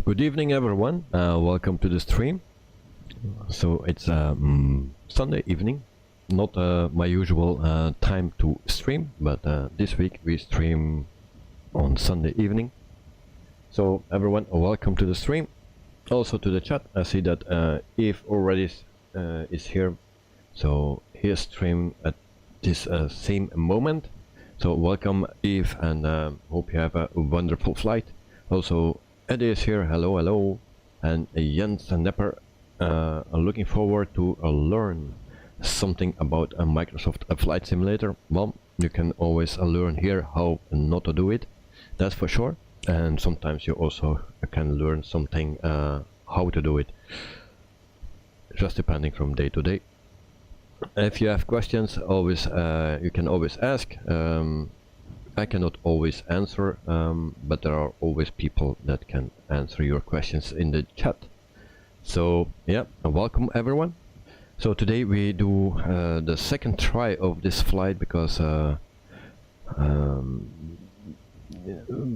Good evening everyone, welcome to the stream. So it's Sunday evening, not my usual time to stream, but this week we stream on Sunday evening. So everyone, welcome to the stream, also to the chat. I see that Eve already is here, so here's stream at this same moment. So welcome Eve, and hope you have a wonderful flight. Also Eddie is here, hello, hello, and Jens and Nepper are looking forward to learn something about a Microsoft Flight Simulator. Well, you can always learn here how not to do it, that's for sure, and sometimes you also can learn something how to do it, just depending from day to day. If you have questions, always you can always ask. I cannot always answer, but there are always people that can answer your questions in the chat. So yeah, welcome everyone. So today we do the second try of this flight, because a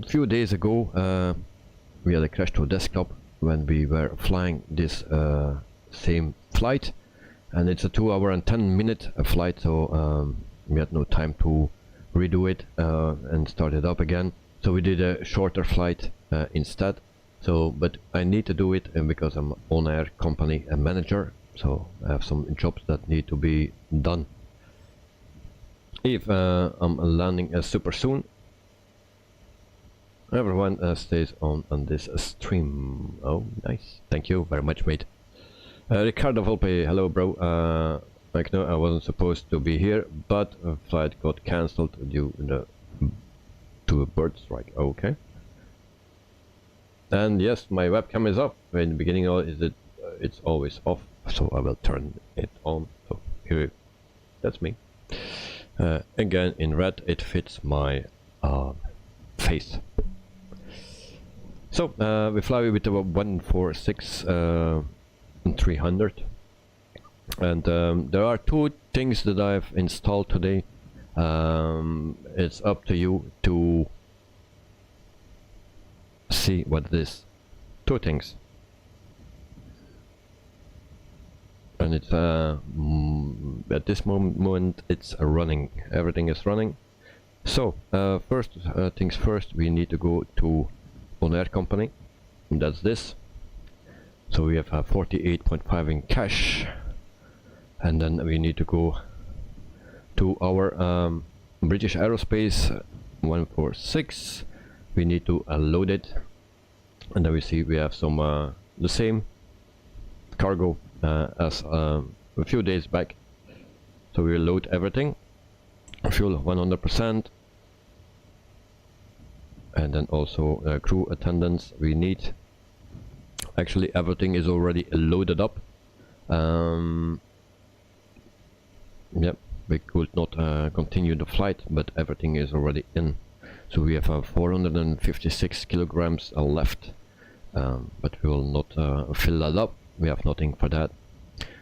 few days ago we had a crash to desktop when we were flying this same flight, and it's a 2 hour and 10 minute flight, so we had no time to redo it and start it up again, so we did a shorter flight instead. So but I need to do it because I'm ONAIR company and manager, so I have some jobs that need to be done. If I'm landing super soon, everyone stays on this stream. Oh nice, thank you very much mate. Ricardo Volpe, hello bro. Like no, I wasn't supposed to be here, but a flight got cancelled due to a bird strike. Okay. And yes, my webcam is off. In the beginning, it's always off, so I will turn it on. So here, that's me. Again in red, it fits my face. So we fly with the 146-300. And there are two things that I've installed today. It's up to you to see what it is. Two things. And it's at this moment it's running. Everything is running. So first things first, we need to go to ONAIR company. And that's this. So we have 48.5 in cash. And then we need to go to our British Aerospace 146. We need to load it, and then we see we have some the same cargo as a few days back. So we will load everything, fuel 100%, and then also crew attendance we need. Actually everything is already loaded up. Yep, we could not continue the flight, but everything is already in. So we have 456 kilograms left, but we will not fill that up. We have nothing for that,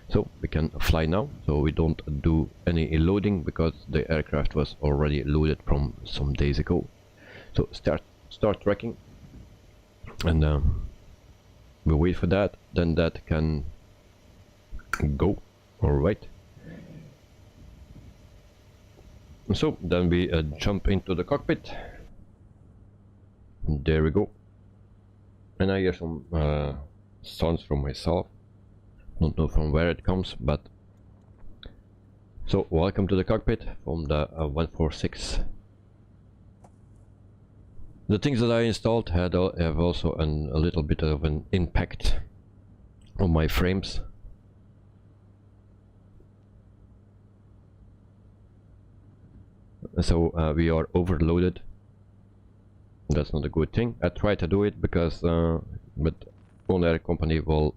so we can fly now. So we don't do any loading because the aircraft was already loaded from some days ago. So start tracking, and we'll wait for that. Then that can go. All right. So then we jump into the cockpit. There we go. And I hear some sounds from myself. Don't know from where it comes, but so welcome to the cockpit from the 146. The things that I installed have also a little bit of an impact on my frames. So we are overloaded. That's not a good thing. I try to do it because but ONAIR company will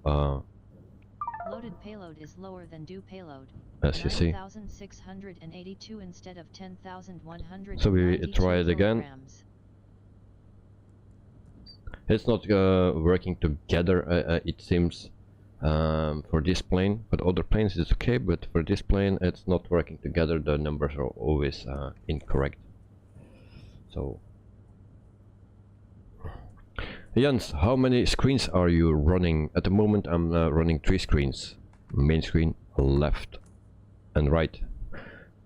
loaded payload is lower than due payload, as you see. 9,682 instead of 10,100. So we try it again. It's not working together, it seems, for this plane. But other planes it's okay, but for this plane it's not working together. The numbers are always incorrect. So Jens, how many screens are you running? At the moment I'm running 3 screens. Main screen, left and right.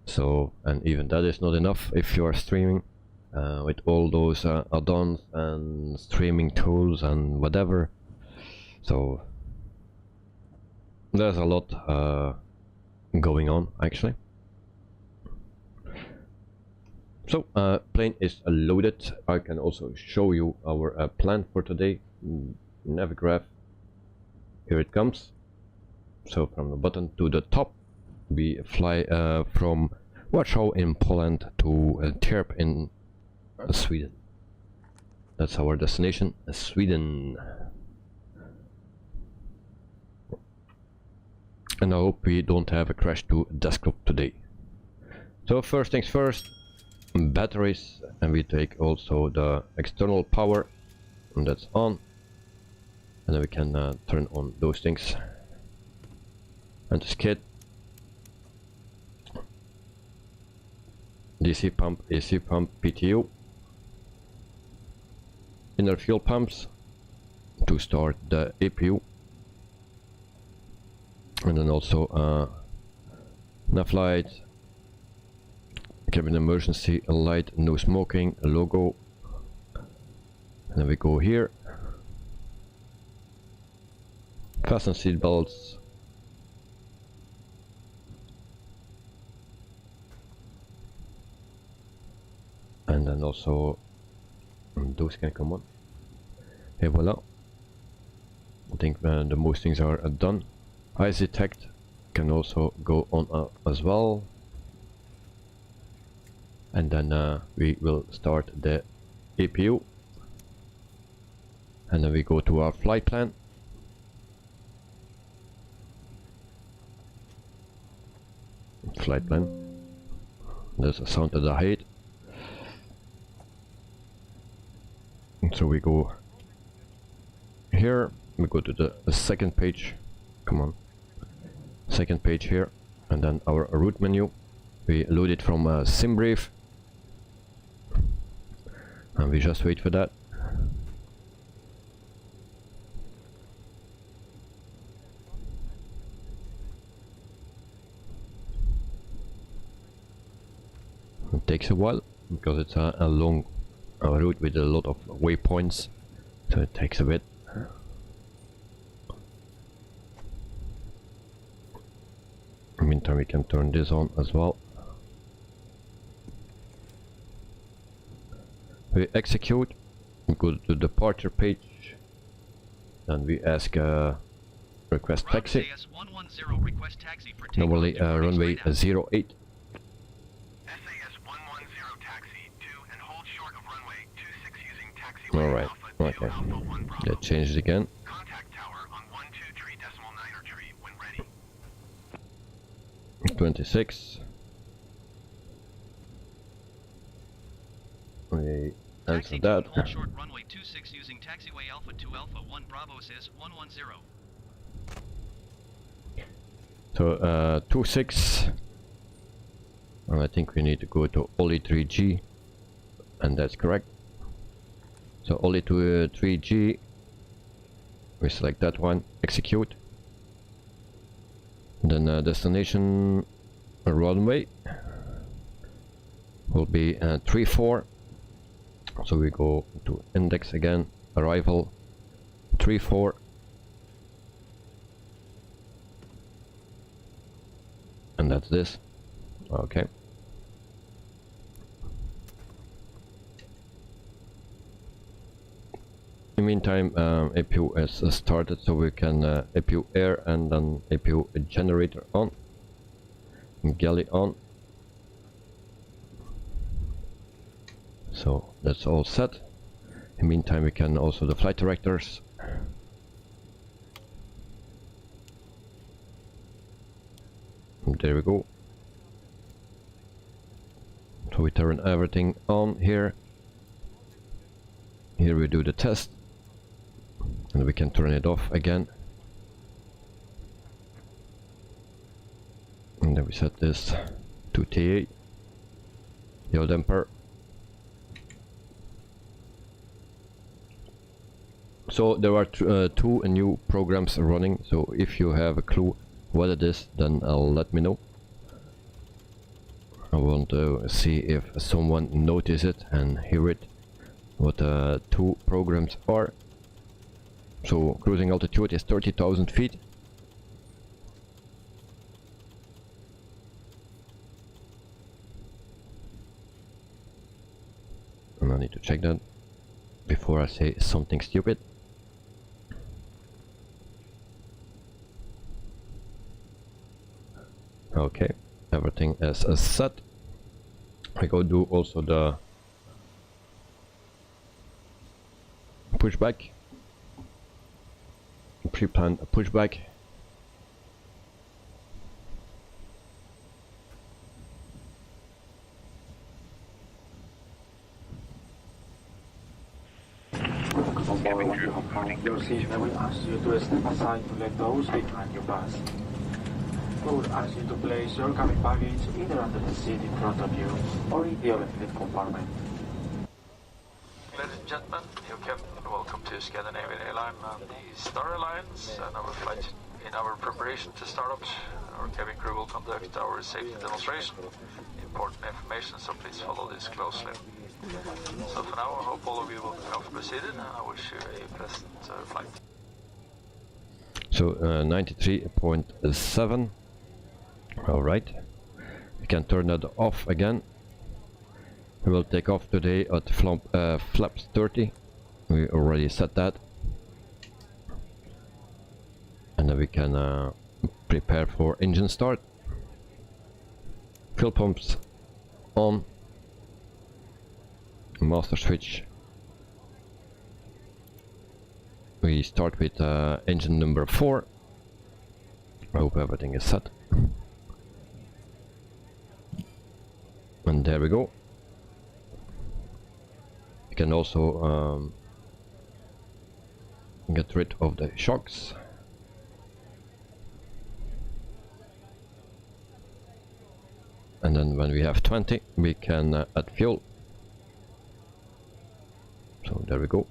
So, and even that is not enough if you are streaming with all those add-ons and streaming tools and whatever. So there's a lot going on actually. So plane is loaded. I can also show you our plan for today. Navigraph, here it comes. So from the bottom to the top we fly from Warsaw in Poland to Tierp in Sweden. That's our destination, Sweden. And I hope we don't have a crash to desktop today. So first things first, batteries, and we take also the external power, and that's on. And then we can turn on those things. And the skid. DC pump, AC pump, PTU. Inner fuel pumps to start the APU. And then also nav light, cabin emergency light, no smoking, logo. And then we go here. Fasten seat belts. And then also those can come on. Et voila. I think the most things are done. Eyes detect can also go on as well. And then we will start the APU. And then we go to our flight plan. Flight plan. There's a sound that I hate. So we go here, we go to the second page, come on, second page here, and then our route menu, we load it from SimBrief, and we just wait for that. It takes a while, because it's a long route with a lot of waypoints, so it takes a bit. In the meantime we can turn this on as well. We execute, we go to the departure page, and we ask request taxi. Normally runway 08. Alright, okay. That changed again. Contact tower on 123.9 tree when ready. 26. We answer that. Hold short runway 26 using taxiway Alpha 2 Alpha 1 Bravo says 110. So 26. And I think we need to go to Oli 3G, and that's correct. So Oli to 3G, we select that one, execute. Then destination runway will be 34. So we go to index again, arrival 34. And that's this. Okay. In the meantime, APU is started, so we can APU air and then APU generator on, galley on. So that's all set. In the meantime, we can also the flight directors. And there we go. So we turn everything on here. Here we do the test. And we can turn it off again. And then we set this to TA. Yaw damper. So there are two new programs running, so if you have a clue what it is, then let me know. I want to see if someone notices it and hear it, what two programs are. So cruising altitude is 30,000 feet. And I need to check that before I say something stupid. Okay, everything is set. I go do also the pushback, pre-planned pushback. Your seat will ask you to step aside to let those behind you pass. We would ask you to place your cabin baggage either under the seat in front of you or in the overhead compartment. Ladies and gentlemen, your captain, welcome to Scandinavian Airline and the Star Alliance and our flight. In our preparation to start up, our cabin crew will conduct our safety demonstration. Important information, so please follow this closely. So for now, I hope all of you will be comfortably seated, and I wish you a pleasant flight. So 93.7. Alright, we can turn that off again. We will take off today at flaps 30. We already set that. And then we can prepare for engine start. Fuel pumps on. Master switch. We start with engine number 4. I hope everything is set. And there we go. You can also get rid of the shocks. And then when we have 20, we can add fuel. So there we go.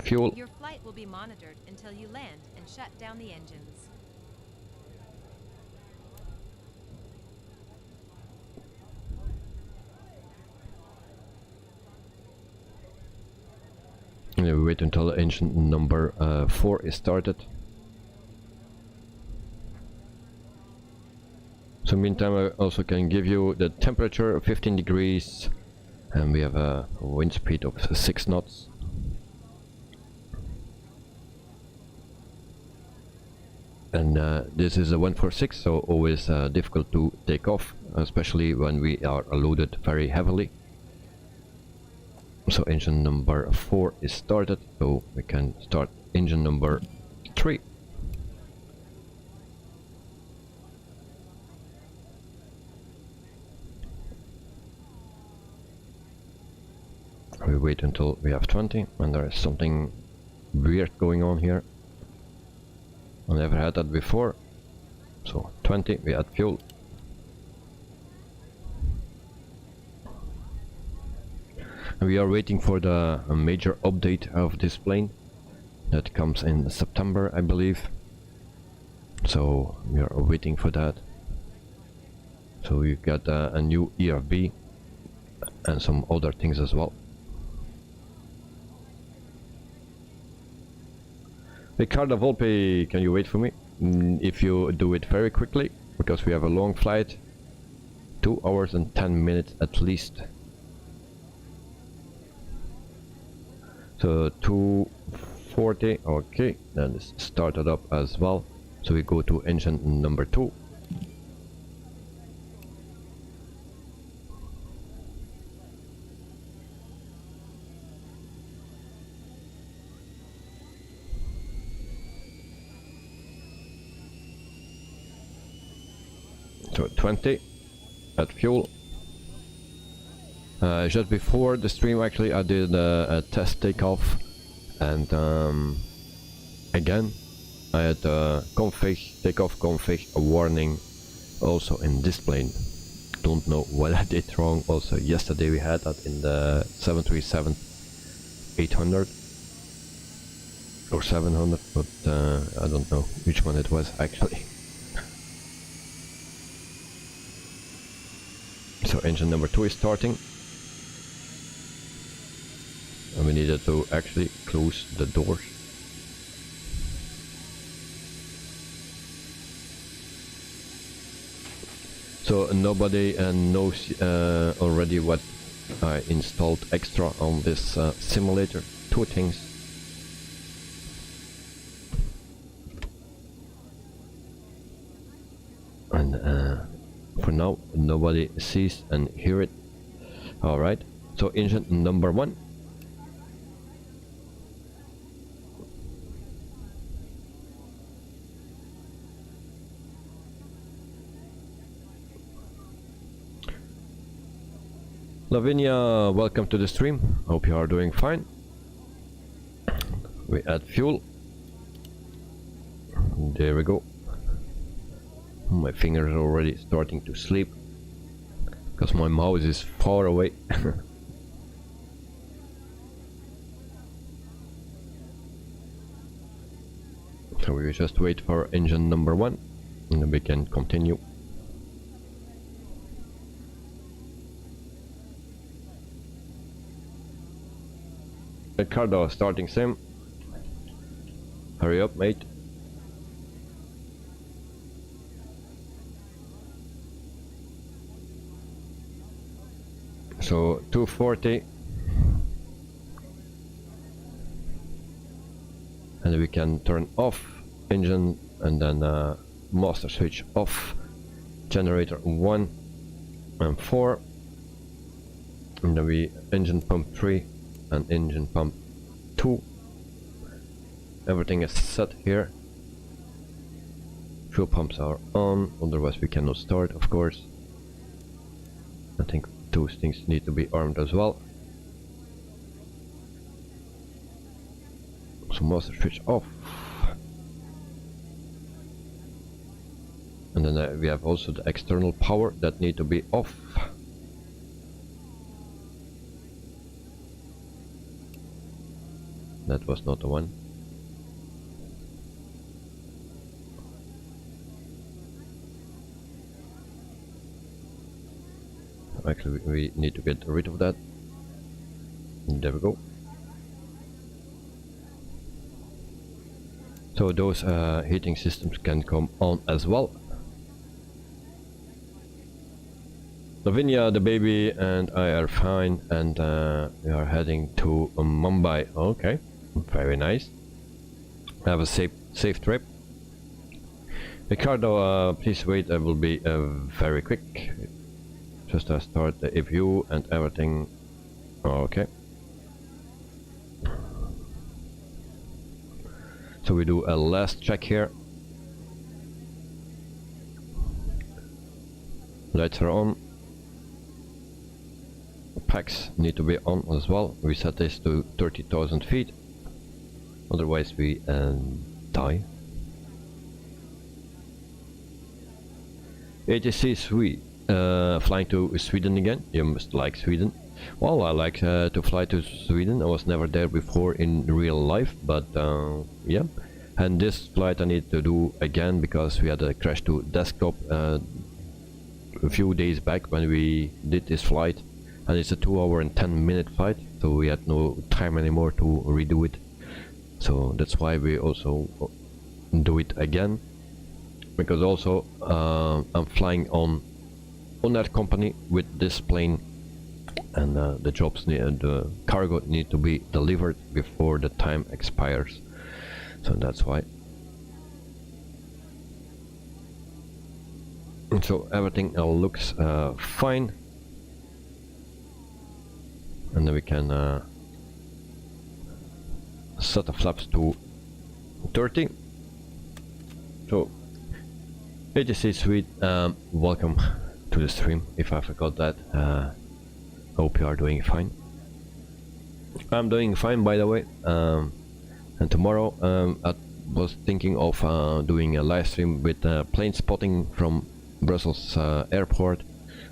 Fuel. Your flight will be monitored until you land and shut down the engines. Yeah, we wait until engine number 4 is started. So meantime I also can give you the temperature of 15 degrees and we have a wind speed of 6 knots. And this is a 146, so always difficult to take off, especially when we are loaded very heavily. So engine number 4 is started, so we can start engine number 3. We wait until we have 20, and there is something weird going on here. I never had that before. So 20, we add fuel. And we are waiting for the major update of this plane. That comes in September, I believe. So we are waiting for that. So we got a new ERB and some other things as well. Ricardo Volpe, can you wait for me? If you do it very quickly, because we have a long flight, 2 hours and 10 minutes at least. So 240, okay, then it's started up as well. So we go to engine number 2. So 20 at fuel. Just before the stream actually I did a test takeoff, and again I had takeoff config a warning also in this plane. Don't know what I did wrong. Also yesterday we had that in the 737-800. or 700, but I don't know which one it was actually. So engine number 2 is starting, and we needed to actually close the doors. So nobody knows already what I installed extra on this simulator. 2 things. And for now nobody sees and hear it. Alright, so engine number 1. Lavinia, welcome to the stream. Hope you are doing fine. We add fuel. There we go. My fingers are already starting to sleep because my mouse is far away. So we just wait for engine number 1 and then we can continue. Ricardo starting sim. Hurry up, mate. So 240, and we can turn off engine and then master switch off, generator 1 and 4, and then we engine pump 3 and engine pump 2. Everything is set here. Fuel pumps are on, otherwise we cannot start, of course. I think those things need to be armed as well. So master switch off. And then we have also the external power that need to be off. That was not the one. Actually, we need to get rid of that. And there we go. So those heating systems can come on as well. Lavinia, the baby, and I are fine, and we are heading to Mumbai. Okay, very nice. Have a safe trip. Ricardo, please wait. I will be very quick. Just start the EPMO and everything. Okay. So we do a last check here. Lights are on. Packs need to be on as well. We set this to 30,000 feet. Otherwise we die. ATC Sweden. Flying to Sweden again. You must like Sweden. Well, I like to fly to Sweden. I was never there before in real life, but yeah. And this flight I need to do again because we had a crash to desktop a few days back when we did this flight, and it's a 2 hour and 10 minute flight, so we had no time anymore to redo it. So that's why we also do it again, because also I'm flying on ONAIR company with this plane, and the cargo need to be delivered before the time expires, so that's why. And so everything looks fine, and then we can set the flaps to 30. So ATC Suite, welcome to the stream. If I forgot that, hope you are doing fine. I'm doing fine, by the way. And tomorrow I was thinking of doing a live stream with plane spotting from Brussels airport.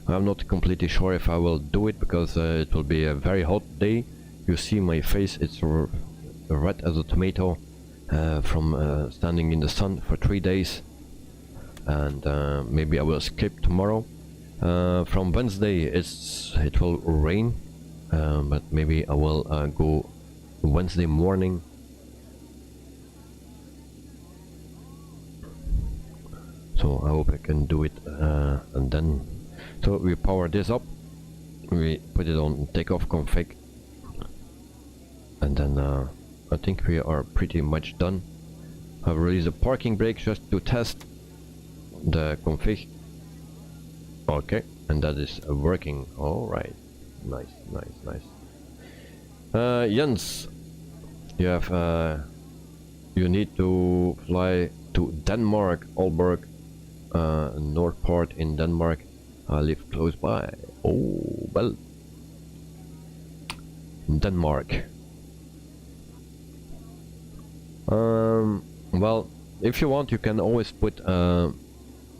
I'm not completely sure if I will do it because it will be a very hot day. You see my face, it's red as a tomato, from standing in the sun for 3 days, and maybe I will skip tomorrow. From Wednesday it will rain, but maybe I will go Wednesday morning. So I hope I can do it, and then so we power this up, we put it on takeoff config, and then I think we are pretty much done. I've released a parking brake just to test the config. Okay, and that is working. All right, nice, nice, nice. Jens, you have you need to fly to Denmark, Aalborg, north part in Denmark. I live close by. Oh well, Denmark. Well, if you want, you can always put a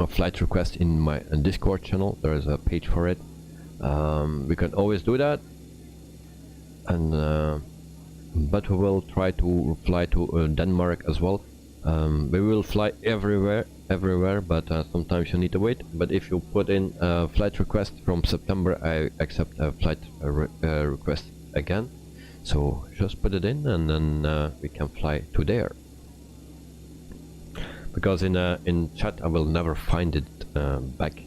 flight request in my Discord channel. There is a page for it. We can always do that, and but we will try to fly to Denmark as well. We will fly everywhere, but sometimes you need to wait. But if you put in a flight request from September, I accept a flight request again. So just put it in, and then we can fly to there. Because in chat I will never find it back.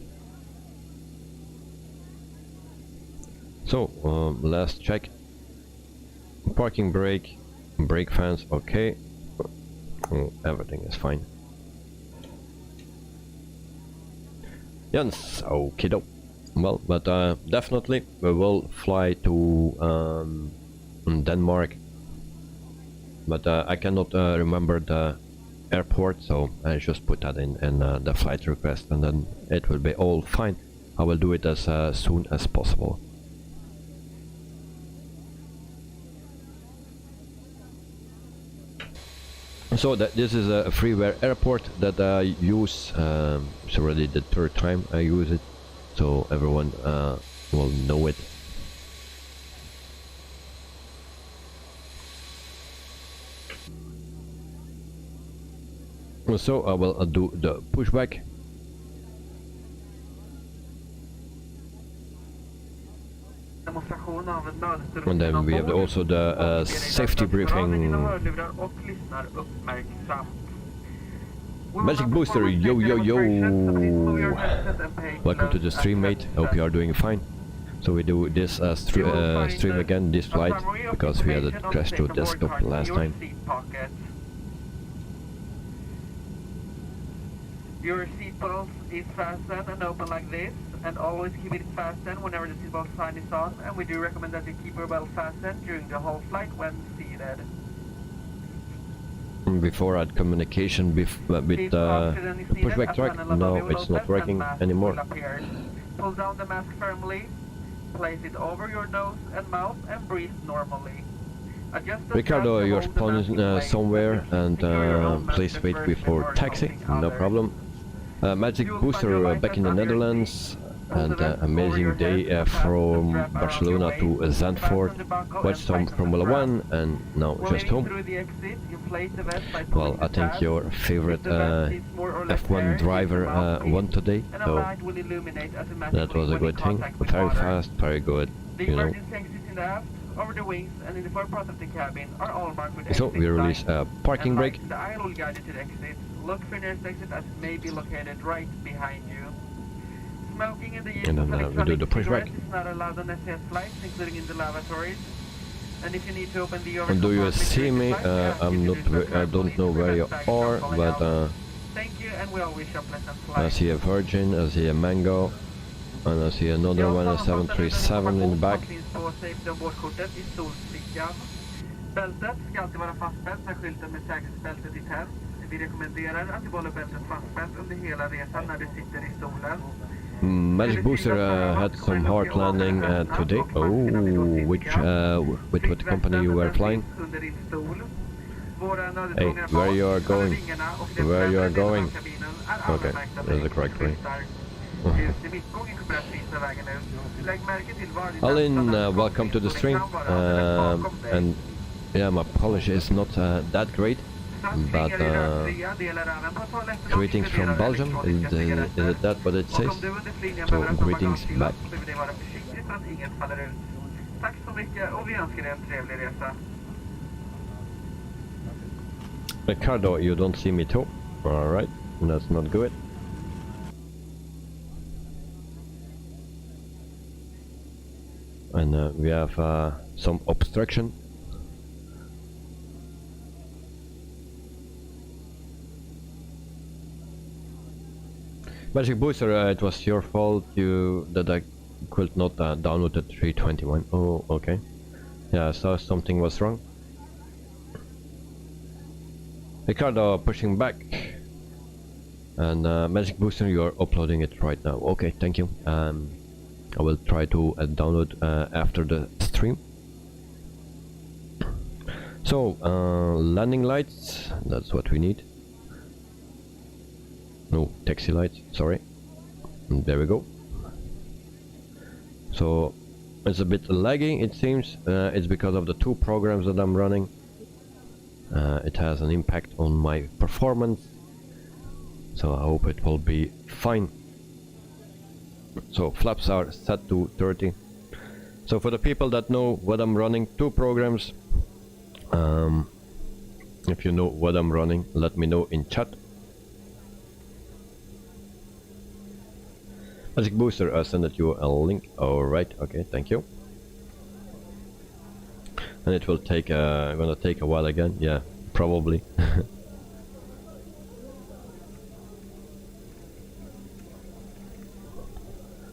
So last check. Parking brake, brake fans, okay. Everything is fine. Yes, okay doke. Well, but definitely we will fly to Denmark, but I cannot remember the airport, so I just put that in the flight request, and then it will be all fine. I will do it as soon as possible. So that this is a freeware airport that I use. It's already the 3rd time I use it, so everyone will know it. So I will do the pushback. And then we have also the safety briefing. Magic Booster, yo yo yo! Welcome to the stream, mate. I hope you are doing fine. So we do this stream again, this flight, because we had a crash to desktop last time. Your seatbelt is fastened and open like this, and always keep it fastened whenever the seatbelt sign is on, and we do recommend that you keep your belt fastened during the whole flight when seated. Before I had communication with the pushback track, now it's not working anymore. Pull down the mask firmly, place it over your nose and mouth, and breathe normally. Ricardo, you're spawning somewhere, and please wait before taxi, no problem. Magic Booster back in the Netherlands, and amazing day from Barcelona to Zandvoort. Watched some Formula 1 and now just home. Well, I think your favorite F1 driver won today, so that was a good thing. Very fast, very good, you know. Over the wings and in the far part of the cabin are all marked with so we release a parking brake. The aisle will guide you to the exit. Look for nearest exit as it may be located right behind you. Smoking in the use of electronic cigarettes is not allowed on SAS flights, including in the lavatories. And if you need to open the overhead, do you see me? I'm not. I don't know where you are, but thank you, and we all wish you a pleasant flight. I see a Virgin, I see a Mango, and I see another one, a 737 in the back. Bältet ska alltid vara fastspänt med skylten med säkerhetsbältet i tänd. Vi rekommenderar att du håller bältet fastspänt under hela resan när du sitter i stolen. Magic Booster had some hard landing today. Oh, with what company you were flying? Hey, where you are going? Where you are going? Okay, that's the correct way. Alin, welcome to the stream. And yeah, my Polish is not that great, but greetings from Belgium, is it that what it says? So greetings back. Tack så mycket och vi önskar er en trevlig resa. Ricardo, you don't see me too? Alright, that's not good. And we have some obstruction. Magic Booster, it was your fault that I could not download the 321. Oh, okay. Yeah, I saw something was wrong. Ricardo, pushing back. And Magic Booster, you are uploading it right now. Okay, thank you. I will try to download after the stream. So, landing lights, that's what we need. No, taxi lights, sorry. And there we go. So, it's a bit laggy, it seems. It's because of the two programs that I'm running. It has an impact on my performance. So I hope it will be fine. So flaps are set to 30. So for the people that know what I'm running, two programs. If you know what I'm running, let me know in chat. Magic Booster, I'll send you a link. Alright, okay, thank you. And it will take gonna take a while again, yeah, probably.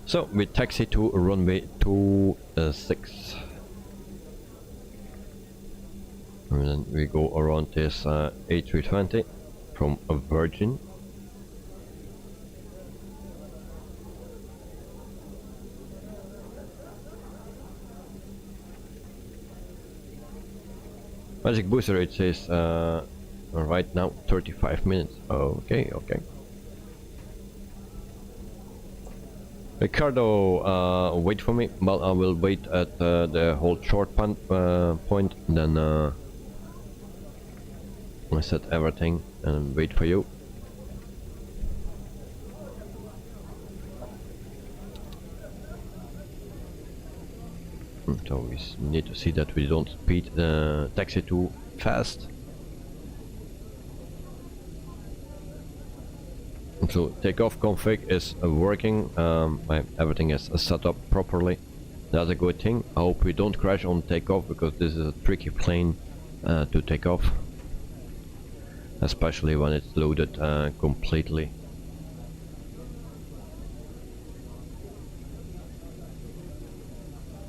So we taxi to runway 26. And then we go around this A320 from Virgin. Magic Booster, it says right now 35 minutes. Okay, okay. Ricardo, wait for me. Well, I will wait at the hold short point, then I set everything and wait for you. So we need to see that we don't speed the taxi too fast. So takeoff config is working. Everything is set up properly. That's a good thing. I hope we don't crash on takeoff, because this is a tricky plane to take off, especially when it's loaded completely.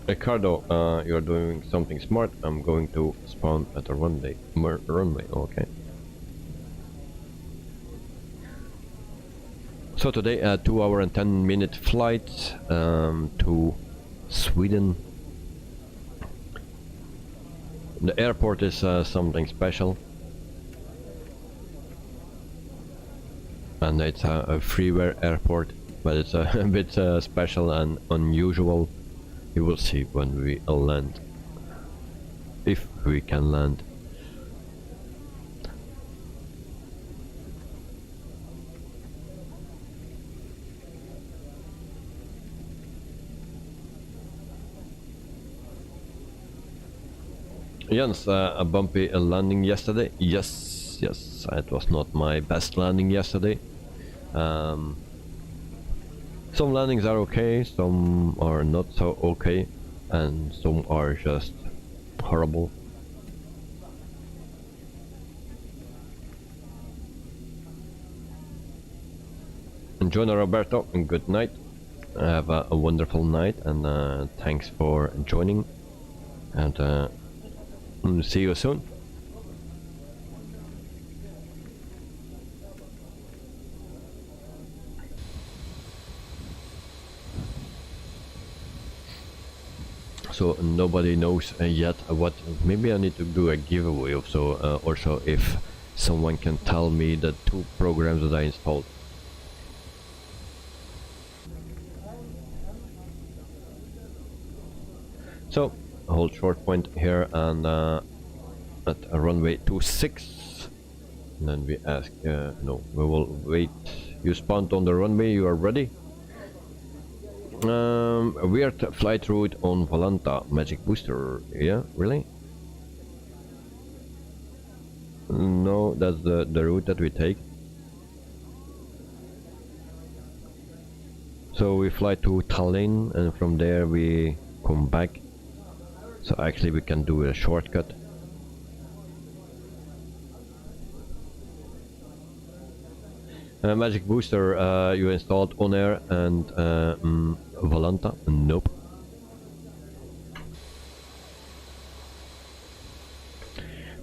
Ricardo, you're doing something smart. I'm going to spawn at a runway. Okay. So today a 2 hour and 10 minute flight to Sweden. The airport is something special, and it's a freeware airport, but it's a bit special and unusual. You will see when we land, if we can land. Jens, a bumpy landing yesterday. Yes, it was not my best landing yesterday. Some landings are okay, some are not so okay, and some are just horrible. And John Roberto, good night. Have a wonderful night, and thanks for joining, and see you soon. So nobody knows yet what. Maybe I need to do a giveaway of also if someone can tell me the two programs that I installed. So hold short point here, and at a runway 26 And then we ask, no, we will wait. You spawned on the runway, you are ready? Weird flight route on Valanta, Magic Booster. Yeah, really? No, that's the route that we take. So we fly to Tallinn and from there we come back. So actually we can do a shortcut. Magic Booster, you installed ONAIR and Valanta? Nope.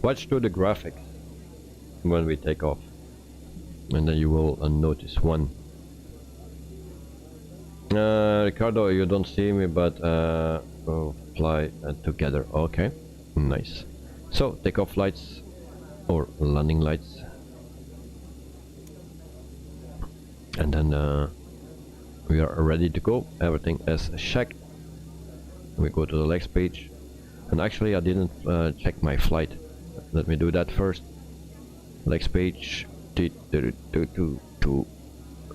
Watch through the graphics when we take off, and then you will notice one. Ricardo, you don't see me, but we'll fly together. Okay, nice. So takeoff lights or landing lights, and then we are ready to go. Everything is checked. We go to the next page, and actually I didn't check my flight. Let me do that first. Next page.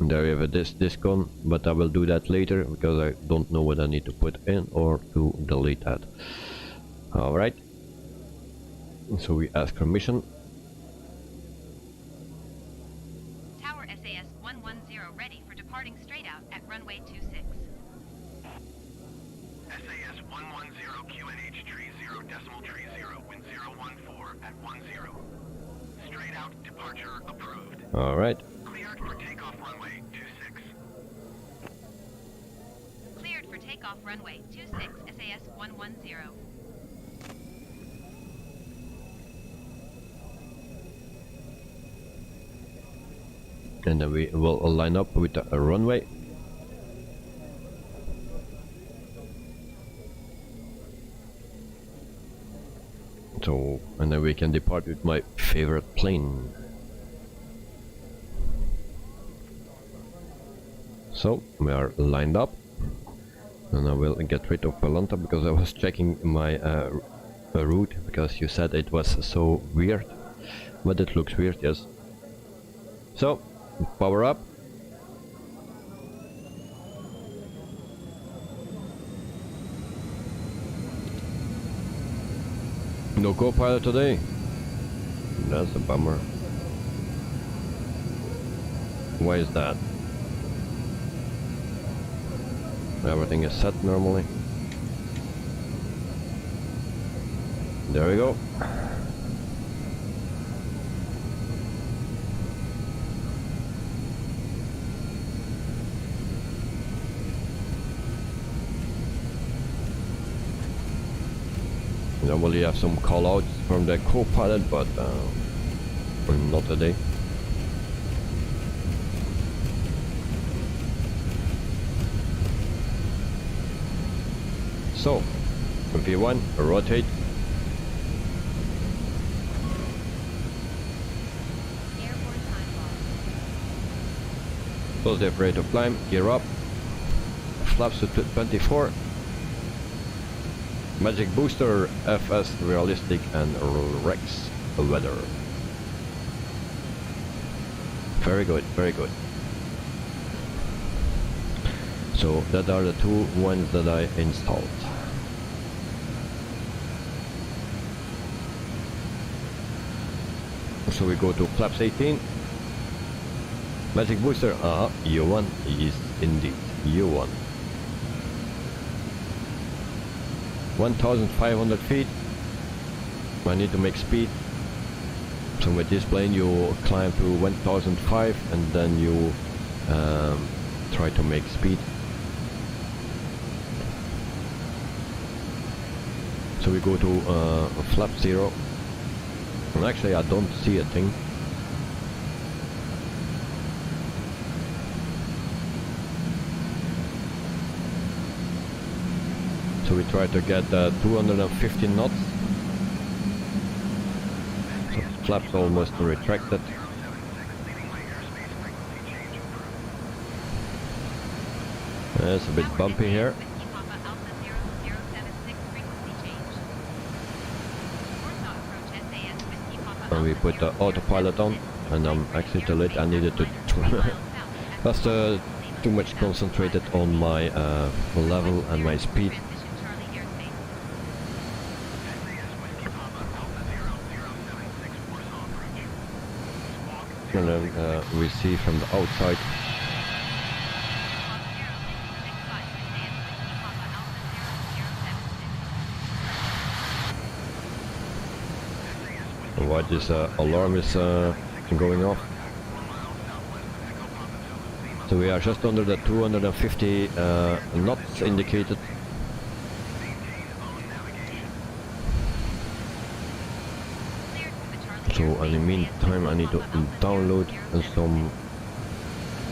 And there we have a disc on, but I will do that later because I don't know what I need to put in or to delete that. Alright. So we ask permission. Tower SAS 110 ready for departing straight out at runway 26. SAS 110 QNH tree 0 decimal tree 0 wind 014 at 10. Straight out departure approved. Alright. Cleared for takeoff runway 26. Cleared for takeoff runway 26 SAS 110. And then we will line up with a runway. So, and then we can depart with my favorite plane. So, we are lined up. And I will get rid of Valanta because I was checking my route because you said it was so weird. But it looks weird, yes. So, power up. No co-pilot today. That's a bummer. Why is that? Everything is set normally. There we go. Normally have some callouts from the co-pilot, but not today. So, V1, rotate. Airborne time loss. Positive rate of climb, gear up. Flaps to 24. Magic Booster, FS, Realistic and Rex weather. Very good, very good. So that are the two ones that I installed. So we go to flaps 18. Magic Booster, U1 is indeed U1. 1,500 feet. I need to make speed. So with this plane you climb to 1,005 and then you try to make speed. So we go to flap 0. And actually I don't see a thing. So we try to get 250 knots. So flaps almost retracted. It's a bit bumpy here. and we put the autopilot on, and I'm actually too late. I needed to was too much concentrated on my level and my speed. And then we see from the outside why this alarm is going off. So we are just under the 250 knots indicated. So in the meantime I need to download some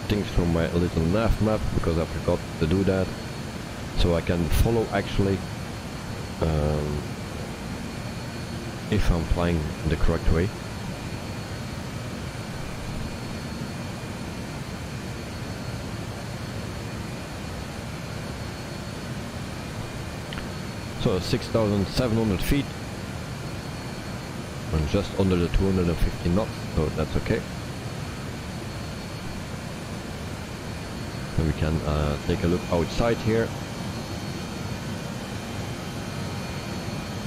things from my little nav map, because I forgot to do that, so I can follow actually if I'm flying the correct way. So 6,700 feet and just under the 250 knots, so that's okay. So we can take a look outside here.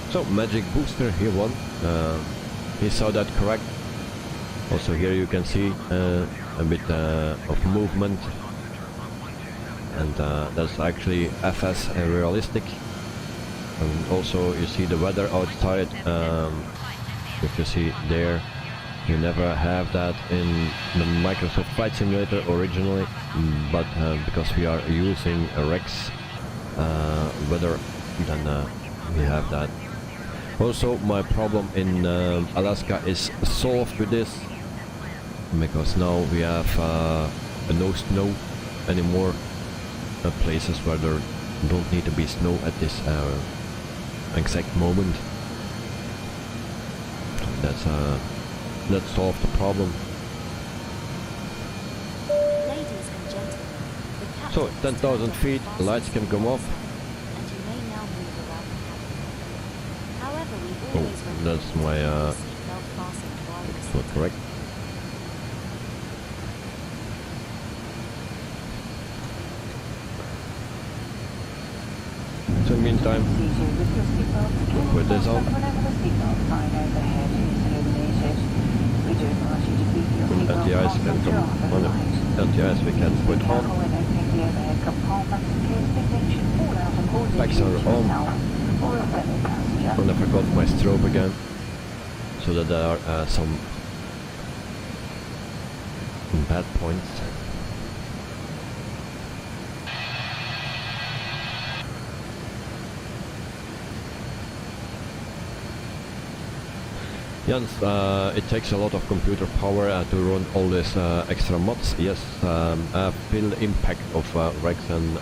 So magic booster, he won. He saw that correct. Also here you can see a bit of movement, and that's actually FS realistic. And also you see the weather outside. If you see there, you never have that in the Microsoft Flight Simulator originally, but because we are using a Rex weather, then we have that. Also my problem in Alaska is solved with this, because now we have no snow anymore, places where there don't need to be snow at this exact moment. That solved the problem. Ladies and gentlemen, the captain So 10,000 feet, the lights can come off. and you may now move around the cabin. However, we Oh, always recommend that's my keeping your seatbelt fastened while you're that's not sitting. correct. So in the meantime, we'll put this on. Anti-ice can come on. Anti-ice we can put on. Backs are on. And I forgot my strobe again, so that there are some bad points. Jens, it takes a lot of computer power to run all these extra mods. Yes, I feel the impact of Rex and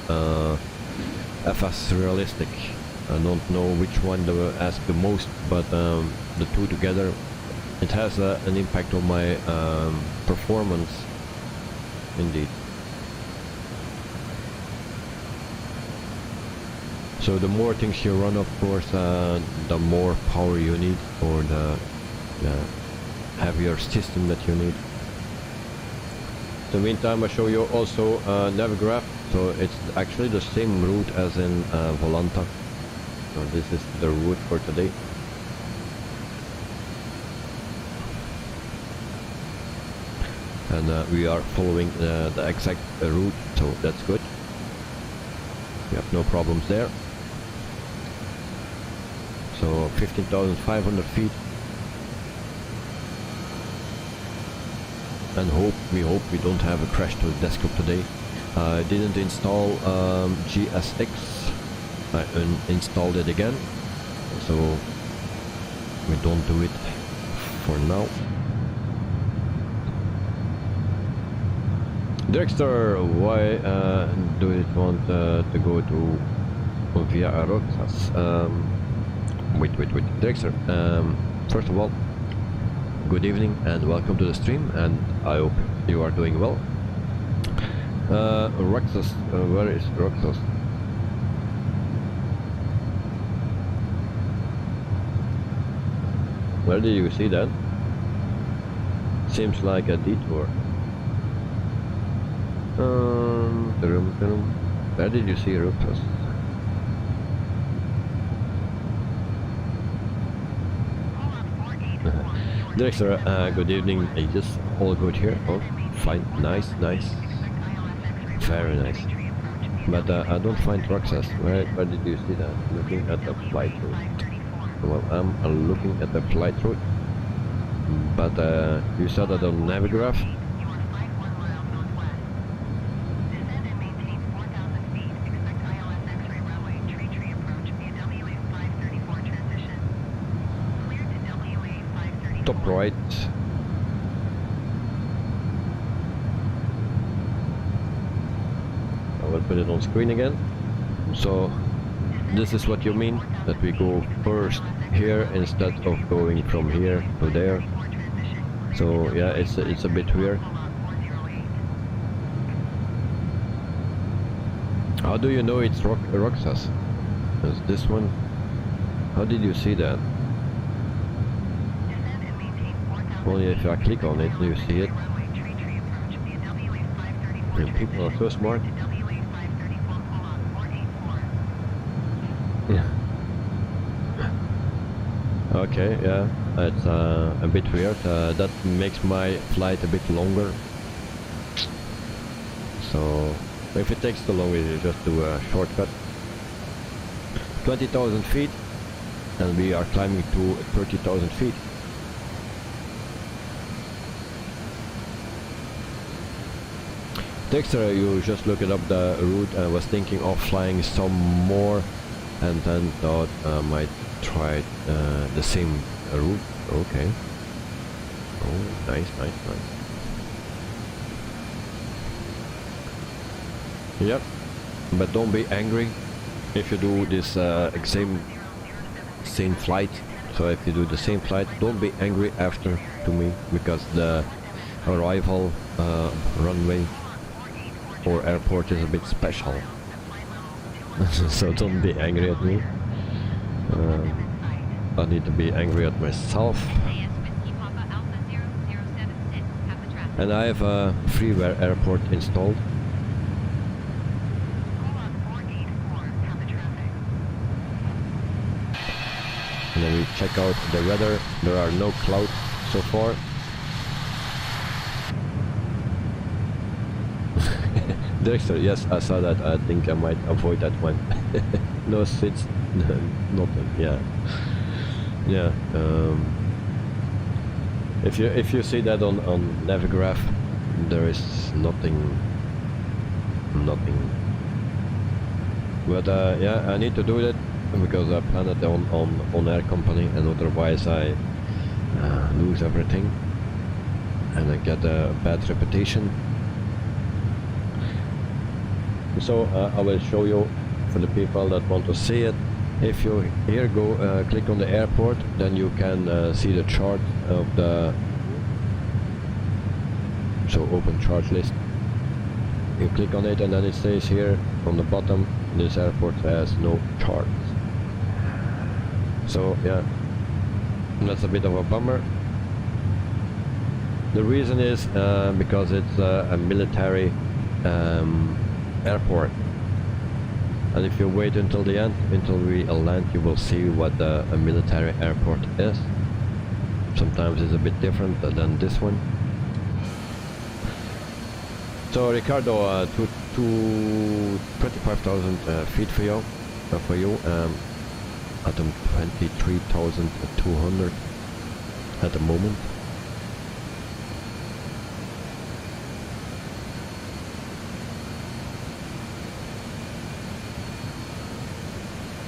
FS Realistic. I don't know which one to ask the most, but the two together, it has an impact on my performance, indeed. So the more things you run, of course, the more power you need, or the heavier system that you need. In the meantime, I show you also Navigraph. So it's actually the same route as in Volanta. So this is the route for today. And we are following the exact route, so that's good. We have no problems there. So 15,500 feet. And we hope we don't have a crash to the desktop today. I didn't install GSX. I uninstalled it again, so we don't do it for now. Drexter, why do it want to go to via Roxas? Wait, Drexter. First of all, good evening and welcome to the stream, and I hope you are doing well. Roxas, where is Roxas? Where do you see that? Seems like a detour. Where did you see Rufus? Director, good evening. Yes, all good here. Oh, fine, nice. Very nice. But I don't find Roxas. Where did you see that? Looking at the flight route. Well, I'm looking at the flight route. But you saw that on Navigraph? Top right. I will put it on screen again. So this is what you mean, that we go first here instead of going from here to there. So yeah, it's a bit weird. How do you know it's Roxas? Is this one? How did you see that? Only if I click on it do you see it. And people are so smart. Yeah. Okay, yeah, it's a bit weird. That makes my flight a bit longer. So if it takes too long, we just do a shortcut. 20,000 feet, and we are climbing to 30,000 feet. Dexter, you just looked up the route. I was thinking of flying some more, and then thought I might try the same route. Okay. Oh, nice. Yep. But don't be angry if you do this same flight. So if you do the same flight, don't be angry after to me, because the arrival runway or airport is a bit special. So don't be angry at me. I need to be angry at myself. And I have a freeware airport installed. And then we check out the weather. There are no clouds so far. Dexter, yes, I saw that. I think I might avoid that one. No sits, nothing. Yeah. If you see that on Navigraph, there is nothing. But yeah, I need to do that because I planned it on ONAIR company, and otherwise I lose everything and I get a bad reputation. So I will show you for the people that want to see it. If you here go click on the airport, then you can see the chart of the open chart list. You click on it and then it says here on the bottom, this airport has no charts. So yeah, that's a bit of a bummer. The reason is because it's a military airport, and if you wait until the end, until we land, you will see what a military airport is. Sometimes it's a bit different than this one. So Ricardo, to 25,000 feet for you, at 23,200 at the moment.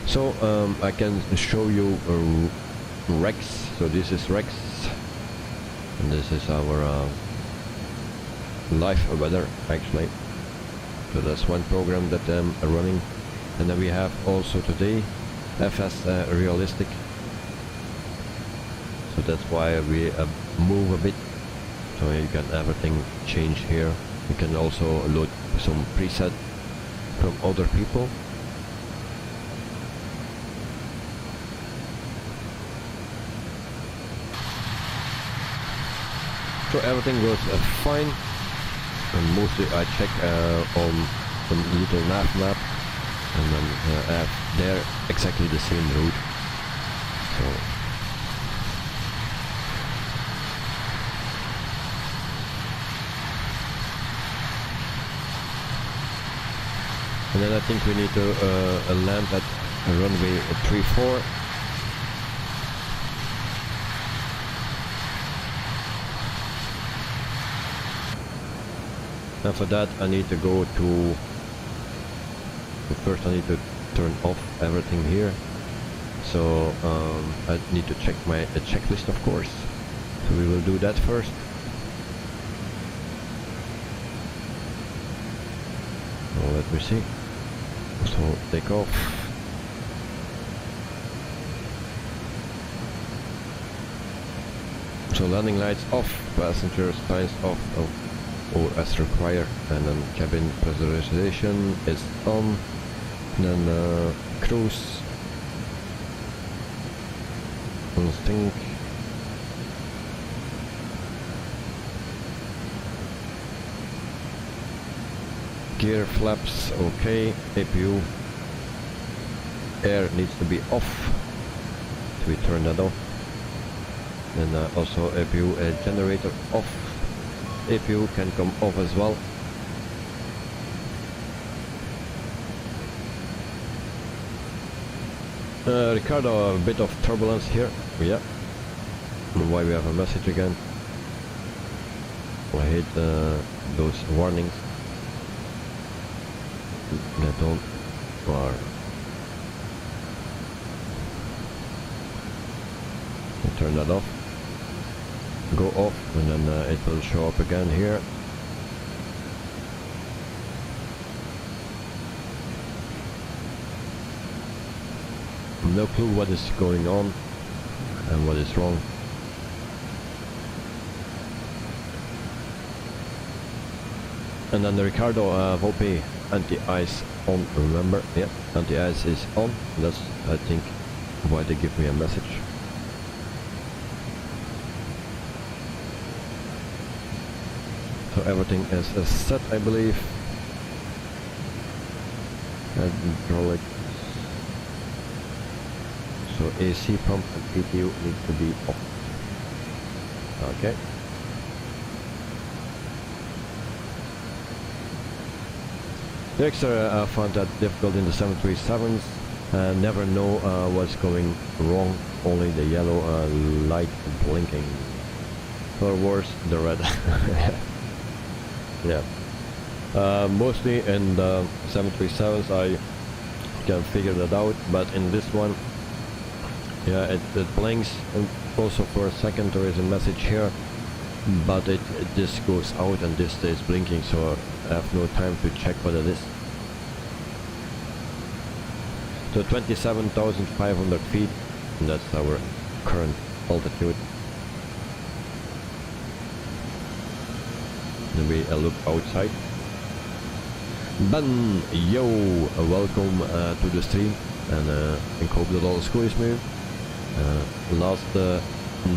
So I can show you Rex. So this is Rex, and this is our live weather actually. So that's one program that I'm running, and then we have also today FS realistic. So that's why we move a bit. So you can everything change here. You can also load some preset from other people. So everything goes fine, and mostly I check on the little nav map, and then have there exactly the same route. So and then I think we need to land at runway 34. And for that I need to go to... First I need to turn off everything here. So I need to check my checklist, of course. So we will do that first. So let me see. So take off. So landing lights off, passenger signs off, or as required, and then cabin pressurization is on. And then cruise, sync, gear flaps okay, APU air needs to be off, so we turn that off. And also APU generator off, APU can come off as well. Ricardo, a bit of turbulence here. Yeah. Why we have a message again? I hate those warnings. That don't are. Turn that off. Go off, and then it will show up again here. No clue what is going on and what is wrong. And then the Ricardo VOP anti-ice on, remember? Yeah, anti-ice is on. That's, I think, why they give me a message. So everything is set, I believe. Hydraulic. So AC pump and PTU need to be off. Okay. The extra I found that difficult in the 737s. Never know what's going wrong. Only the yellow light blinking. Or worse, the red. Yeah. Mostly in the 737s I can figure that out, but in this one, yeah, it blinks, and also for a second there is a message here, but it just goes out and this stays blinking, so I have no time to check what it is. So 27,500 feet, and that's our current altitude. Then we look outside. Ben, yo, welkom to the stream. En ik hoop dat alles goed is met u. Laatste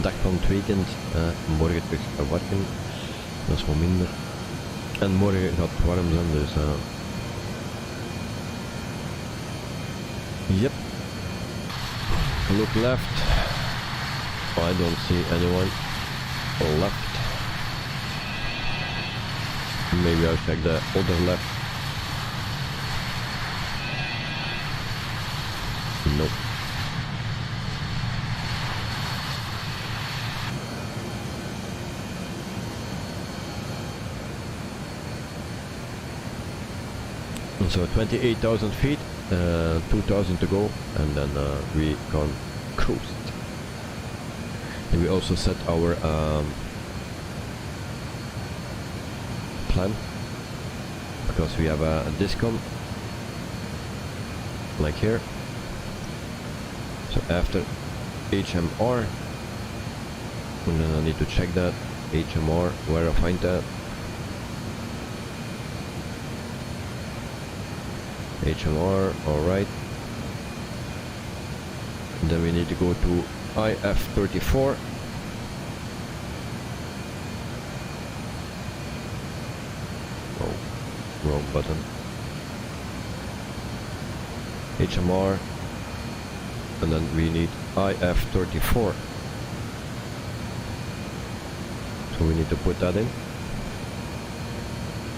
dag van het weekend. Morgen terug werken. Dat is wat minder. En morgen gaat het warm zijn, dus... Yep. Look left. I don't see anyone. Left. Maybe I'll check the other left. Nope. And so 28,000 feet, 2,000 to go, and then we can cruise. And we also set our plan, because we have a discom like here. So after HMR, and then I need to check that HMR, where I find that. HMR, alright. Then we need to go to IF34. Oh, wrong button. HMR, and then we need IF34. So we need to put that in.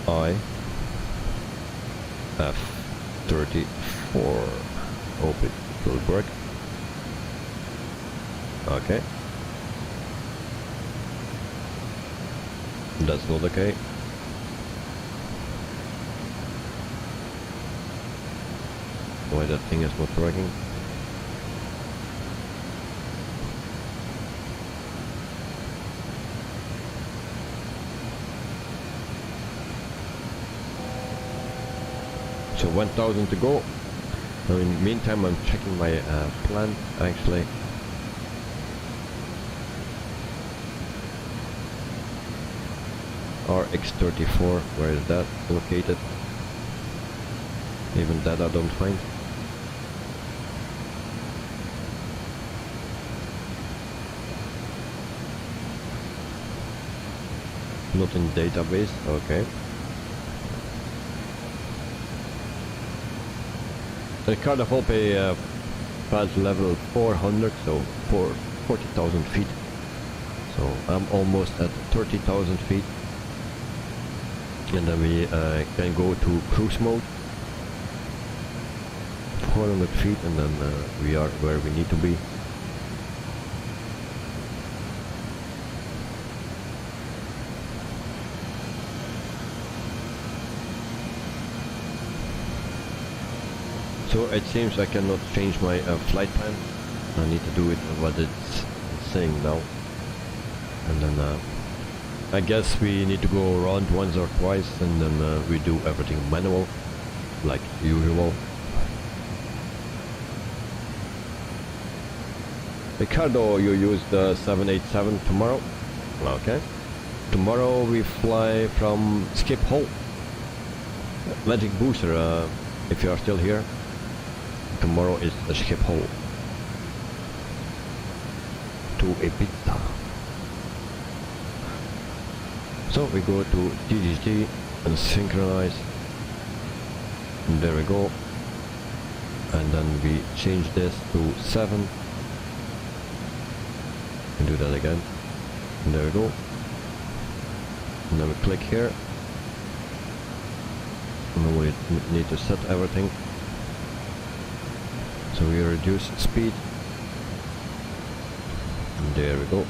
IF34. Hope it will work. Okay. That's not okay. Why that thing is not working? So 1000 to go. Now in the meantime I'm checking my plan actually. RX34, where is that located? Even that I don't find. Not in database, okay. The card of hope pass level 400, so 40,000 feet. So I'm almost at 30,000 feet. And then we can go to cruise mode. 400 feet, and then we are where we need to be. So it seems I cannot change my flight plan. I need to do it what it's saying now. And then I guess we need to go around once or twice, and then we do everything manual, like usual. Ricardo, you use the 787 tomorrow? Okay. Tomorrow we fly from Schiphol. Magic Booster, if you are still here. Tomorrow is the Schiphol to Ibiza. So we go to DGT and synchronize. And there we go. And then we change this to 7. And do that again. And there we go. And then we click here. And then we need to set everything. So we reduce speed. And there we go.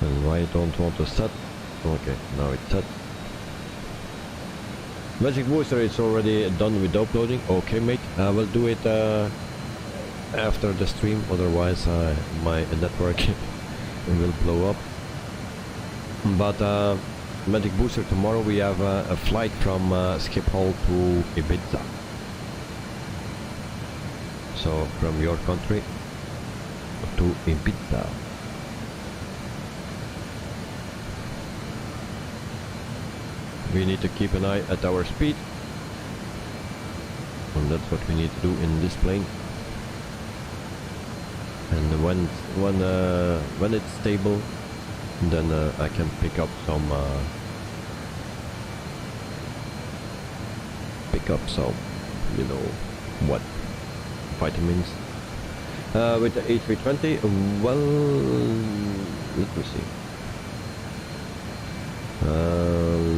And why I don't want to set? Okay, now it's set. Magic Booster is already done with uploading. Okay, mate, I will do it after the stream, otherwise my network will blow up. But Magic Booster, tomorrow we have a flight from Schiphol to Ibiza. So from your country to Ibiza. We need to keep an eye at our speed, and that's what we need to do in this plane. And when it's stable, then I can pick up some you know what, vitamins. With the A320, well, let me see.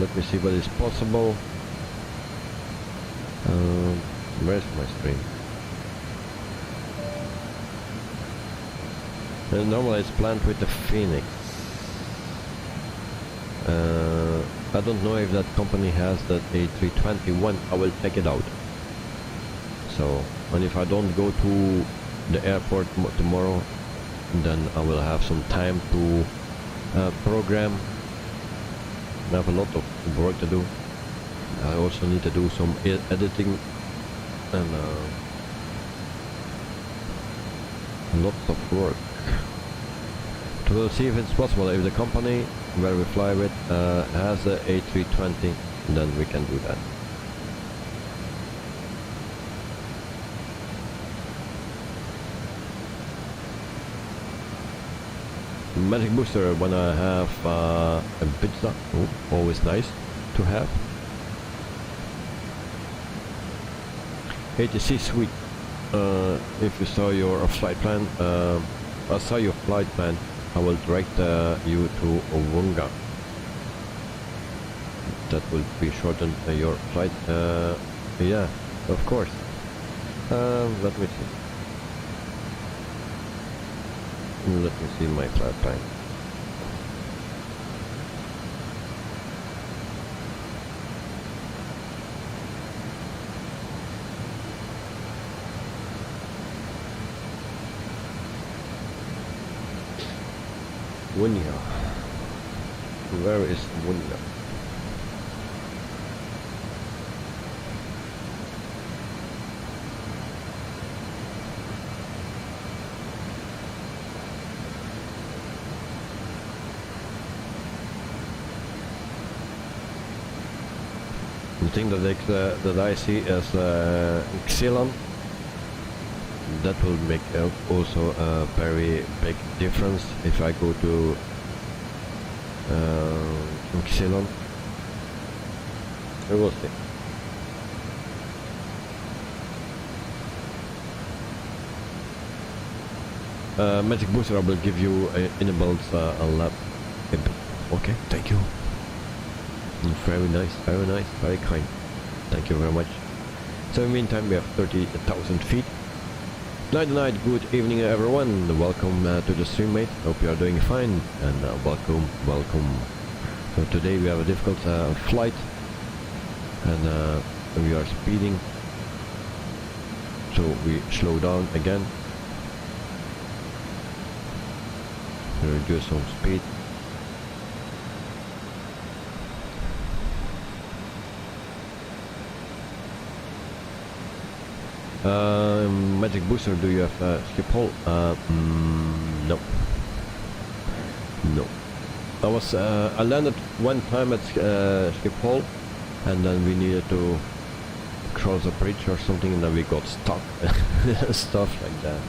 Let me see what is possible. Where's my screen? Normally it's planned with the Phoenix. I don't know if that company has that A321. I will check it out. So, and if I don't go to the airport tomorrow, then I will have some time to program. I have a lot of work to do. I also need to do some editing and lots of work. So we'll see if it's possible. If the company where we fly with has a A320, then we can do that. Magic booster when I have a pizza. Oh, always nice to have. ATC suite. If you saw your flight plan, I saw your flight plan. I will direct you to Wonga. That will be shortened your flight. Yeah, of course. Let me see. Let me see my flight plan. Wunya. Where is Wunya? The thing that I see is Xylon. That will make also a very big difference if I go to Xylon. We will see. Magic booster, I will give you enabled a lab. Okay, thank you. Very nice, very kind. Thank you very much. So in the meantime we have 30,000 feet. Night, good evening everyone. Welcome to the stream, mate. Hope you are doing fine, and welcome. So today we have a difficult flight, and we are speeding. So we slow down again. We reduce some speed. Magic booster, do you have skip hole? No. I landed one time at skip hole, and then we needed to cross a bridge or something, and then we got stuck. Stuff like that.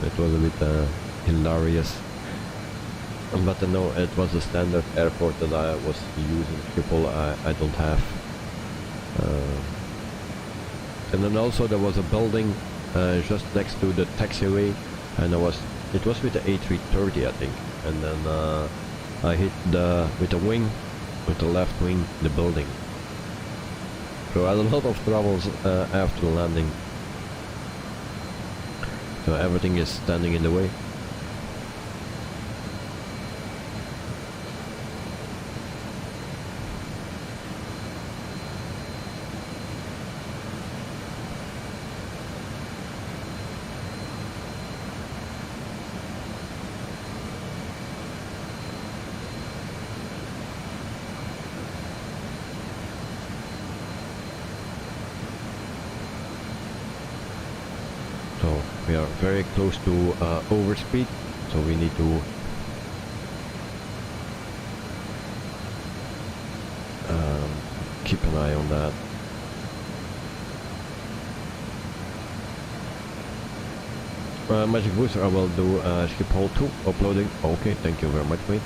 It was a bit hilarious. But no, it was a standard airport that I was using. Skip hole I don't have. And then also there was a building just next to the taxiway, and it was with the A330, I think, and then I hit with the left wing, the building. So I had a lot of troubles after landing. So everything is standing in the way. We are very close to overspeed, so we need to keep an eye on that. Magic booster, I will do skip hole 2 uploading. Okay, thank you very much, mate.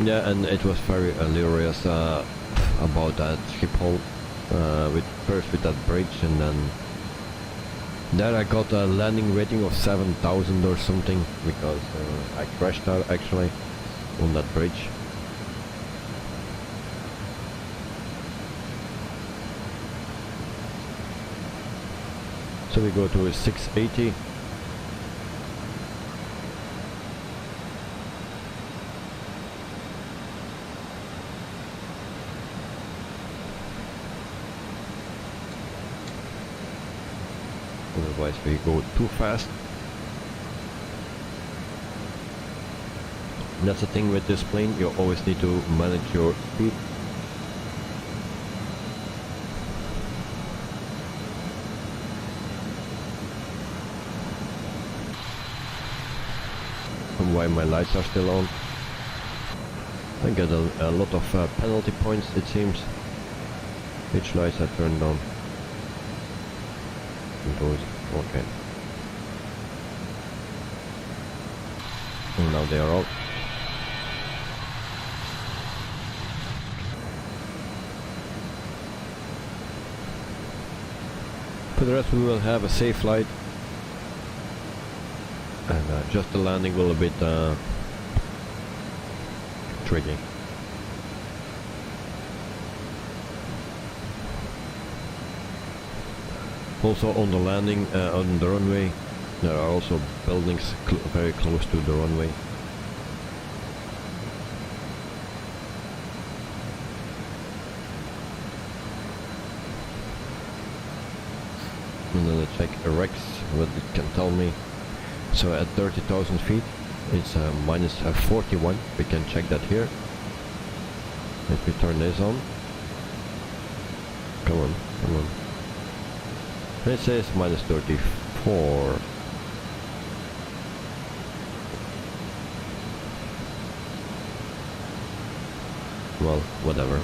Yeah, and it was very hilarious about that skip hole. First with that bridge, and then there I got a landing rating of 7,000 or something, because I crashed out actually on that bridge. So we go to a 680. Otherwise we go too fast. And that's the thing with this plane, you always need to manage your speed. And why my lights are still on. I get a lot of penalty points, it seems. Which lights are turned on? Those, okay. And now they are out. For the rest we will have a safe flight, and just the landing will a bit tricky. Also on the landing, on the runway, there are also buildings very close to the runway. And then I check Rex, what it can tell me. So at 30,000 feet, it's minus 41. We can check that here. Let me turn this on. Come on, come on. It says minus 34. Well, whatever.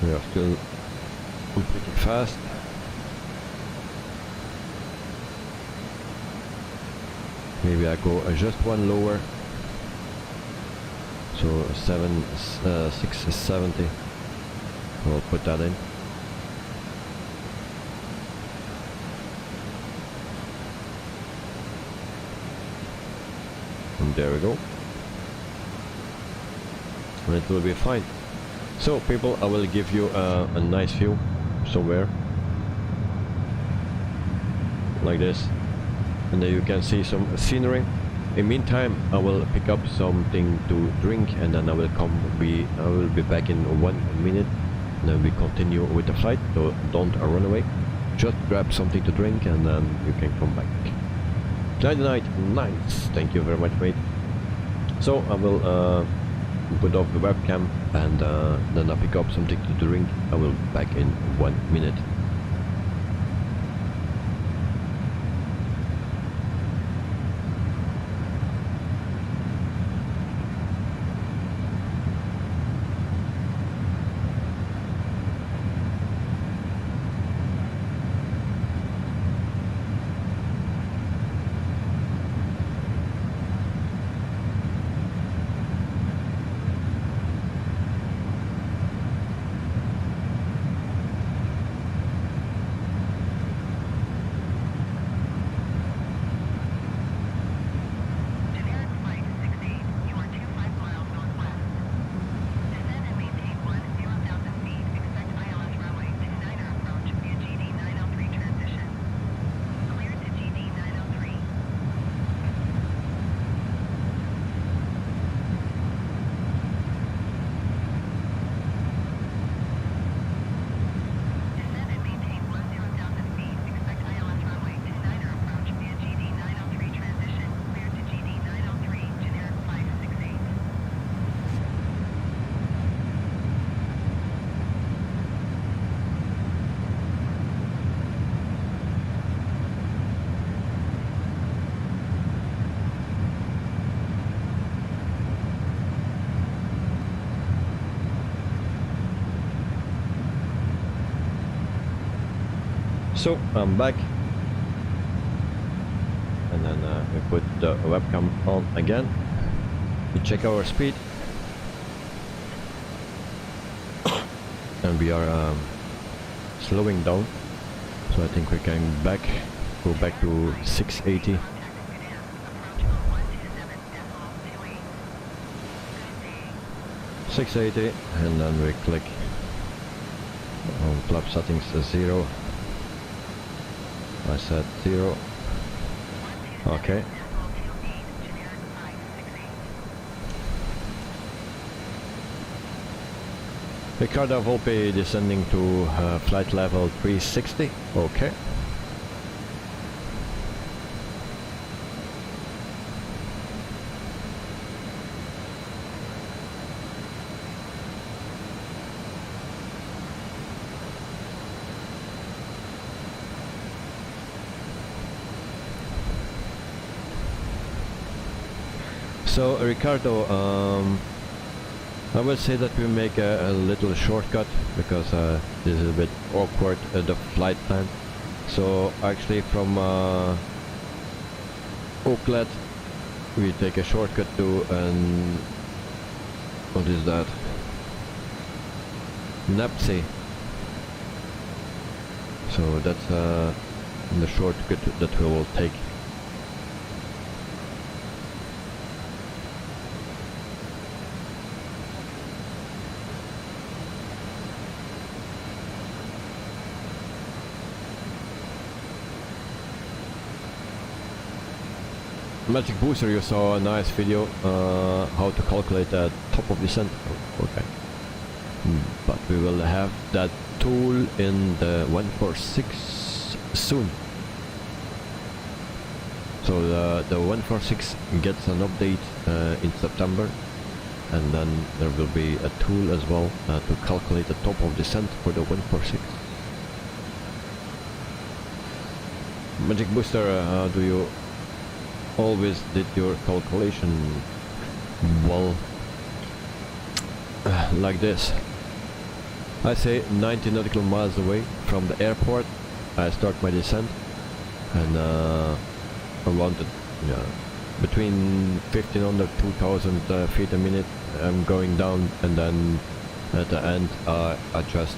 We are still pretty fast. Maybe I go just one lower. So 670. We'll put that in. And there we go. And it will be fine. So people, I will give you a nice view somewhere like this, and then you can see some scenery. In the meantime, I will pick up something to drink, and then I will be back in 1 minute, and then we continue with the flight. So don't run away, just grab something to drink and then you can come back. Night, nice, thank you very much, mate. So I will put off the webcam, and then I pick up something to drink. I will be back in 1 minute. So I'm back, and then we put the webcam on again. We check our speed, and we are slowing down. So I think we can go back to 680. And then we click on flap settings 0. I said 0. Okay. Ricardo Volpe descending to flight level 360. Okay. So Ricardo, I would say that we make a little shortcut because this is a bit awkward the flight plan. So actually from Oakland we take a shortcut to what is that? Napsey. So that's the shortcut that we will take. Magic Booster, you saw a nice video how to calculate the top of descent. Oh, okay. But we will have that tool in the 146 soon. So the 146 gets an update in September, and then there will be a tool as well to calculate the top of descent for the 146. Magic Booster, do you always did your calculation well like this? I say 90 nautical miles away from the airport I start my descent, and around between 1500 2000 feet a minute I'm going down, and then at the end I adjust.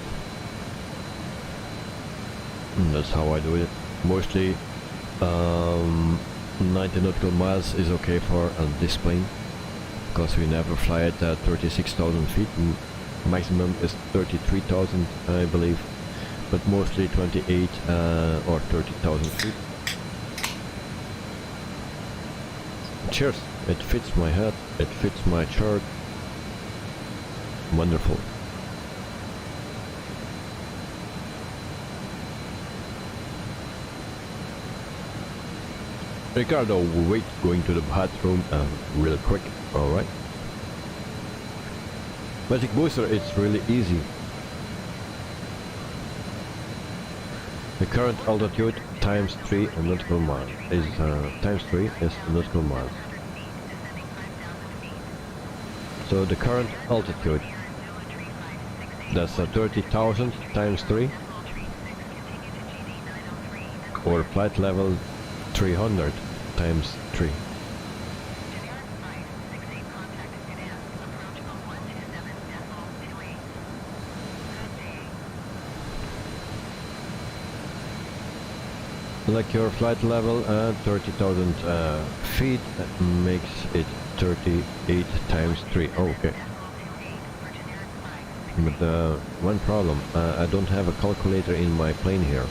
That's how I do it. Mostly 90 nautical miles is okay for this plane, because we never fly at 36,000 feet. Maximum is 33,000 I believe, but mostly 28 or 30,000 feet. Cheers, it fits my head, it fits my chart. Wonderful. Ricardo, wait, going to the bathroom real quick, alright? Magic Booster, it's really easy. The current altitude times 3 nautical miles is times 3 is nautical miles. So the current altitude, that's 30,000 times 3, or flight level 300 times 3. Like your flight level at 30,000 feet makes it 38 times 3. Oh, okay. But one problem, I don't have a calculator in my plane here.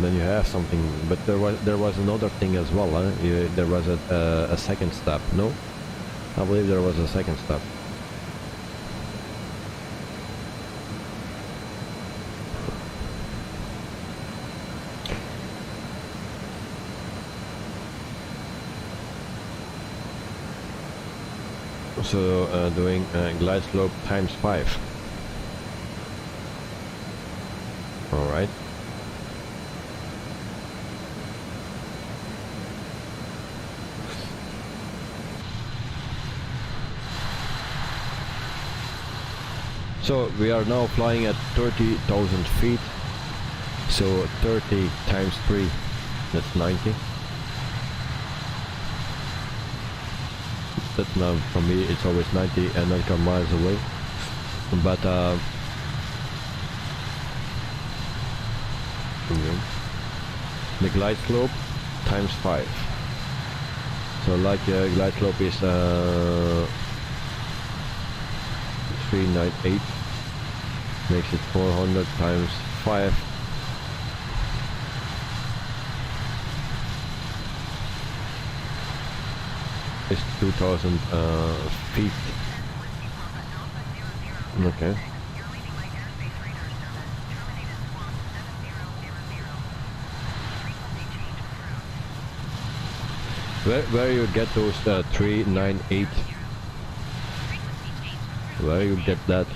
Then you have something, but there was another thing as well. There was a second step. No, I believe there was a second step. So doing glide slope times 5. All right. So we are now flying at 30,000 feet. So 30 times 3, that's 90. That's now, for me, it's always 90 nautical miles away. But the glide slope times 5. So like glide slope is 398, makes it 400 times 5. Is 2,000 feet. Okay. Where you get those 398? Where you get that?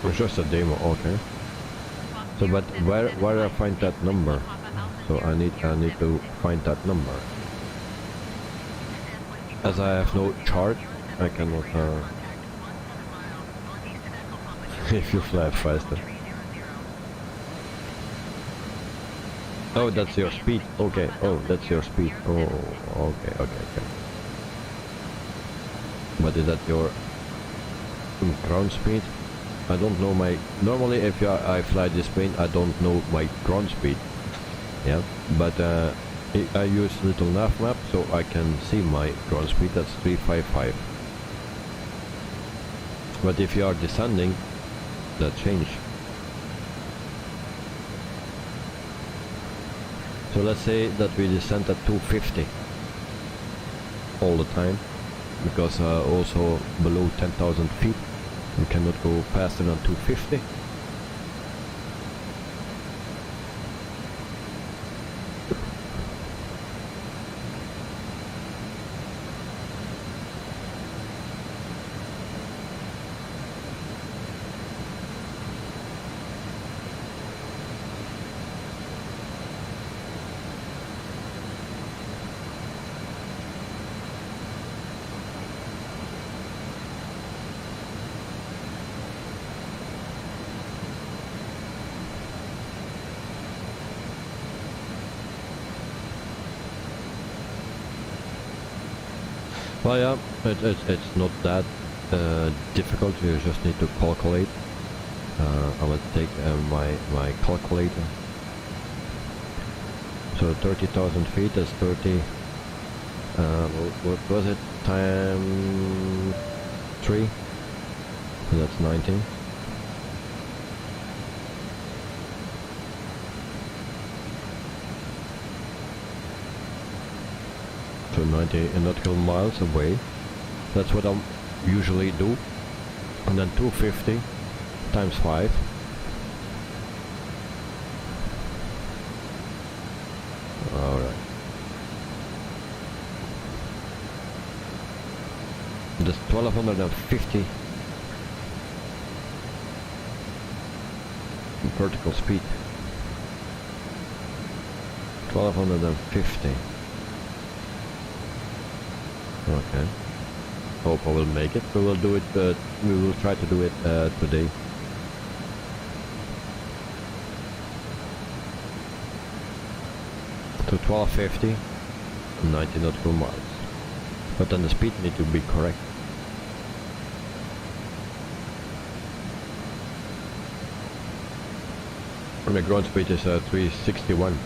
It's just a demo, okay. So, but where I find that number? So I need to find that number. As I have no chart, I cannot. If you fly faster. Oh, that's your speed. Okay. Oh, that's your speed. Oh, okay. But is that your ground speed? I don't know my... Normally if I fly this plane, I don't know my ground speed. Yeah, but I use little nav map, so I can see my ground speed. That's 355. But if you are descending, that change. So let's say that we descend at 250 all the time, because also below 10,000 feet we cannot go faster than 250. Well, yeah, it's not that difficult. You just need to calculate. I will take my calculator. So 30,000 feet is 30. What was it? Time 3. So that's 19. So 90 nautical miles away. That's what I usually do. And then 250 times 5. Alright. That's 1250 vertical speed. 1250. Okay. Hope I will make it. We will do it. We will try to do it today. To 1250, 90 nautical miles. But then the speed need to be correct. And the ground speed is 361.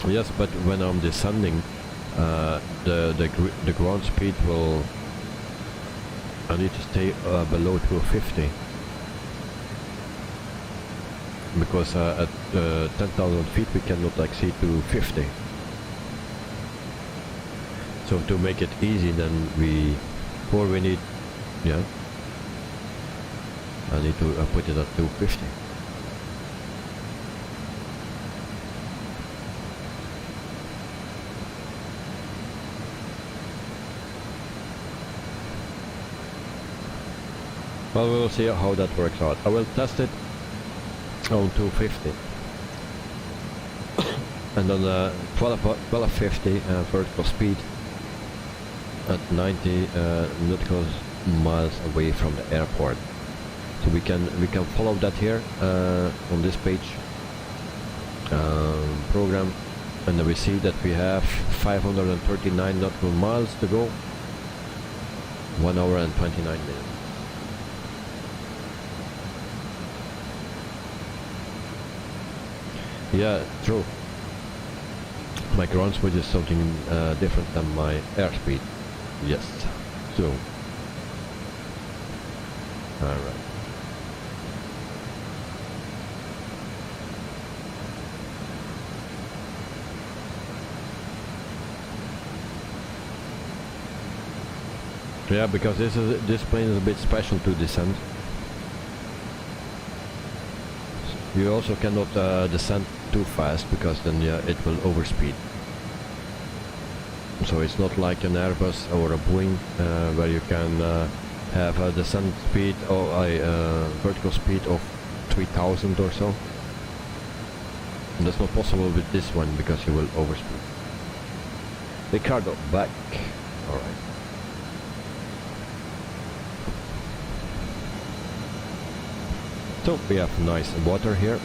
Yes, but when I'm descending, the ground speed will... I need to stay below 250. Because at 10,000 feet we cannot exceed 250. So to make it easy, then we need, yeah, I need to put it at 250. Well, we will see how that works out. I will test it on 250 and on 1250 vertical speed at 90 nautical miles away from the airport. So we can follow that here on this page program, and then we see that we have 539 nautical miles to go, 1 hour and 29 minutes. Yeah, true. My ground speed is something different than my airspeed. Yes. So. Alright. Yeah, because this plane is a bit special to descend. You also cannot descend too fast, because then it will overspeed. So it's not like an Airbus or a Boeing where you can have a descent speed or a vertical speed of 3000 or so. And that's not possible with this one because you will overspeed. Ricardo, back. Alright. So we have nice water here.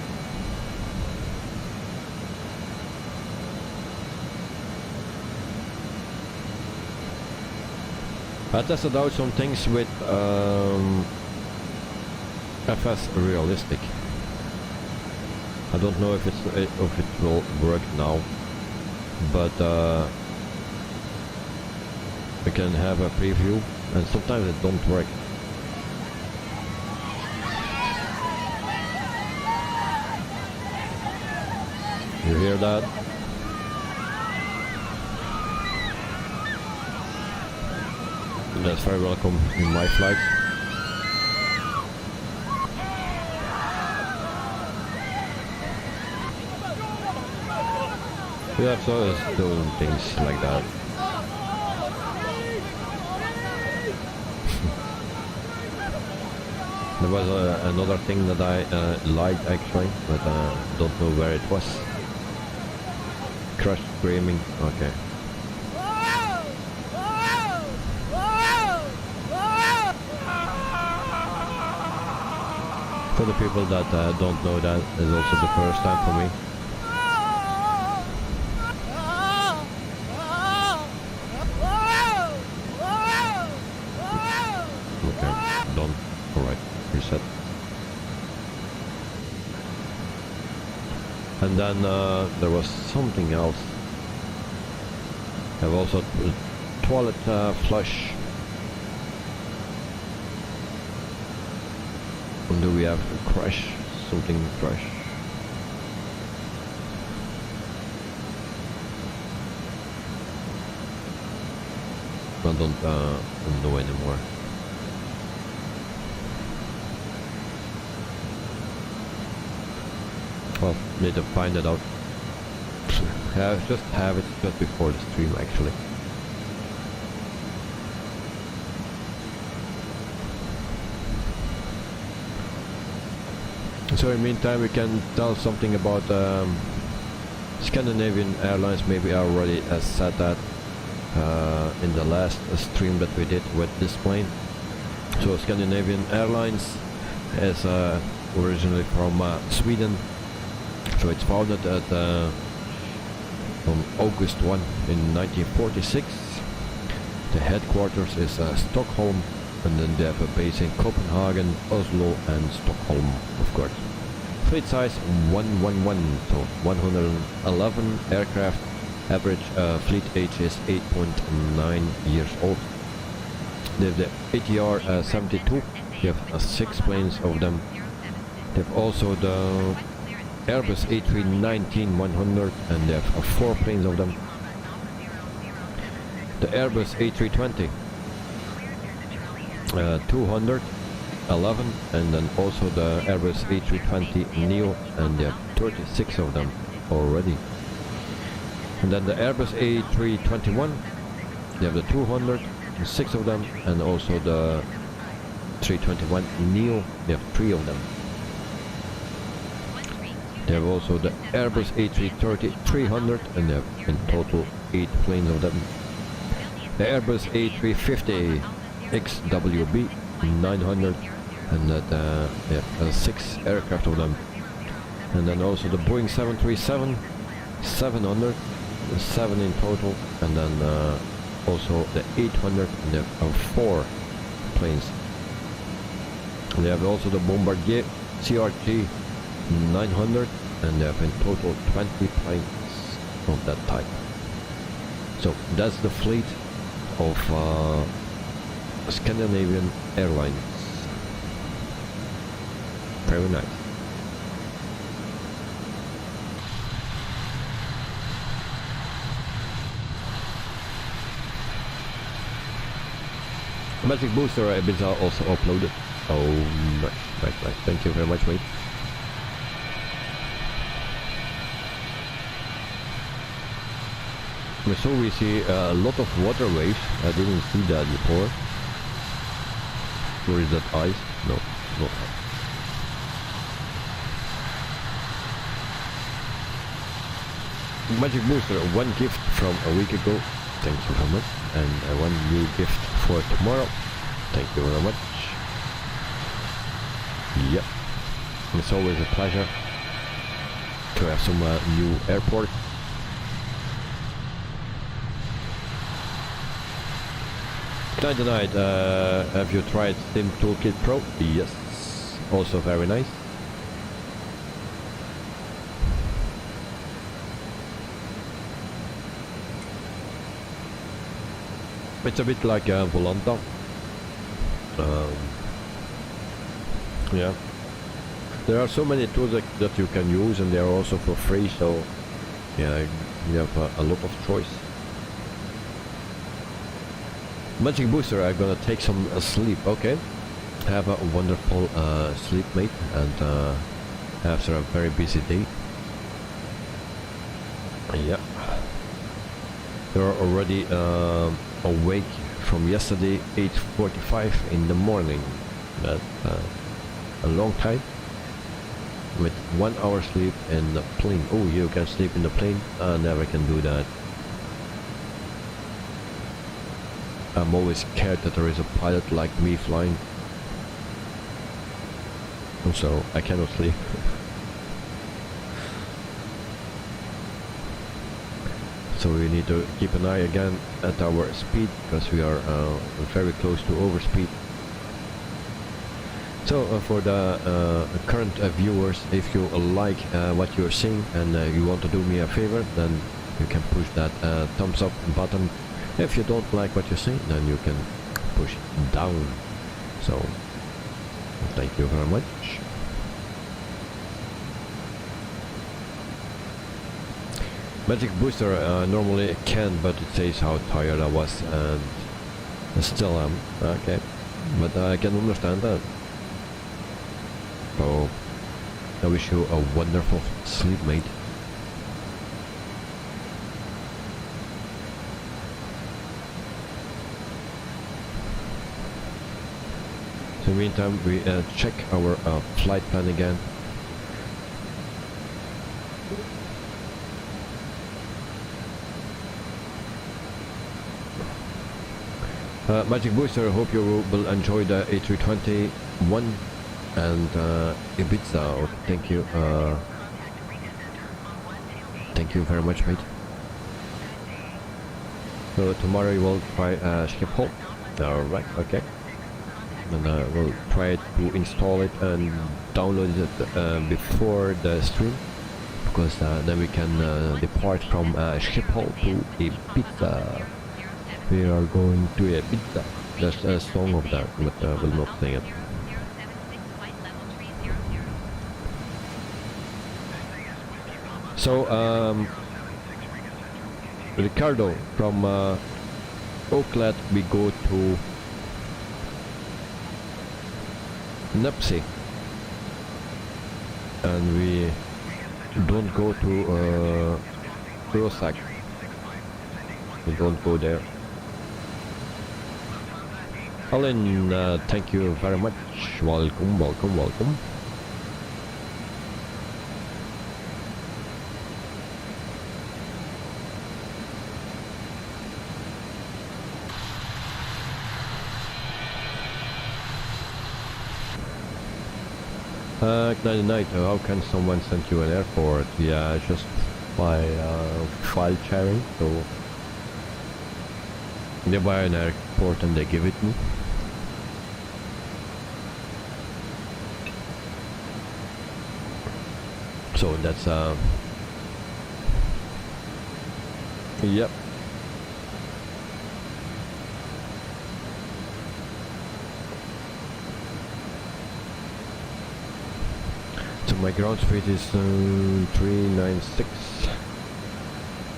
I tested out some things with FS Realistic. I don't know if it will work now, but we can have a preview, and sometimes it don't work. You hear that? That's very welcome in my flight. Yeah, so it's doing things like that. There was another thing that I liked actually, but don't know where it was. Crash screaming. Okay. For the people that don't know, that is also the first time for me. Okay, done. Alright, reset. And then there was something else. I have also toilet flush. And do we have a crash? Something crash? I don't know anymore. Well, need to find it out. I just have it just before the stream actually. So in the meantime we can tell something about Scandinavian Airlines. Maybe I already said that in the last stream that we did with this plane. So Scandinavian Airlines is originally from Sweden. So it's founded at on August 1 in 1946. The headquarters is Stockholm, and then they have a base in Copenhagen, Oslo and Stockholm, of course. Fleet size 111, so 111 aircraft. Average fleet age is 8.9 years old. They have the ATR 72, they have 6 planes of them. They have also the Airbus A319-100, and they have 4 planes of them. The Airbus A320 211, and then also the Airbus A320neo, and they have 36 of them already. And then the Airbus A321, they have the 200, 6 of them, and also the 321neo, they have 3 of them. They have also the Airbus A330-300, and they have in total 8 planes of them. The Airbus A350 XWB 900, and that they have 6 aircraft of them. And then also the Boeing 737-700, 7 in total, and then also the 800, and they have 4 planes. And they have also the Bombardier CRJ 900, and they have in total 20 planes of that type. So that's the fleet of Scandinavian Airlines. Very nice. Magic Booster Ibiza also uploaded. Oh, nice. Thank you very much, mate. So we see a lot of water waves. I didn't see that before. Or is that ice? No, not ice. Magic Booster, one gift from a week ago. Thank you very much. And one new gift for tomorrow. Thank you very much. Yep. It's always a pleasure to have some new airport. Night, have you tried Sim Toolkit Pro? Yes. Also very nice. It's a bit like Volanta. Yeah. There are so many tools that you can use, and they are also for free, so yeah, you have a lot of choice. Magic Booster, I'm gonna take some sleep, okay? Have a wonderful sleep, mate, and after a very busy day. Yeah. You're already awake from yesterday, 8:45 in the morning. That's a long time. With 1 hour sleep in the plane. Oh, you can sleep in the plane? I never can do that. I'm always scared that there is a pilot like me flying. So I cannot sleep. So we need to keep an eye again at our speed, because we are very close to overspeed. So for the current viewers, if you like what you're seeing and you want to do me a favor, then you can push that thumbs up button. If you don't like what you see, then you can push down. So thank you very much. Magic Booster normally can, but it says how tired I was, and I still am. Okay, but I can understand that. So I wish you a wonderful sleep, mate. In the meantime, we check our flight plan again. Magic Booster, I hope you will enjoy the A320-1 and Ibiza. Oh, thank you. Thank you very much, mate. So tomorrow you will try Schiphol. Alright, okay. And we'll try to install it and download it before the stream, because then we can depart from Schiphol to Ibiza. We are going to Ibiza. There's a song of that, but we'll not sing it. So, Ricardo, from Oakland we go to Nipsey, and we don't go to Warsaw. We don't go there. Alan, thank you very much. Welcome, welcome, welcome. Night, how can someone send you an airport? Yeah, just by file sharing. So they buy an airport and they give it me. So that's yep. So my ground speed is 396.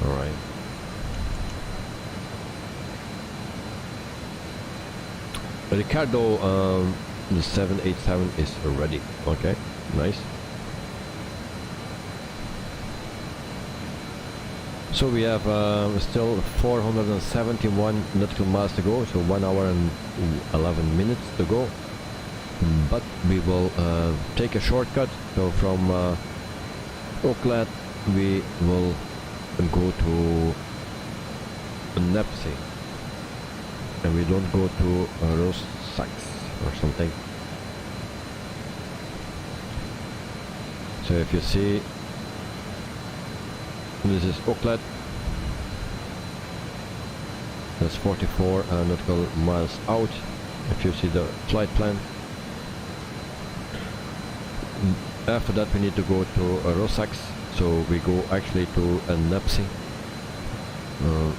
All right. Ricardo, the 787 is ready. Okay, nice. So we have still 471 nautical miles to go, so 1 hour and 11 minutes to go. but we will take a shortcut. So from Oakland we will go to Nepsi, and we don't go to Warsaw or something. So if you see, this is Oakland. That's 44 nautical miles out. If you see the flight plan. After that we need to go to Warsaw, so we go actually to Nepsi.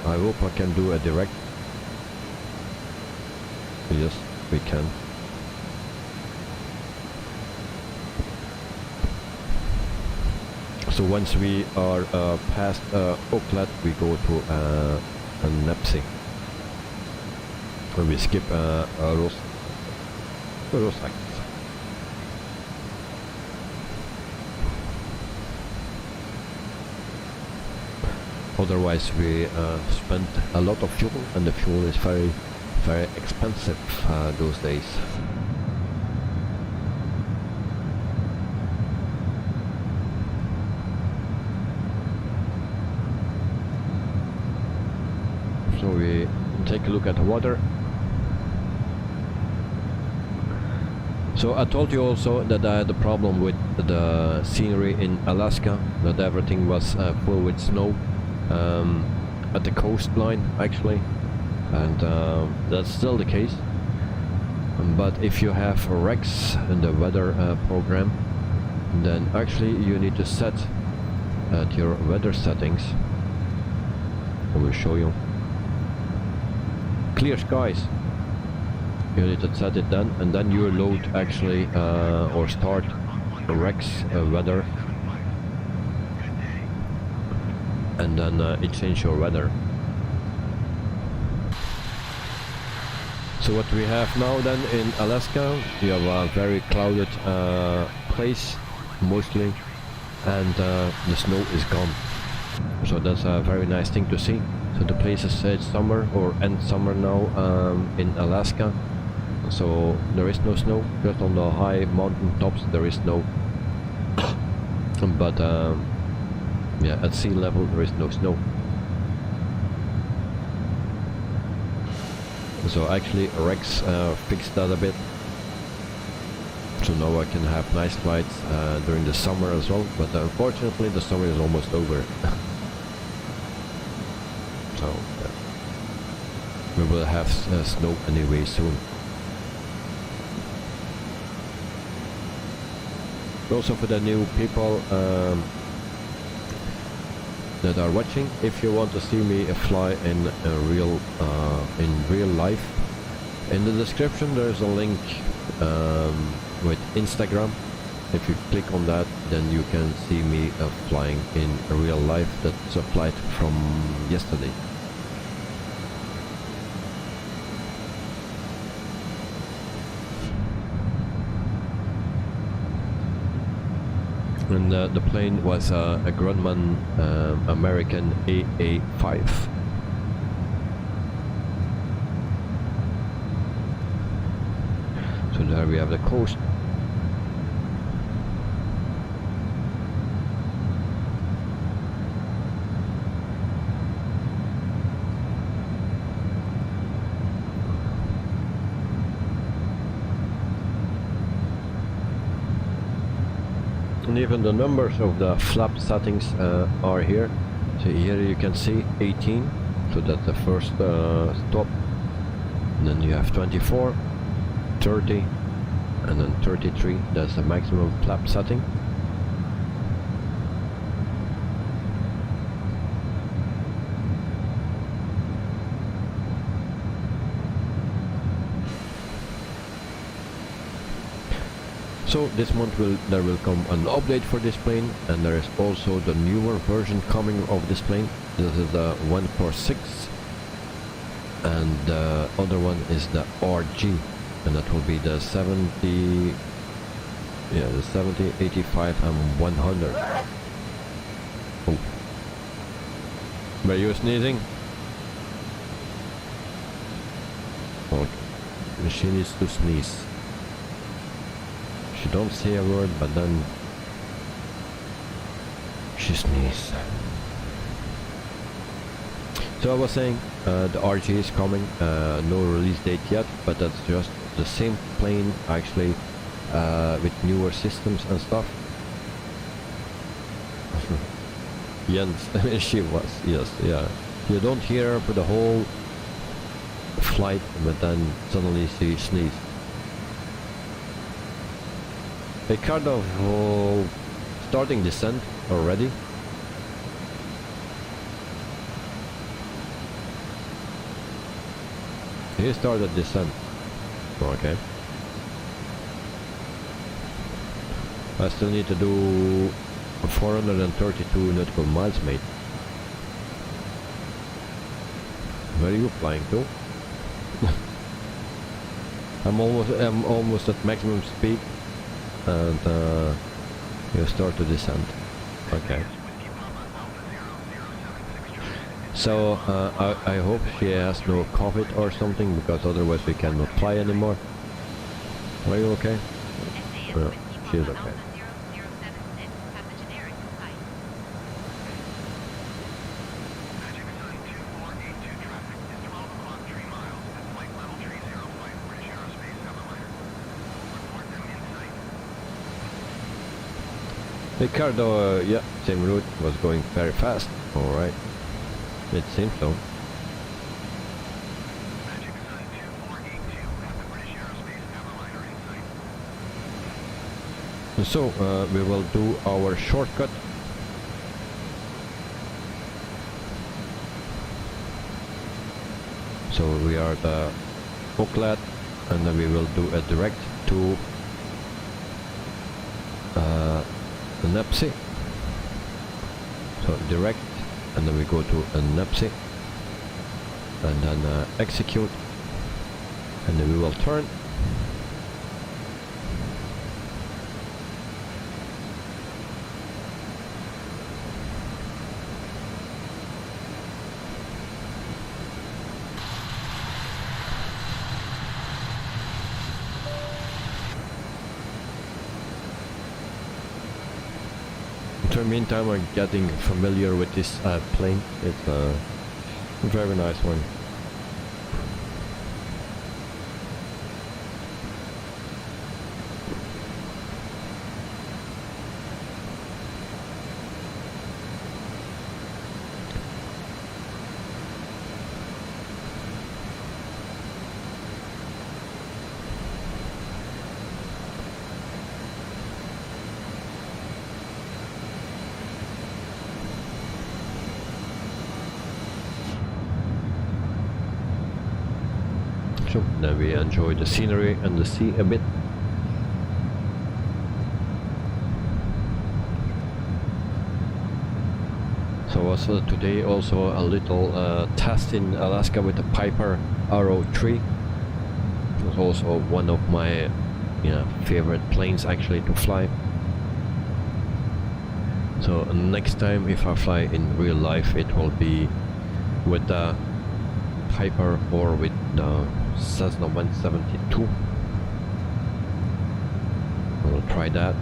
I hope I can do a direct. Yes, we can. So once we are past Oakland, we go to Nepsi. And we skip Warsaw. Otherwise we spend a lot of fuel, and the fuel is very, very expensive those days. So we take a look at the water. So I told you also that I had a problem with the scenery in Alaska, that everything was full with snow. At the coastline actually, and that's still the case. But if you have REX in the weather program, then actually you need to set at your weather settings. I will show you. Clear skies. You need to set it then, and then you load actually or start REX weather. And then it changes your weather. So what we have now then in Alaska, we have a very clouded place mostly, and the snow is gone. So that's a very nice thing to see. So the place is it's summer or end summer now in Alaska. So there is no snow, just on the high mountain tops there is snow. But yeah, at sea level there is no snow. So actually REX fixed that a bit. So now I can have nice flights during the summer as well, but unfortunately the summer is almost over. So we will have snow anyway soon. Also for the new people that are watching, if you want to see me fly in real life, in the description there is a link with Instagram. If you click on that, then you can see me flying in real life. That's a flight from yesterday. And the plane was a Grumman American AA5. So there we have the coast. And even the numbers of the flap settings are here. So here you can see 18, so that's the first stop. And then you have 24, 30, and then 33, that's the maximum flap setting. So this month there will come an update for this plane, and there is also the newer version coming of this plane. This is the 146, and the other one is the RG, and that will be the 70, yeah, the 70, 85, and 100. Oh, were you sneezing? Oh, she needs to sneeze. She don't say a word, but then she sneezes. So I was saying, the RG is coming, no release date yet, but that's just the same plane actually, with newer systems and stuff. Jens, she was, yes, yeah. You don't hear her for the whole flight, but then suddenly she sneezed. They kind of starting descent already. He started descent. Okay. I still need to do 432 nautical miles, mate. Where are you flying to? I'm almost at maximum speed, and you start to descend. Okay. So I hope she has no COVID or something, because otherwise we cannot fly anymore. Are you okay? No, she's okay. Ricardo, yeah, same route, was going very fast. Alright. It seems so. So, we will do our shortcut. So we are the Oakland, and then we will do a direct to the Nepsi. So direct, and then we go to a Nepsi, and then execute, and then we will turn. In the meantime, I'm getting familiar with this plane. It's a very nice one. So then we enjoy the scenery and the sea a bit. So was today also a little test in Alaska with the Piper RO3. It was also one of my favorite planes actually to fly. So next time if I fly in real life, it will be with the Piper or with the Cessna 172. I will try that.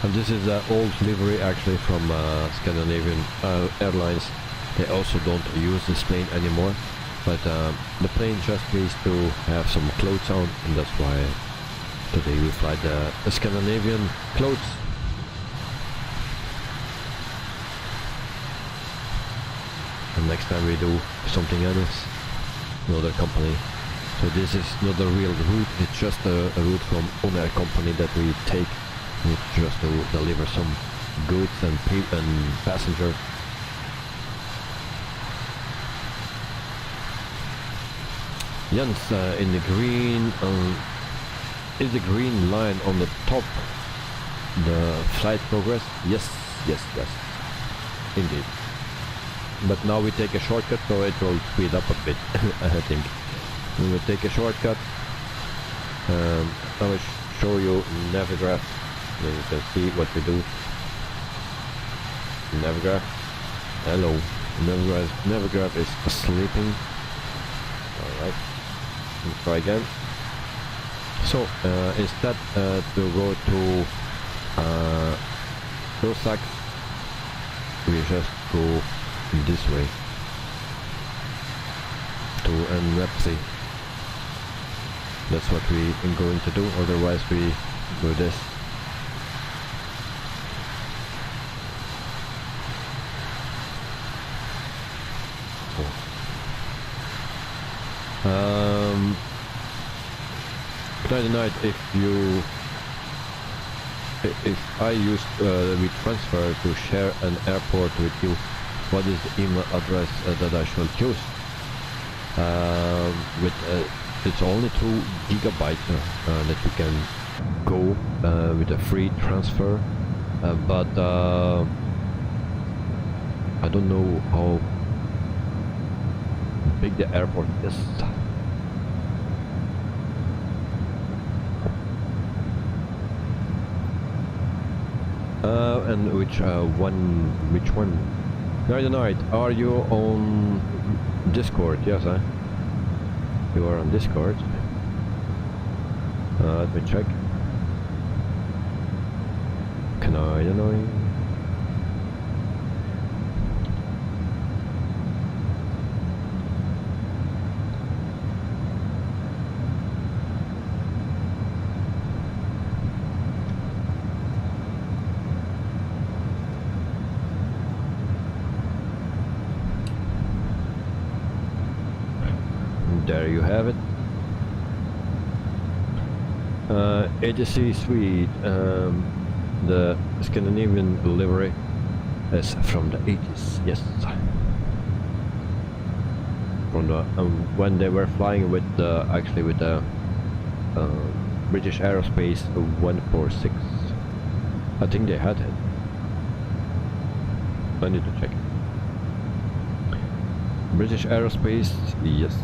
And this is the old livery actually from Scandinavian Airlines. They also don't use this plane anymore, but the plane just needs to have some clothes on, and that's why today we fly the Scandinavian clothes. And next time we do something else, another company. So this is not a real route, it's just a route from ONAIR company that we take. It's just to deliver some goods and passengers. Jens, in the green, is the green line on the top the flight progress? Yes, yes, yes. indeed. But now we take a shortcut, so it will speed up a bit. I think we will take a shortcut. I will show you Navigraph, then you can see what we do. Navigraph, hello. Navigraph is sleeping. Alright, try again. So instead to go to Rusak, we just go this way to NFC. That's what we are going to do, otherwise we do this. Night, if I used WeTransfer to share an airport with you, what is the email address that I should choose? It's only 2 gigabytes that you can go with a free transfer, but I don't know how big the airport is. And which one? Night, are you on Discord? Yes, you are on Discord. Let me check. Can I annoy? There you have it. ATC Suite, the Scandinavian livery is from the 80s, yes. From the when they were flying with the British Aerospace 146. I think they had it. I need to check. British Aerospace, yes.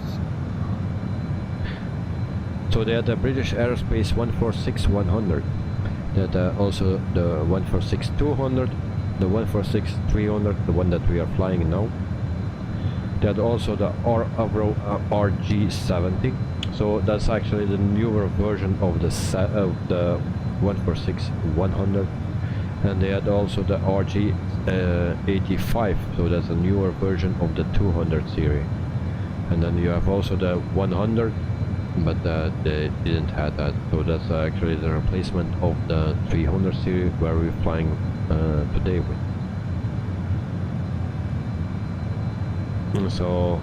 So they had the British Aerospace 146-100. They had also the 146-200, the 146-300, the one that we are flying now. They had also the RG70. So that's actually the newer version of the 146-100. And they had also the RG85. So that's a newer version of the 200 series. And then you have also the 100. But they didn't have that, so that's actually the replacement of the 300 series where we're flying today with. So,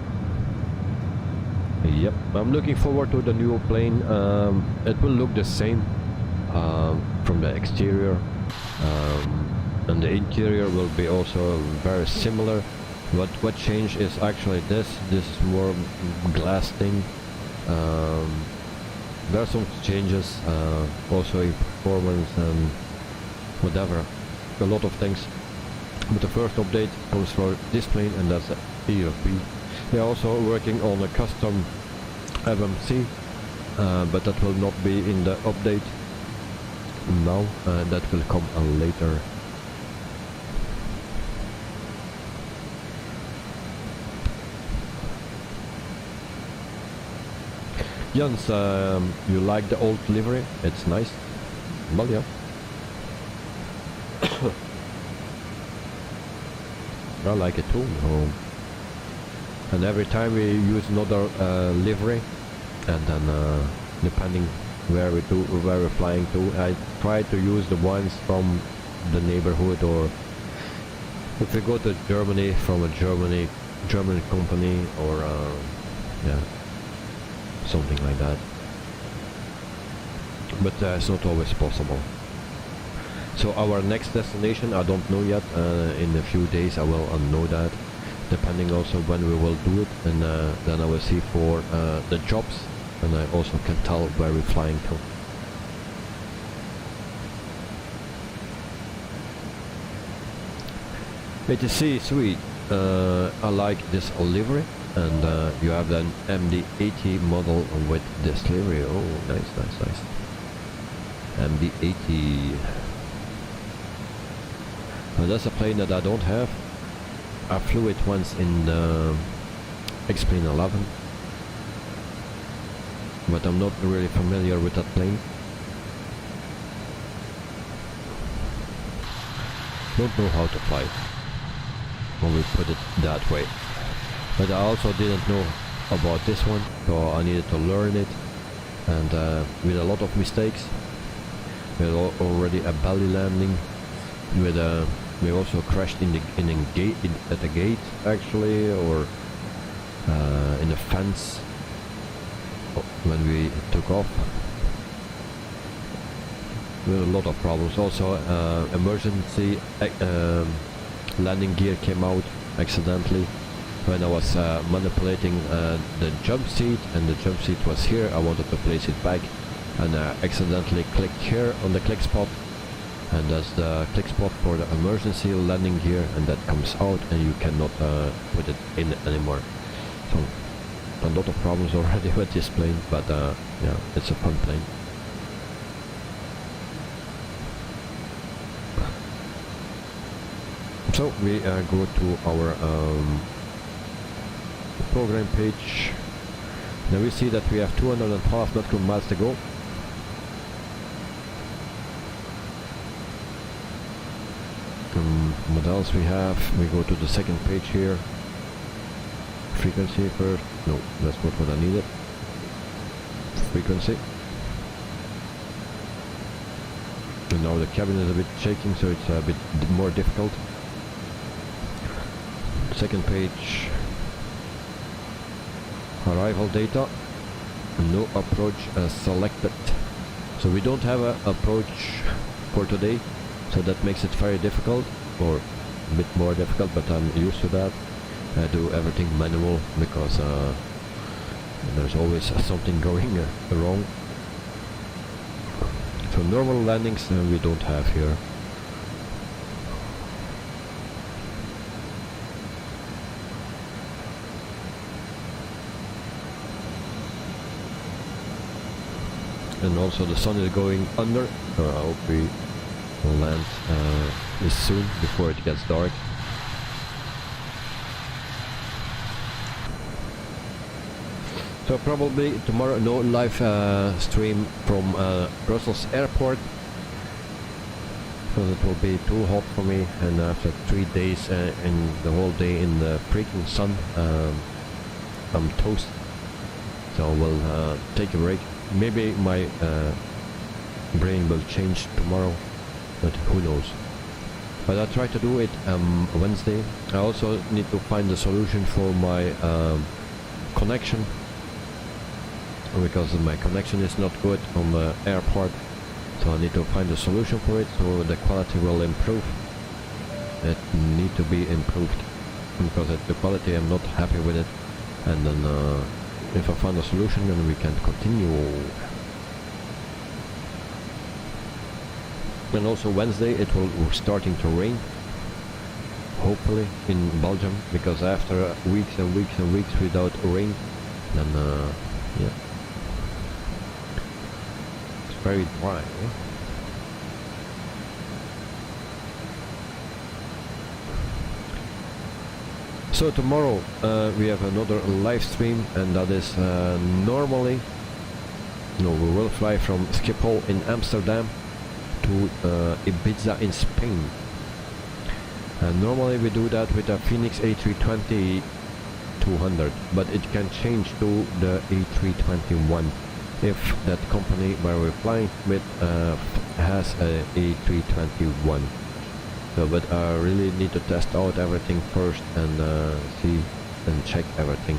yep, I'm looking forward to the new plane. It will look the same from the exterior, and the interior will be also very similar. But what changed is actually this is more glass thing. There are some changes also in performance and whatever, a lot of things, but the first update comes for this plane, and that's the ERP. They're also working on a custom FMC, but that will not be in the update now, that will come later. Jens, you like the old livery? It's nice. Well, yeah. I like it too. And every time we use another livery, and then depending where we're flying to, I try to use the ones from the neighborhood, or if we go to Germany, from a German company, or yeah, something like that. But it's not always possible. So our next destination, I don't know yet. In a few days I will know that, depending also when we will do it, and then I will see for the jobs, and I also can tell where we're flying to. ATC sweet. I like this livery, and you have an MD-80 model with this livery. Oh, nice, nice, nice. MD-80. That's a plane that I don't have. I flew it once in the X-Plane 11, but I'm not really familiar with that plane. Don't know how to fly it, when we put it that way. But I also didn't know about this one, so I needed to learn it, and with a lot of mistakes. We had already a belly landing. We also crashed in the gate, at the gate actually, or in a fence when we took off. We had a lot of problems. Also, emergency landing gear came out accidentally when I was manipulating the jump seat, and the jump seat was here. I wanted to place it back, and I accidentally clicked here on the click spot, and that's the click spot for the emergency landing gear, and that comes out and you cannot put it in anymore. So a lot of problems already with this plane, but yeah, it's a fun plane. So we go to our program page. Now we see that we have 205 nautical miles to go. What else we have? We go to the second page here. Frequency first. No, that's not what I needed. Frequency. And now the cabin is a bit shaking, so it's a bit more difficult. Second page. Arrival data. No approach selected. So we don't have an approach for today, so that makes it very difficult, or a bit more difficult, but I'm used to that. I do everything manual because there's always something going wrong. So normal landings we don't have here. And also the sun is going under, so I hope we will land soon before it gets dark. So probably tomorrow no live stream from Brussels airport, because it will be too hot for me, and after 3 days and the whole day in the freaking sun, I'm toast. So we'll take a break. Maybe my brain will change tomorrow, but who knows. But I try to do it Wednesday. I also need to find a solution for my connection, because my connection is not good on the airport, so I need to find a solution for it so the quality will improve. It needs to be improved, because the quality I'm not happy with it, and then if I find a solution, then we can continue. And also Wednesday it will starting to rain, hopefully in Belgium, because after weeks and weeks and weeks without rain, then yeah, it's very dry. So tomorrow we have another live stream, and that is normally, no, we will fly from Schiphol in Amsterdam to Ibiza in Spain. And normally we do that with a Phoenix A320-200, but it can change to the A321 if that company where we're flying with has a A321. So, but I really need to test out everything first and see and check everything.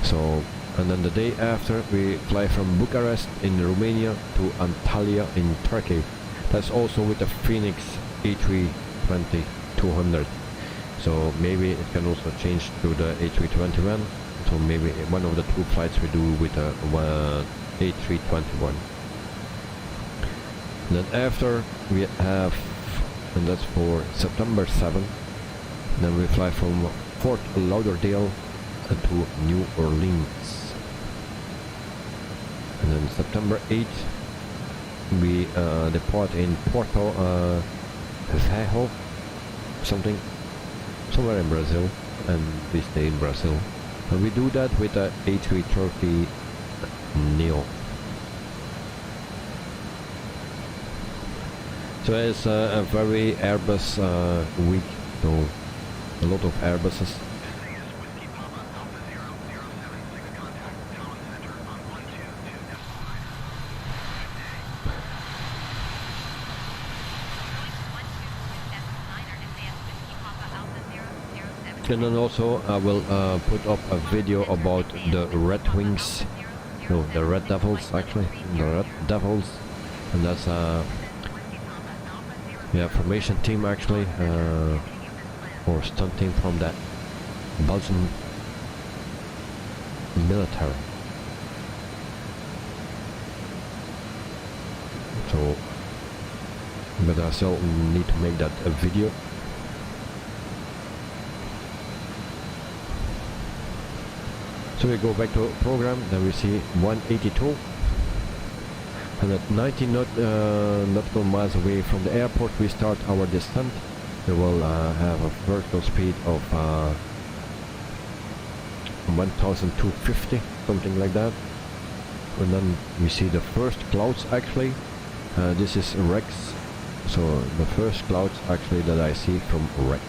So, and then the day after we fly from Bucharest in Romania to Antalya in Turkey. That's also with the Phoenix A320-200. So maybe it can also change to the A321. So maybe one of the two flights we do with a A321. And then after we have, and that's for September 7th, Then we fly from Fort Lauderdale to New Orleans. And then September 8th we depart in Porto Ferro, somewhere in Brazil, and we stay in Brazil. And we do that with a A330 Neo. So it's a very Airbus week, so a lot of Airbuses. And then also I will put up a video about the Red Wings, no, the Red Devils actually, the Red Devils, and that's yeah, formation team actually, or stunt team from the Belgian military. So, but I still need to make that a video. So we go back to program, then we see 182, and at 90 nautical miles away from the airport we start our descent. We will have a vertical speed of 1250, something like that. And then we see the first clouds actually. This is Rex, so the first clouds actually that I see from Rex.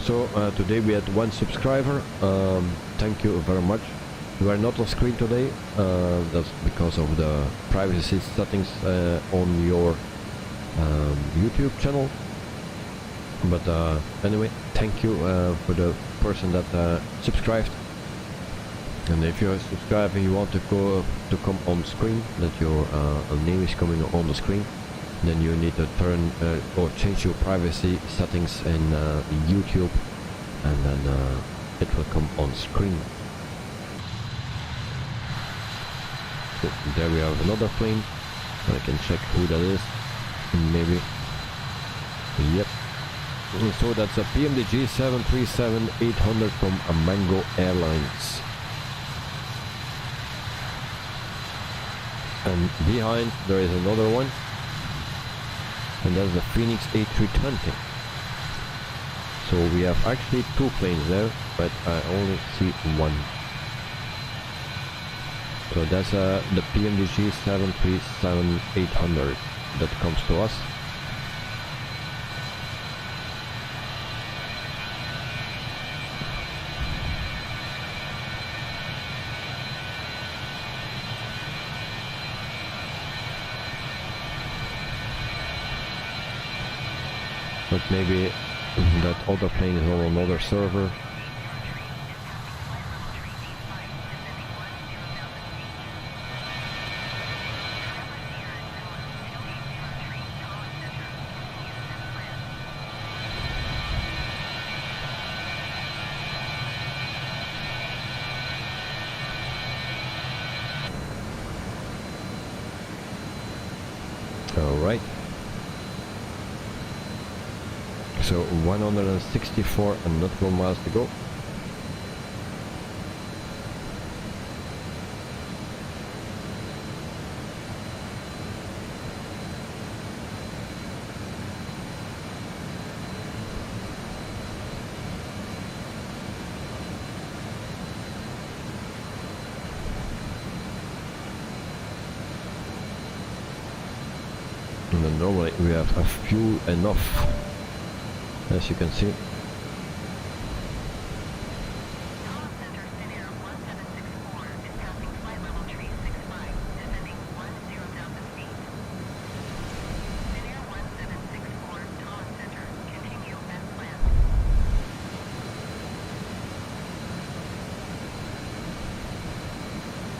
So today we had 1 subscriber. Thank you very much. You are not on screen today. That's because of the privacy settings on your YouTube channel. But anyway, thank you for the person that subscribed. And if you're subscribed and you want to come on screen, that your name is coming on the screen, then you need to turn or change your privacy settings in YouTube, and then it will come on screen. So there we have another plane. I can check who that is. Maybe. Yep. So that's a PMDG 737-800 from Mango Airlines. And behind there is another one, and that's the Phoenix A320. So we have actually 2 planes there, but I only see one. So that's the PMDG 737-800 that comes to us. But maybe that other plane is on another server. All right. So 164 nautical miles to go. And then normally we have a fuel enough, as you can see.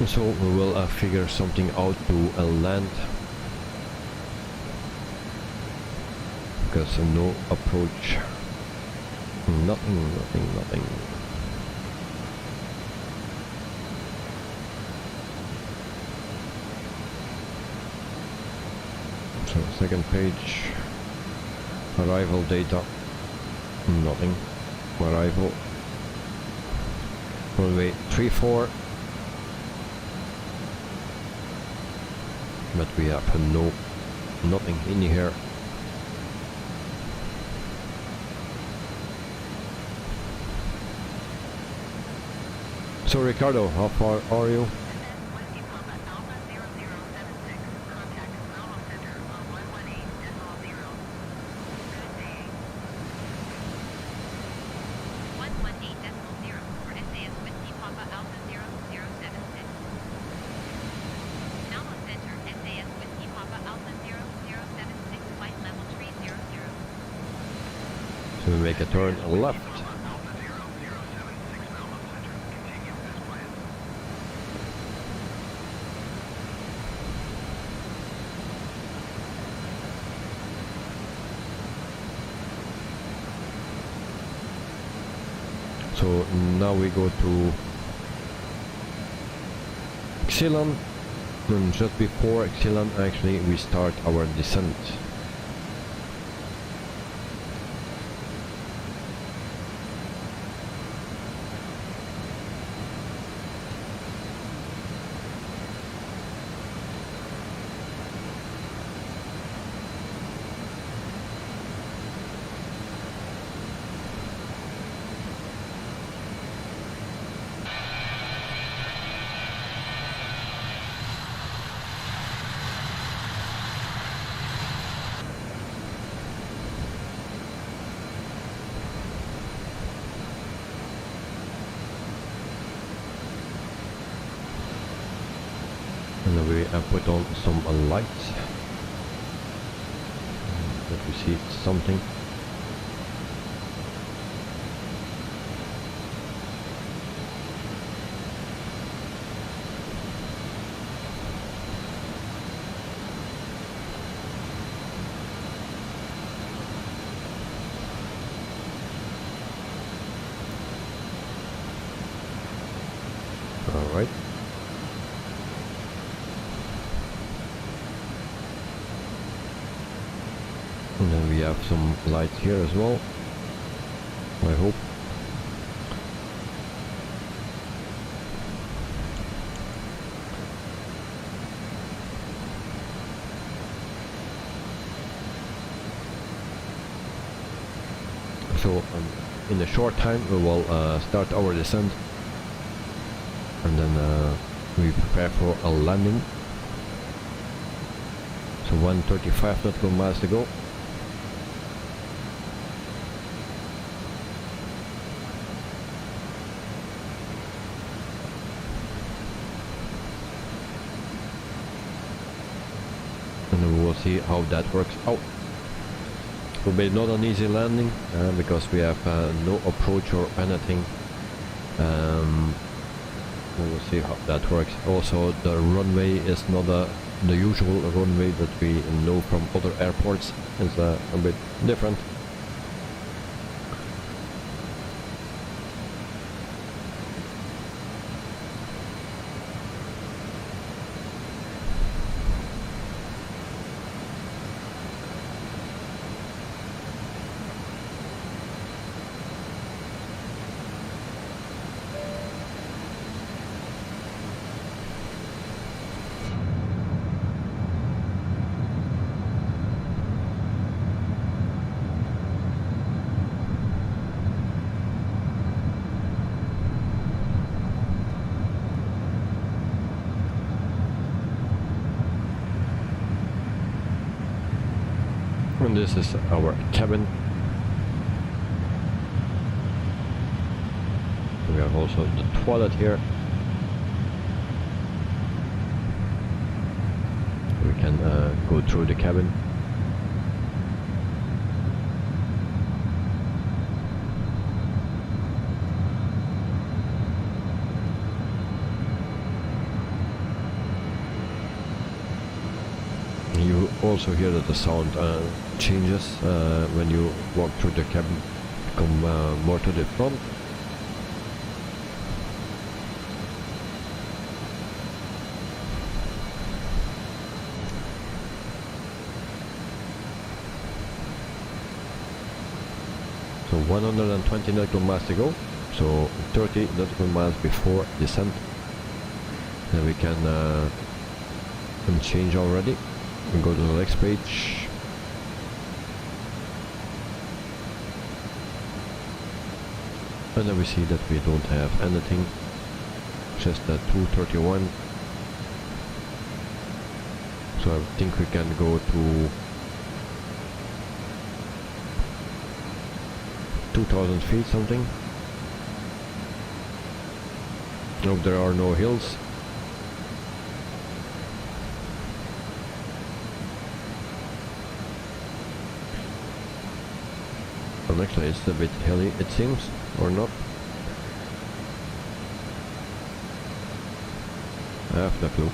So we will figure something out to land because no approach, nothing. So second page, arrival data, nothing. Arrival runway 34, but we have nothing in here. So Ricardo, how far are you? So we make a turn left. So now we go to Xilon, and just before Xilon actually we start our descent. And then we put on some lights that we see something. All right. And then we have some light here as well, I hope. So in a short time we will start our descent, and then we prepare for a landing. So 135 nautical miles to go. And we will see how that works out. It will be not an easy landing because we have no approach or anything. We will see how that works. Also, the runway is not the usual runway that we know from other airports. It's a bit different. And this is our cabin. We have also the toilet here. We can go through the cabin. You also hear that the sound changes when you walk through the cabin, come more to the front. So 120 nautical miles to go, so 30 nautical miles before descent. Then we can change already. We go to the next page. And then we see that we don't have anything, just a 231. So I think we can go to 2000 feet something. Hope there are no hills. Well, actually it's a bit hilly, it seems, or not. I have no clue.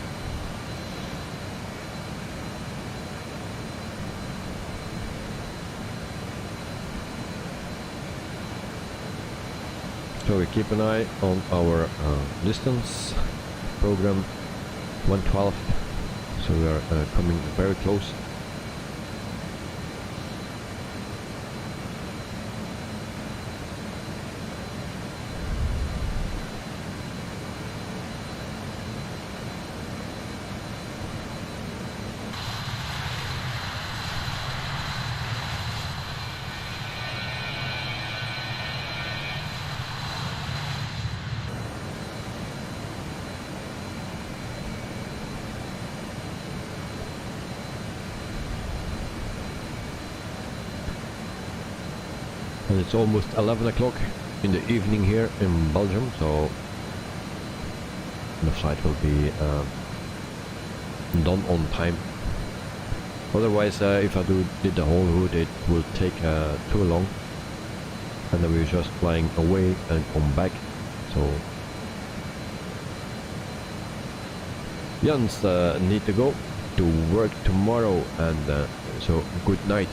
So we keep an eye on our distance program 112, so we are coming very close. And it's almost 11 o'clock in the evening here in Belgium, so the flight will be done on time. Otherwise, if I did the whole route, it will take too long, and then we're just flying away and come back. So Jans need to go to work tomorrow, and so good night.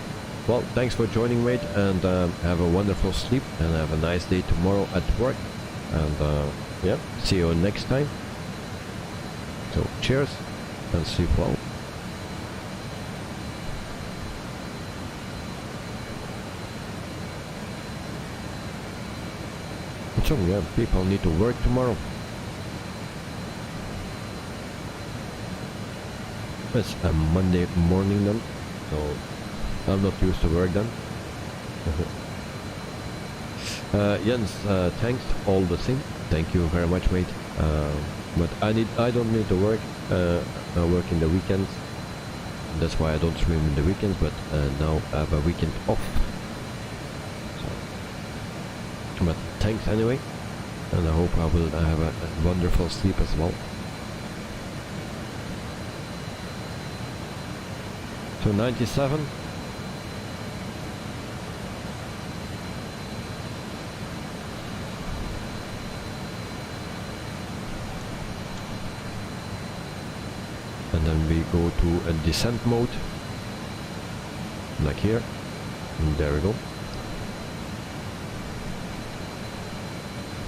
Well, thanks for joining, mate, and have a wonderful sleep, and have a nice day tomorrow at work, and yeah, see you next time. So cheers and sleep well. So yeah, people need to work tomorrow. It's a Monday morning then, so I'm not used to work then. Jens, thanks all the same. Thank you very much, mate. But I don't need to work. I work in the weekends. That's why I don't swim in the weekends. But now I have a weekend off. So, but thanks anyway, and I hope I will have a wonderful sleep as well. So 97. And then we go to a descent mode, like here, and there we go.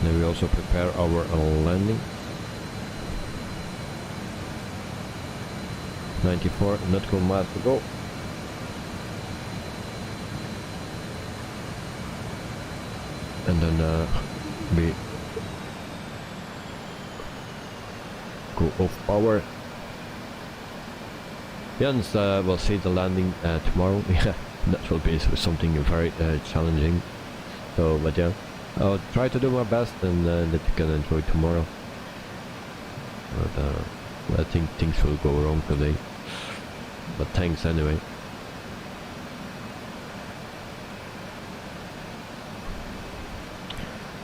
Then we also prepare our landing. 94 nautical miles to go. And then we go off power. Jens will see the landing tomorrow. Yeah, that will be something very challenging. So, but yeah, I'll try to do my best, and that you can enjoy tomorrow. But I think things will go wrong today. But thanks anyway.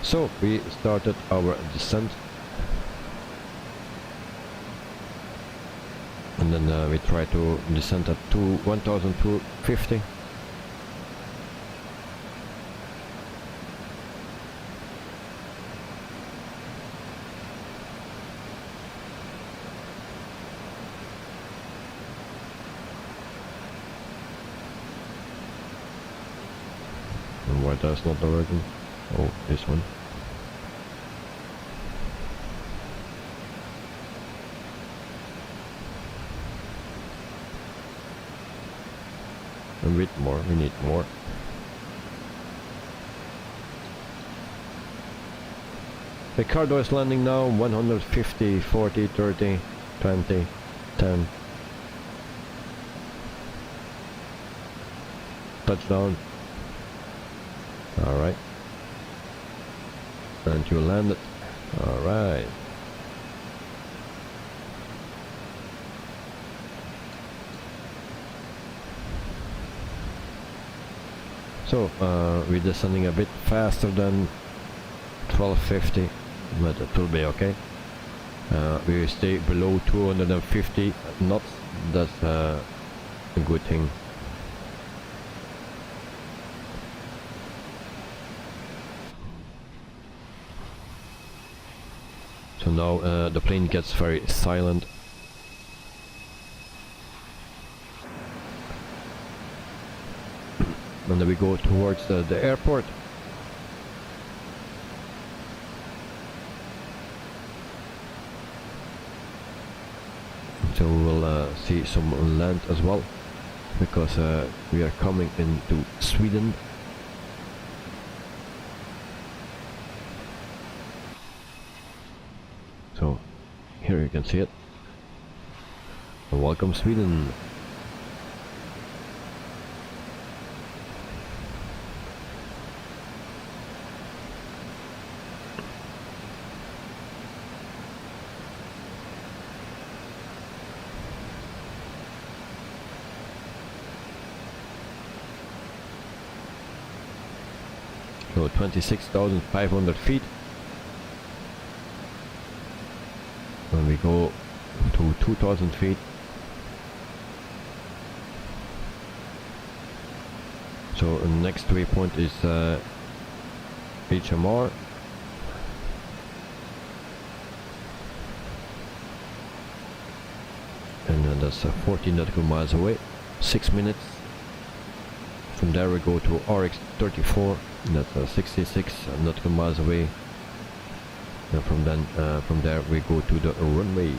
So we started our descent. And then we try to descend at 1,250. And why that's not working? Oh, this one. A bit more, we need more. Ricardo is landing now, 150, 40, 30, 20, 10. Touchdown. Alright. And you landed. Alright. So, we're descending a bit faster than 1250, but it will be okay. We stay below 250 knots, that's a good thing. So now the plane gets very silent. And then we go towards the airport. So we will see some land as well, because we are coming into Sweden. So here you can see it. Welcome Sweden. So 26,500 feet. When we go to 2,000 feet. So the next waypoint is HMR. And that's 14 nautical miles away. 6 minutes. From there we go to RX-34. That's 66 nautical miles away. And from there we go to the runway.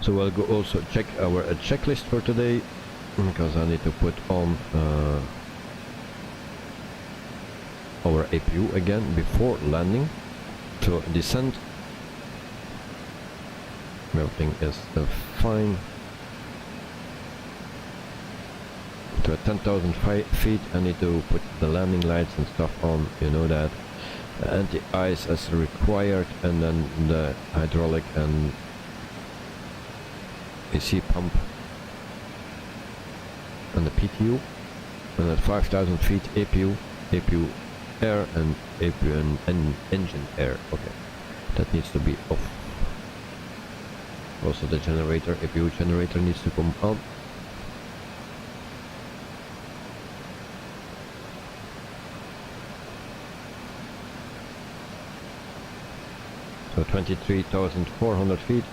So I'll go also check our checklist for today, because I need to put on our APU again before landing. So descent, everything is fine. To 10,000 feet I need to put the landing lights and stuff on, you know that. Anti-ice as required, and then the hydraulic and AC pump and the PTU, and at 5,000 feet APU air and APU and engine air. Okay, that needs to be off. Also the generator, APU generator needs to come on. So 23,400 feet.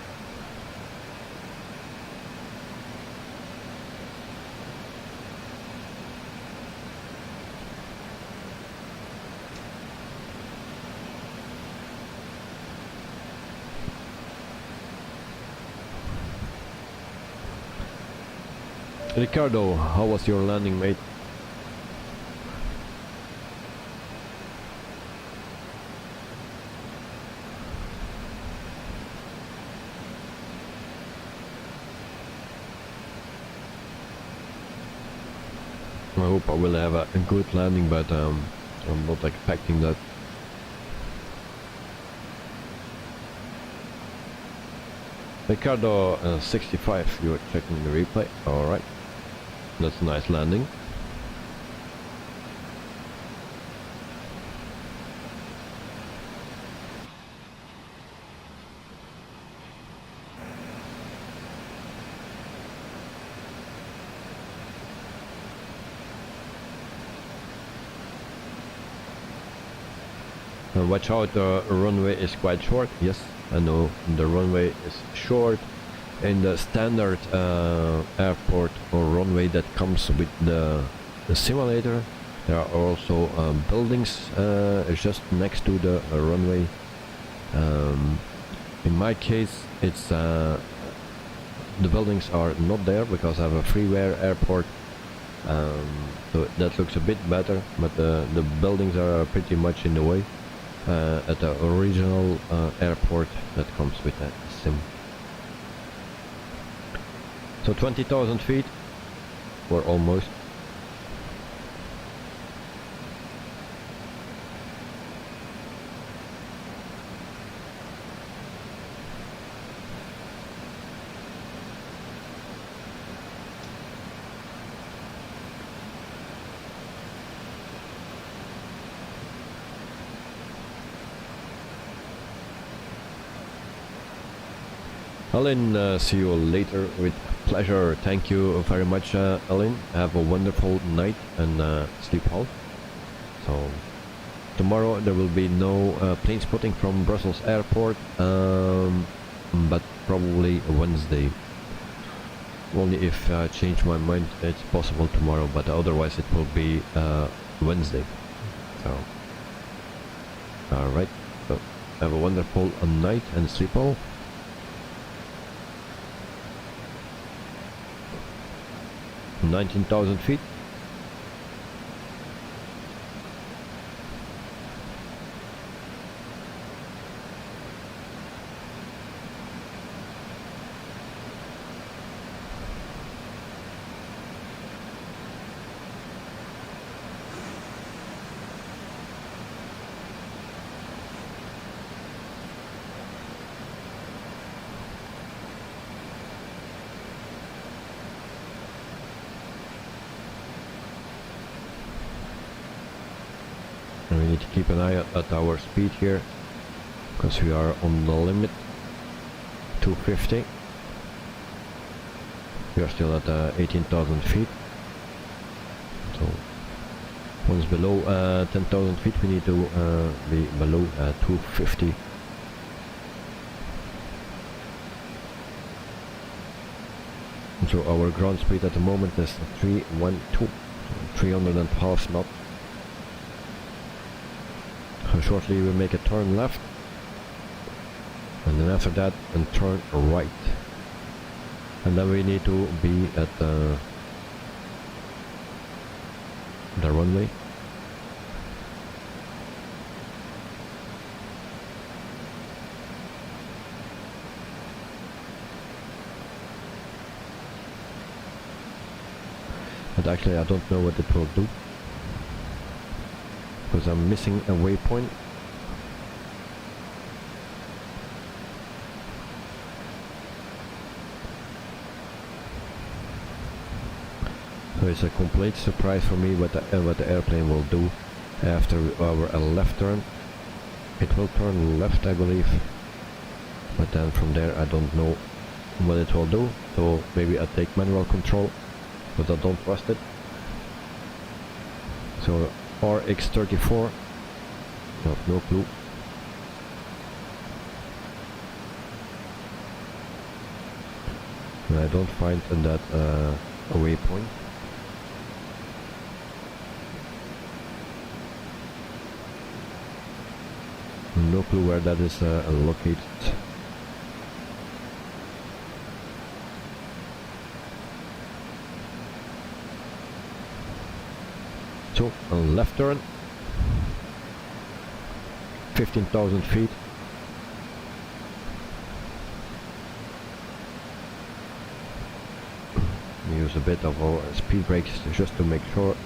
Ricardo, how was your landing, mate? I hope I will have a good landing, but I'm not expecting that. Ricardo 65, you're checking the replay, alright. That's a nice landing. Watch out, the runway is quite short. Yes, I know the runway is short. In the standard airport or runway that comes with the simulator, there are also buildings just next to the runway. In my case, it's the buildings are not there because I have a freeware airport, so that looks a bit better, but the buildings are pretty much in the way at the original airport that comes with that sim. So 20,000 feet, or almost. Alan, see you later with pleasure. Thank you very much, Alan. Have a wonderful night and sleep well. So tomorrow there will be no plane spotting from Brussels airport, but probably Wednesday. Only if I change my mind, it's possible tomorrow, but otherwise it will be Wednesday. So alright, so have a wonderful night and sleep well. 19,000 feet. And we need to keep an eye at our speed here, because we are on the limit. 250. We are still at 18,000 feet. So once below 10,000 feet we need to be below 250. So our ground speed at the moment is 312, 312 knots. Shortly we make a turn left, and then after that and turn right, and then we need to be at the runway. But actually I don't know what it will do, because I'm missing a waypoint. So it's a complete surprise for me what the airplane will do after our left turn. It will turn left, I believe, but then from there I don't know what it will do. So maybe I take manual control, but I don't trust it. So RX34, no clue. And I don't find that a waypoint. No clue where that is located. So a left turn, 15,000 feet. Use a bit of our speed brakes just to make sure.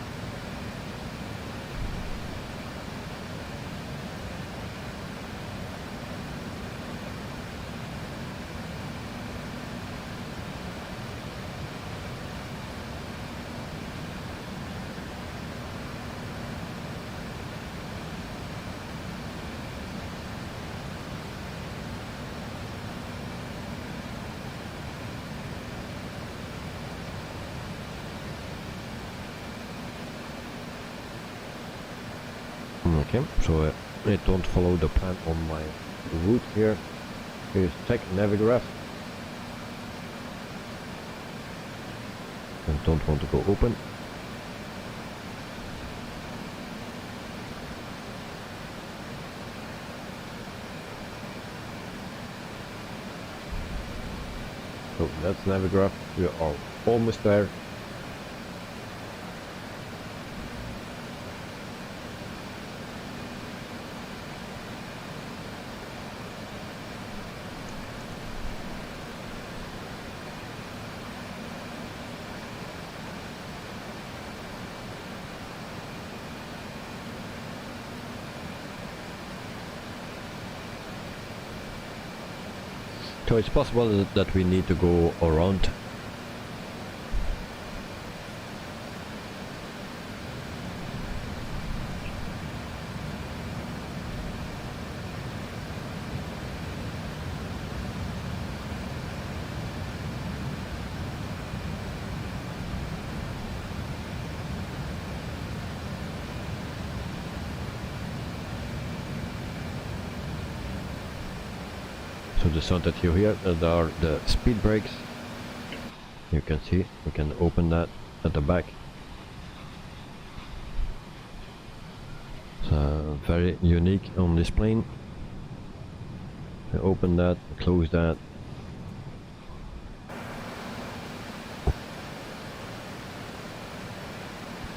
Okay, so it don't follow the plan on my route here. Here's check Navigraph. I don't want to go open. So that's Navigraph. We are almost there. So it's possible that we need to go around. So the sound that you hear, that are the speed brakes. You can see, we can open that at the back. It's very unique on this plane. Open that, close that.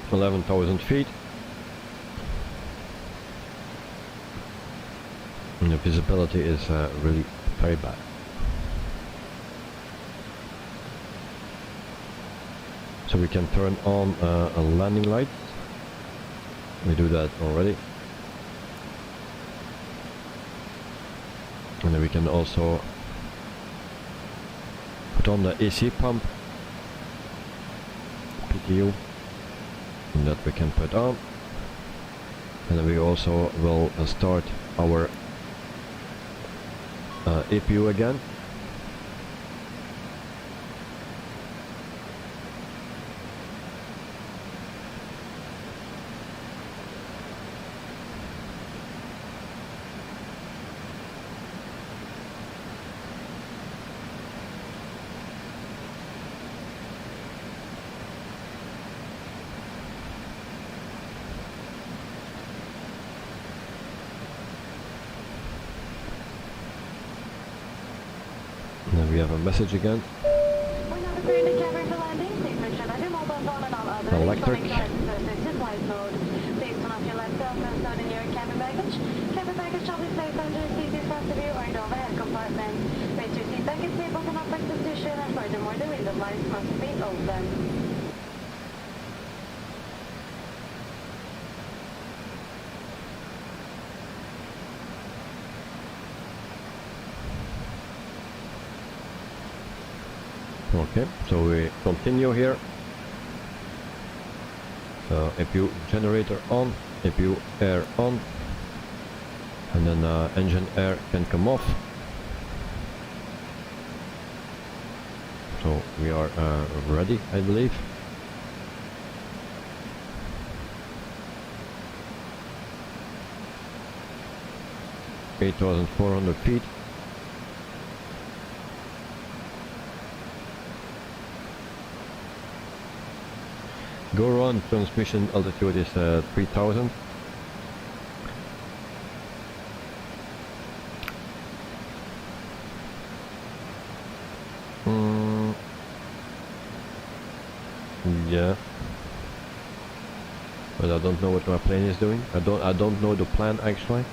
$11,000 feet. And the visibility is really very bad. So we can turn on a landing light. We do that already. And then we can also put on the AC pump, PTU, and that we can put on. And then we also will start our EPU again. And then we have a message again. Electric. Please turn off your laptop and start in your cabin baggage. Cabin baggage shall be placed under the seat in front of you or in the overhead compartment. Raise your seat back in tables in upright position, and furthermore the window blinds must be open. Okay, so we continue here. EPU generator on, EPU air on, and then engine air can come off. So we are ready, I believe. (8,400 feet). Go on, transmission altitude is 3,000. Yeah, but I don't know what my plane is doing. I don't know the plan actually.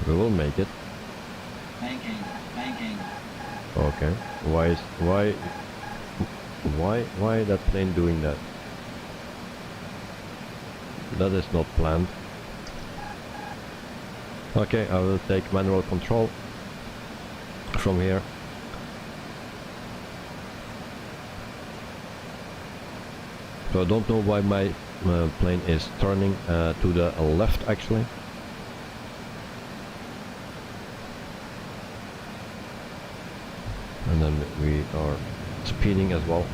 We will make it. Banking. Okay. Why that plane doing that? That is not planned. Okay, I will take manual control from here. So I don't know why my plane is turning to the left actually. And then we are speeding as well.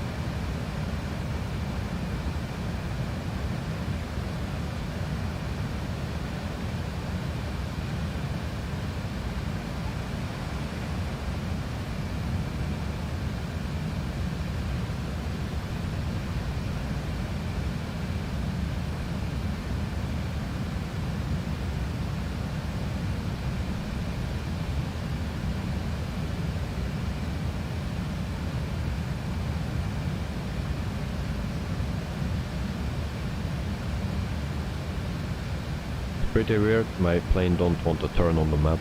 pretty weird. My plane don't want to turn on the map,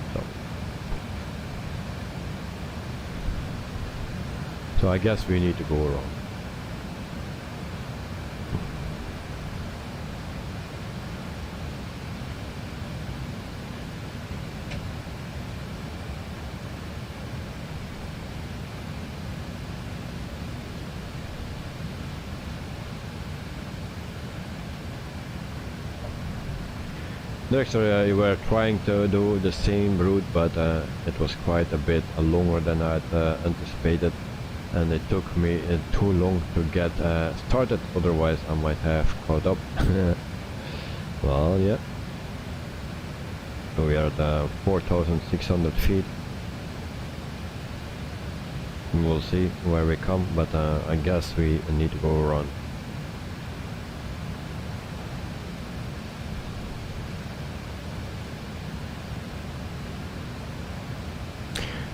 so I guess we need to go around. Next, we were trying to do the same route, but it was quite a bit longer than I had anticipated, and it took me too long to get started, otherwise I might have caught up. Well, yeah. So we are at 4,600 feet. We'll see where we come, but I guess we need to go around.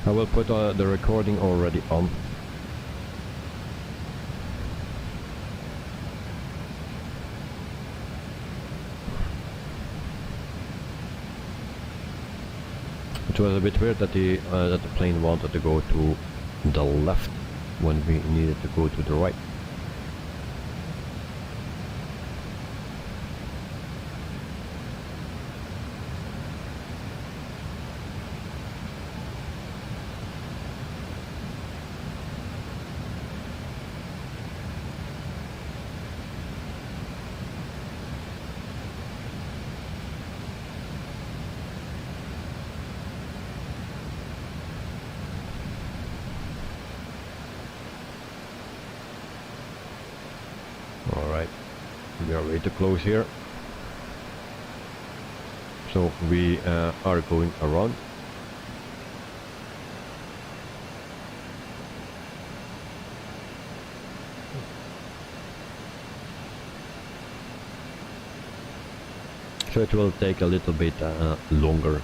I will put the recording already on. It was a bit weird that the plane wanted to go to the left when we needed to go to the right. Alright, we are ready to close here. So we are going around. So it will take a little bit longer.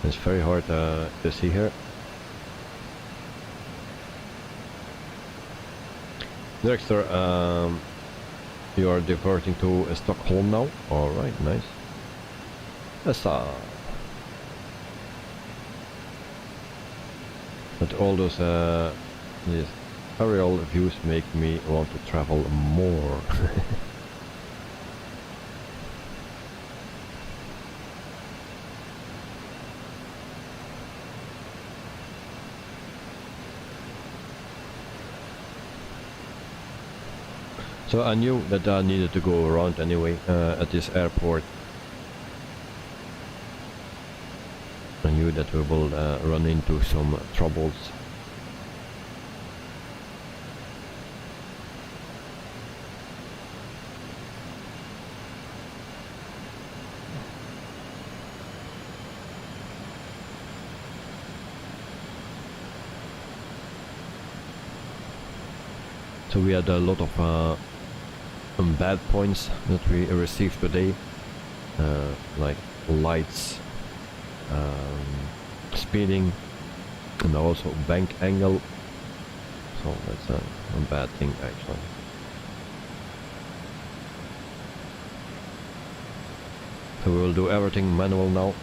It's very hard to see here. Dexter, you are diverting to Stockholm now? Alright, nice. But all those yes, aerial views make me want to travel more. So I knew that I needed to go around anyway at this airport. I knew that we will run into some troubles. So we had a lot of bad points that we received today, like lights, speeding, and also bank angle. So that's a bad thing actually. So we will do everything manual now.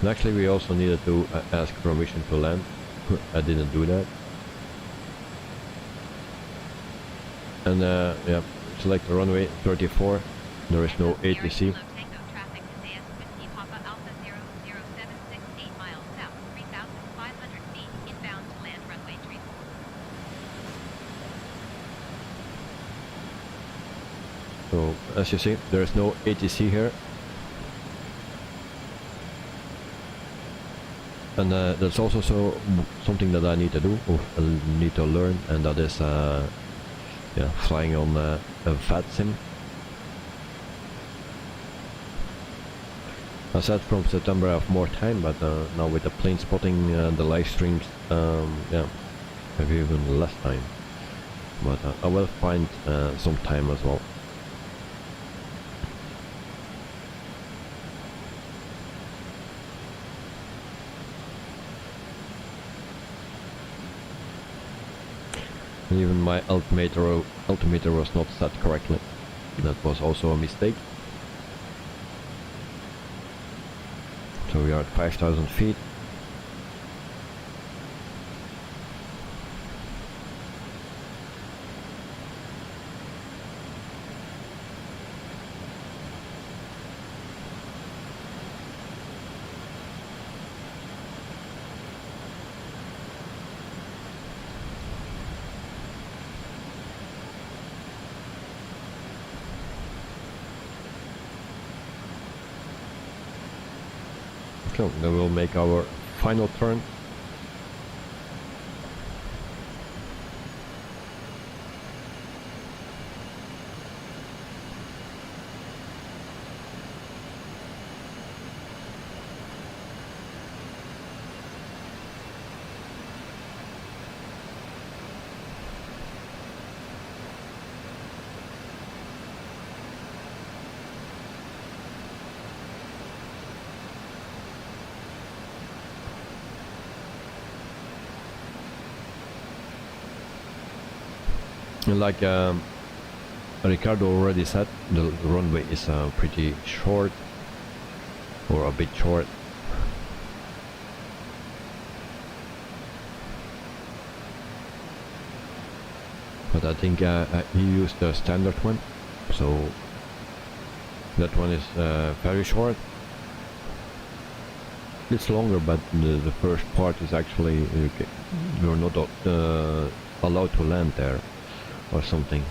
And actually we also needed to ask permission to land. I didn't do that. And yeah, select the runway 34. There is no ATC. So as you see, there is no ATC here. And that's also something that I need to do, or need to learn, and that is yeah, flying on a VAT sim. I said from September I have more time, but now with the plane spotting, the live streams, yeah, I have even less time. But I will find some time as well. Even my altimeter was not set correctly. That was also a mistake. So we are at 5,000 feet. So then we'll make our final turn. Like Ricardo already said, the runway is pretty short, or a bit short. But I think he used the standard one, so that one is very short. It's longer, but the first part is actually you're not allowed to land there or something.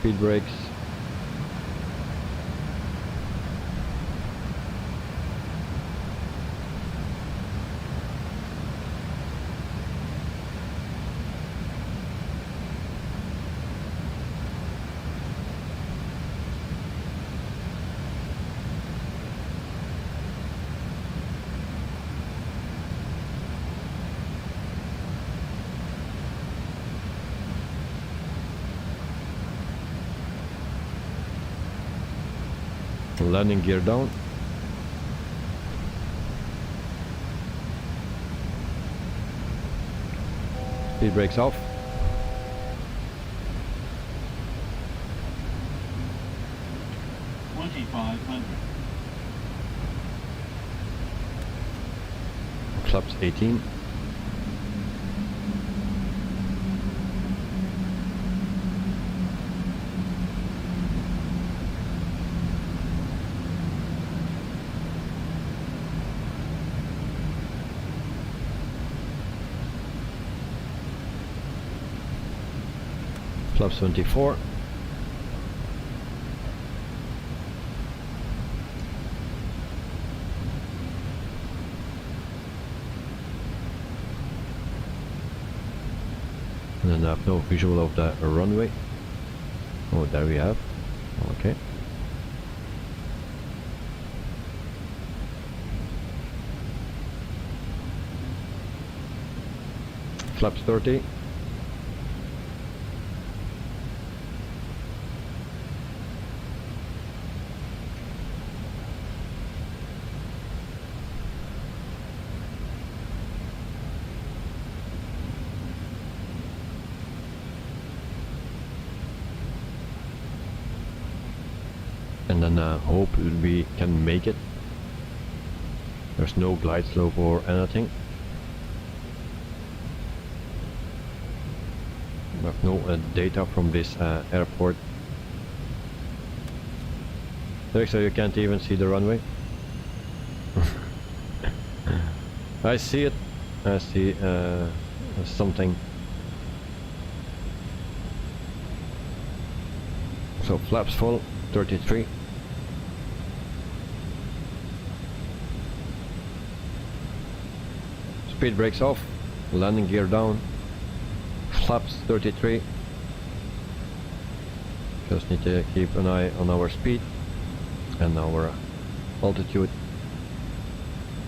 Speed brakes. Landing gear down. Speed brakes off. Flaps 18. Flaps 24. And then I have no visual of the runway. Oh, there we have. Okay. Flaps 30. And then hope we can make it. There's no glide slope or anything. We have no data from this airport. So you can't even see the runway. I see it. I see something. So flaps full, 33. speed brakes off, landing gear down, flaps 33. Just need to keep an eye on our speed and our altitude,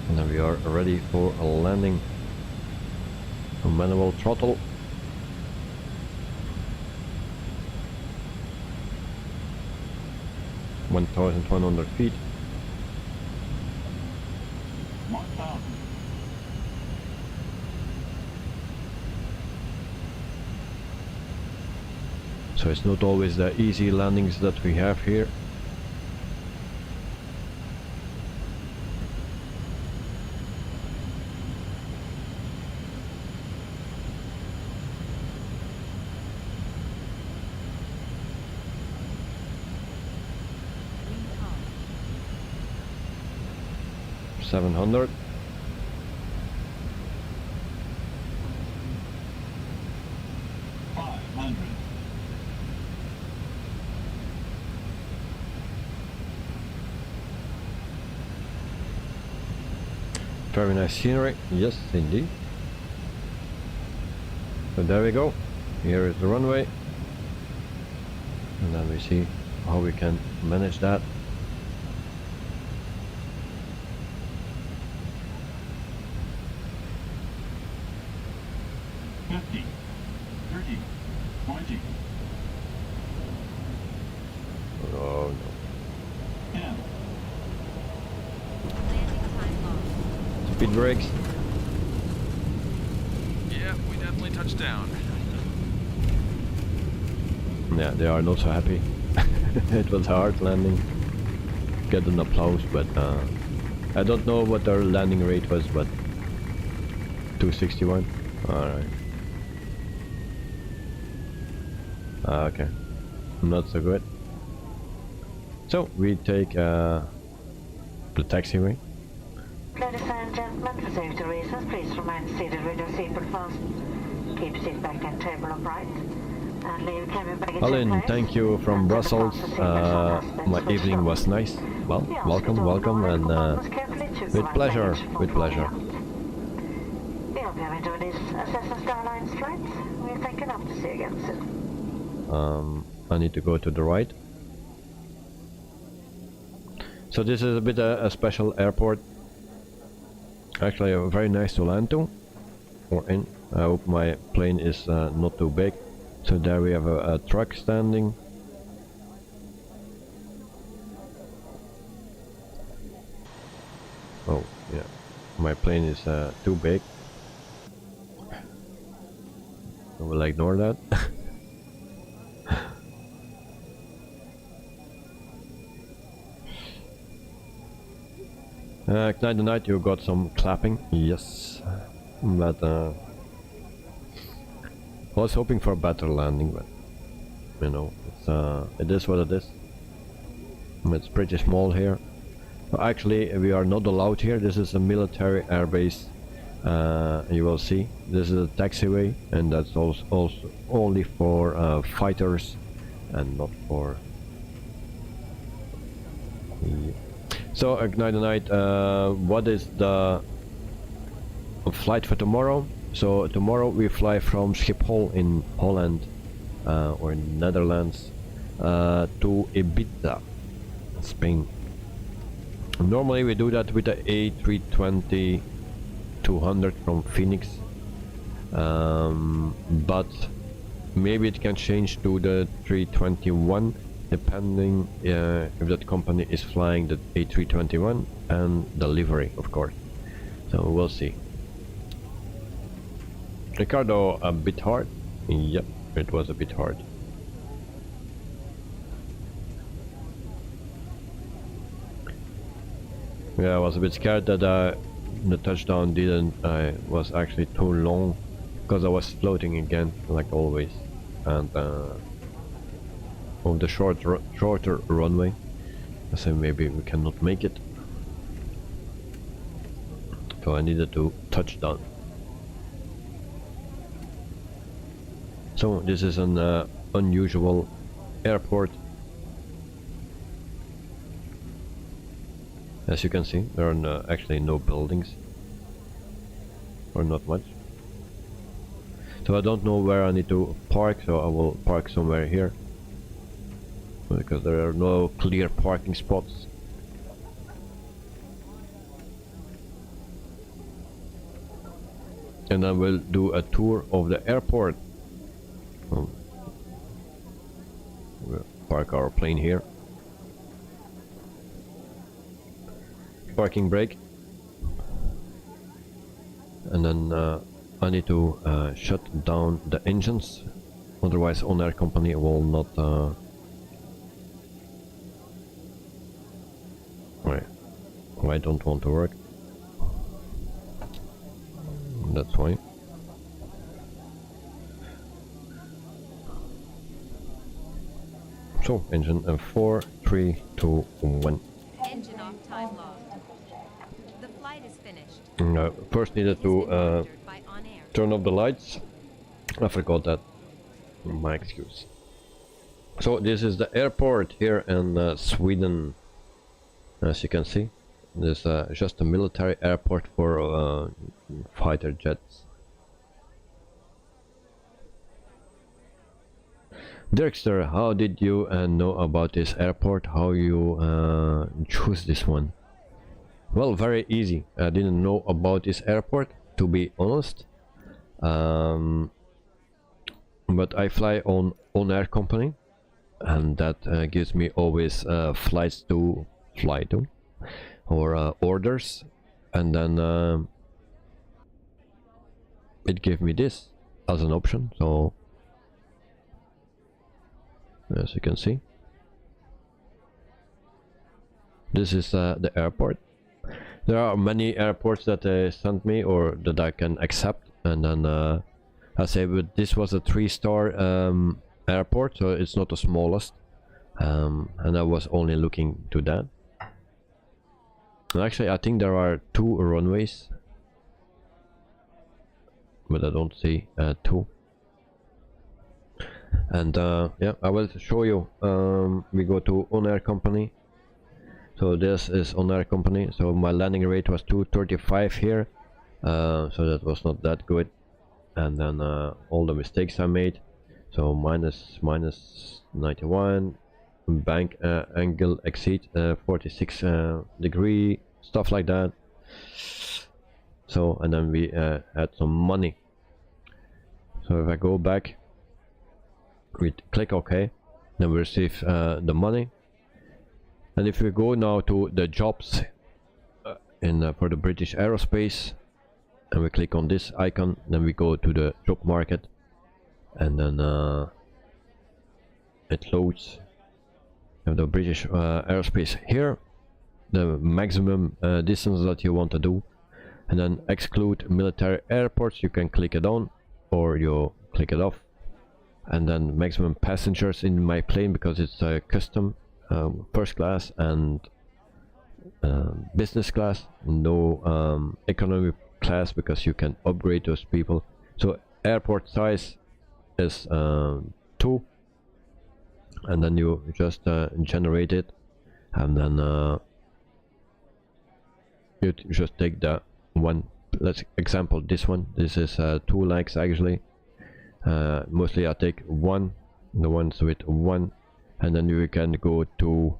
and then we are ready for a landing. A manual throttle. (1,100 feet). 1,000. So it's not always the easy landings that we have here. Wind calm. 700. Very nice scenery, yes indeed. So there we go, here is the runway, and then we see how we can manage that. Oh no. Speed brakes. Yeah, we definitely touched down. Yeah, they are not so happy. It was a hard landing. Get an applause, but I don't know what their landing rate was, but 261. Alright. Okay. Not so good. So we take the taxiway. Ladies and gentlemen, for safety reasons, please remain seated with your seatbelt fastened. Keep seat back and table upright. And leave cabin baggage in Alan, place. thank you from Brussels. My evening was nice. Well, welcome, and with pleasure, with pleasure. We hope you have enjoyed this Cessna Starlines flight. We're thinking up to see you again soon. I need to go to the right. So this is a bit a special airport. Actually, very nice to land to, or in. I hope my plane is not too big. So there we have a truck standing. Oh yeah, my plane is too big. I will ignore that. Ignite the Night, you got some clapping, yes, but I was hoping for a better landing, but you know, it is what it is. It's pretty small here. Actually, we are not allowed here. This is a military airbase. You will see. This is a taxiway, and that's also only for fighters, and not for. Yeah. So Ignite the Night, what is the flight for tomorrow? So tomorrow we fly from Schiphol in Holland or in Netherlands to Ibiza, Spain. Normally we do that with the A320-200 from Phoenix, but maybe it can change to the 321. Depending if that company is flying the A321 and the livery, of course. So we'll see. Ricardo, a bit hard? Yep, it was a bit hard. Yeah, I was a bit scared that the touchdown was actually too long, because I was floating again, like always, and of the shorter runway. So maybe we cannot make it. So I needed to touch down. So this is an unusual airport. As you can see, there are actually no buildings. or not much. So I don't know where I need to park, so I will park somewhere here, because there are no clear parking spots. And I will do a tour of the airport. We'll park our plane here. Parking brake. And then I need to shut down the engines, otherwise ONAIR company will not I don't want to work. That's why. So engine 4, 3, 2, 1. Engine off, time lost. The flight is finished. First needed to turn off the lights. I forgot that. My excuse. So this is the airport here in Sweden. As you can see, this is just a military airport for fighter jets. Dirkster, how did you know about this airport? How you choose this one? Well, very easy. I didn't know about this airport, to be honest. But I fly on ONAIR company, and that gives me always flights to fly to, or orders, and then it gave me this as an option. So as you can see, this is the airport. There are many airports that they sent me or that I can accept, and then I say, but this was a 3-star airport, so it's not the smallest, and I was only looking to that. And actually, I think there are 2 runways, but I don't see 2. And yeah, I will show you. We go to ONAIR company. So this is ONAIR company. So my landing rate was 235 here, so that was not that good. And then all the mistakes I made. So minus 91, bank angle exceed 46 degree, stuff like that. So and then we had some money. So if I go back, we click OK, then we receive the money. And if we go now to the jobs in for the British Aerospace, and we click on this icon, then we go to the job market, and then it loads. You have the British Aerospace here, the maximum distance that you want to do, and then exclude military airports. You can click it on or you click it off, and then maximum passengers in my plane, because it's a custom first class and business class, no economy class, because you can upgrade those people. So airport size is 2, and then you just generate it, and then you just take the one. Let's example this one. This is 2 legs actually. Mostly I take 1, the ones with 1, and then you can go to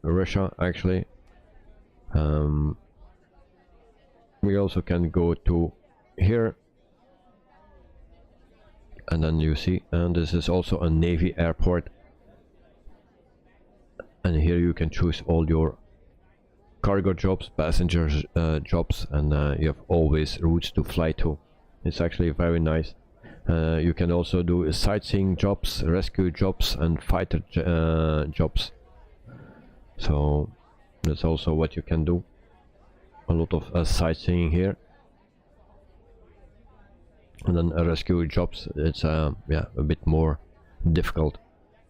Russia actually. We also can go to here, and then you see, and this is also a Navy airport, and here you can choose all your cargo jobs, passengers jobs, and you have always routes to fly to. It's actually very nice. You can also do sightseeing jobs, rescue jobs, and fighter jobs. So that's also what you can do. A lot of sightseeing here, and then rescue jobs. It's yeah, a bit more difficult,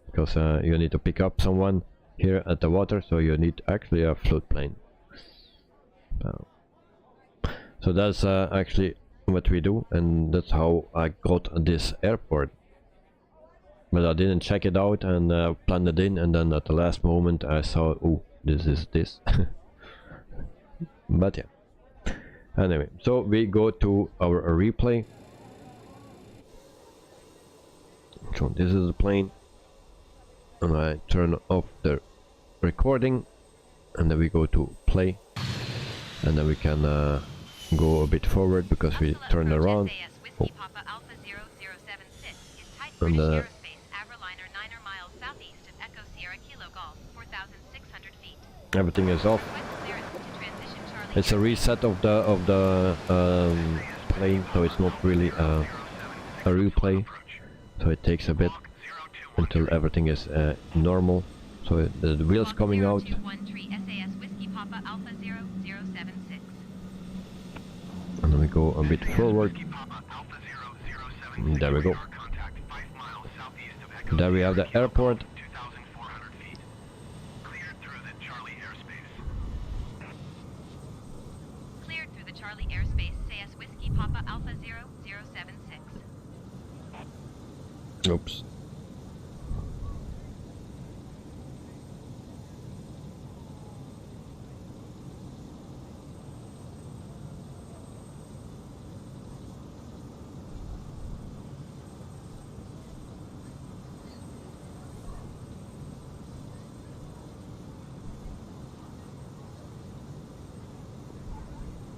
because you need to pick up someone here at the water, so you need actually a float plane. So that's actually what we do, and that's how I got this airport. But I didn't check it out and planned it in, and then at the last moment I saw, oh, this is this. But yeah, Anyway, so we go to our replay. So this is the plane, and I turn off the recording, and then we go to play, and then we can go a bit forward because we turn around. Oh. And everything is off. It's a reset of the plane, so it's not really a replay. So it takes a bit until everything is normal. So the wheels coming out. And then we go a bit forward. And there we go. There we have the airport. Cleared through the Charlie airspace, SAS Whiskey Papa Alpha 0076. Oops.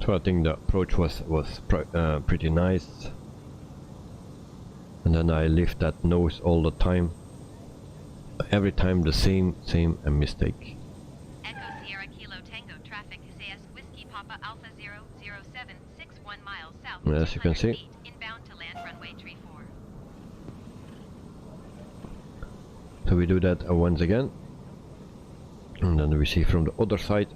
So I think the approach was pretty nice, and then I lift that nose all the time. Every time the same mistake. Echo Sierra Kilo Tango traffic SAS Whiskey Papa Alpha 00761 miles south. As you can see. Feet, inbound to land runway 34. So we do that once again, and then we see from the other side.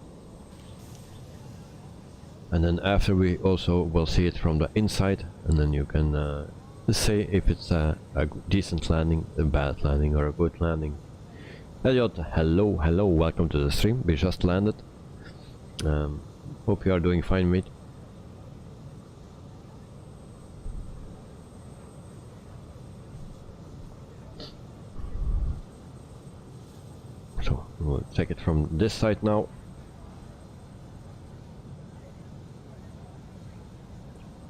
And then after we also will see it from the inside, and then you can say if it's a decent landing, a bad landing, or a good landing. Elliot, hello, welcome to the stream. We just landed. Hope you are doing fine, mate. So we'll check it from this side now.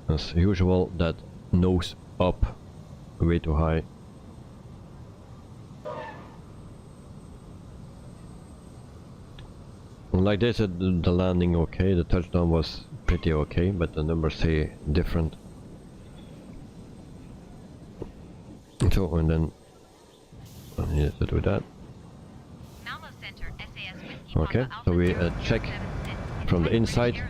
As usual, that nose up way too high. Like this, the landing okay, the touchdown was pretty okay, but the numbers say different. So, and then I need to do that. Okay, so we check from the inside.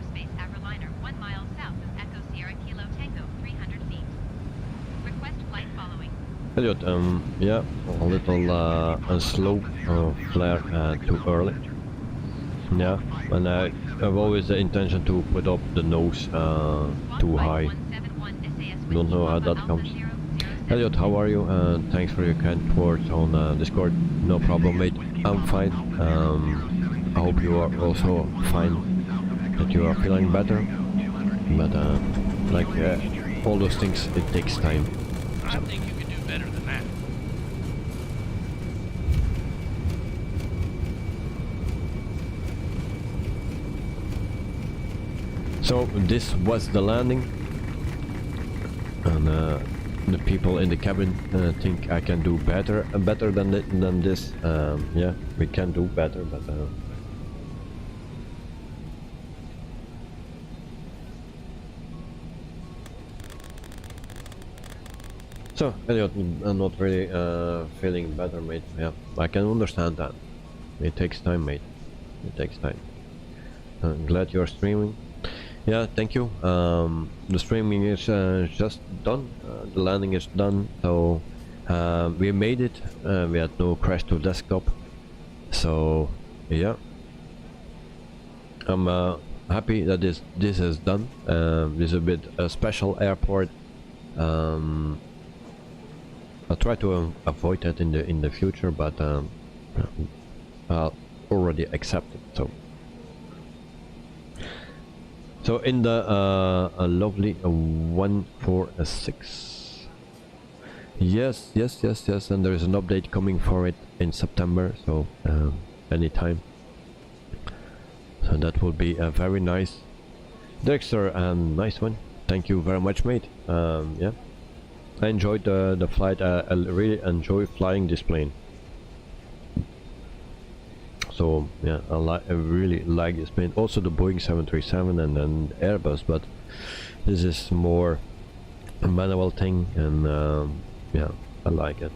Elliot, yeah, a little slow flare too early. Yeah, and I've always the intention to put up the nose too high. Don't know how that comes. Elliot, how are you? Thanks for your kind words on Discord. No problem, mate. I'm fine. I hope you are also fine. That you are feeling better. But like all those things, it takes time. I think you can do better than that. So this was the landing, and the people in the cabin think I can do better than this. Yeah, we can do better, but so Elliot, I'm not really feeling better, mate. Yeah, I can understand that. It takes time, mate. It takes time. I'm glad you're streaming. Yeah, thank you. The streaming is just done. The landing is done. So we made it. We had no crash to desktop. So yeah, I'm happy that this is done. This is a bit a special airport. I'll try to avoid that in the future, but I'll already accept it. So in the lovely 146. Yes, and there is an update coming for it in September, so anytime. So that will be very nice. Dexter, nice one. Thank you very much, mate. Yeah, I enjoyed the flight. I really enjoy flying this plane. So yeah, I really like this plane. Also the Boeing 737 and then Airbus, but this is more a manual thing, and yeah, I like it.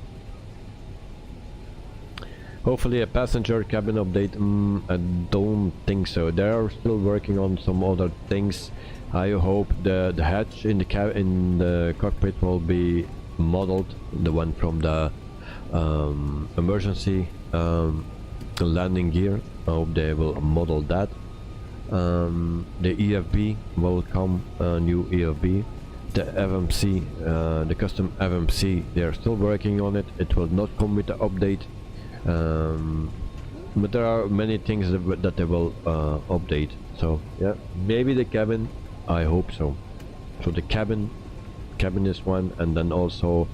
Hopefully a passenger cabin update. I don't think so. They are still working on some other things. I hope the hatch in the cockpit will be modeled, the one from the emergency landing gear. I hope they will model that. The EFB will come, new EFB. The FMC, the custom FMC, they are still working on it. It will not come with the update. But there are many things that they will update. So yeah, maybe the cabin, I hope so. So the cabin is one, and then also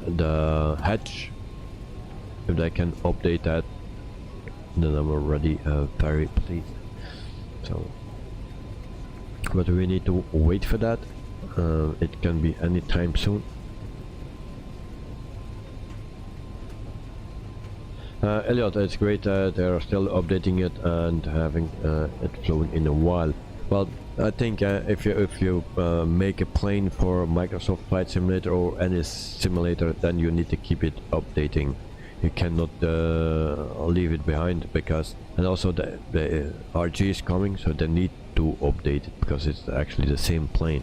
the hatch, if they can update that, then I'm already very pleased. So, but we need to wait for that. It can be any time soon. Elliot, it's great they are still updating it and having it flowing in a while. Well, I think if you make a plane for Microsoft Flight Simulator or any simulator, then you need to keep it updating. You cannot leave it behind, because, and also the RG is coming, so they need to update it because it's actually the same plane.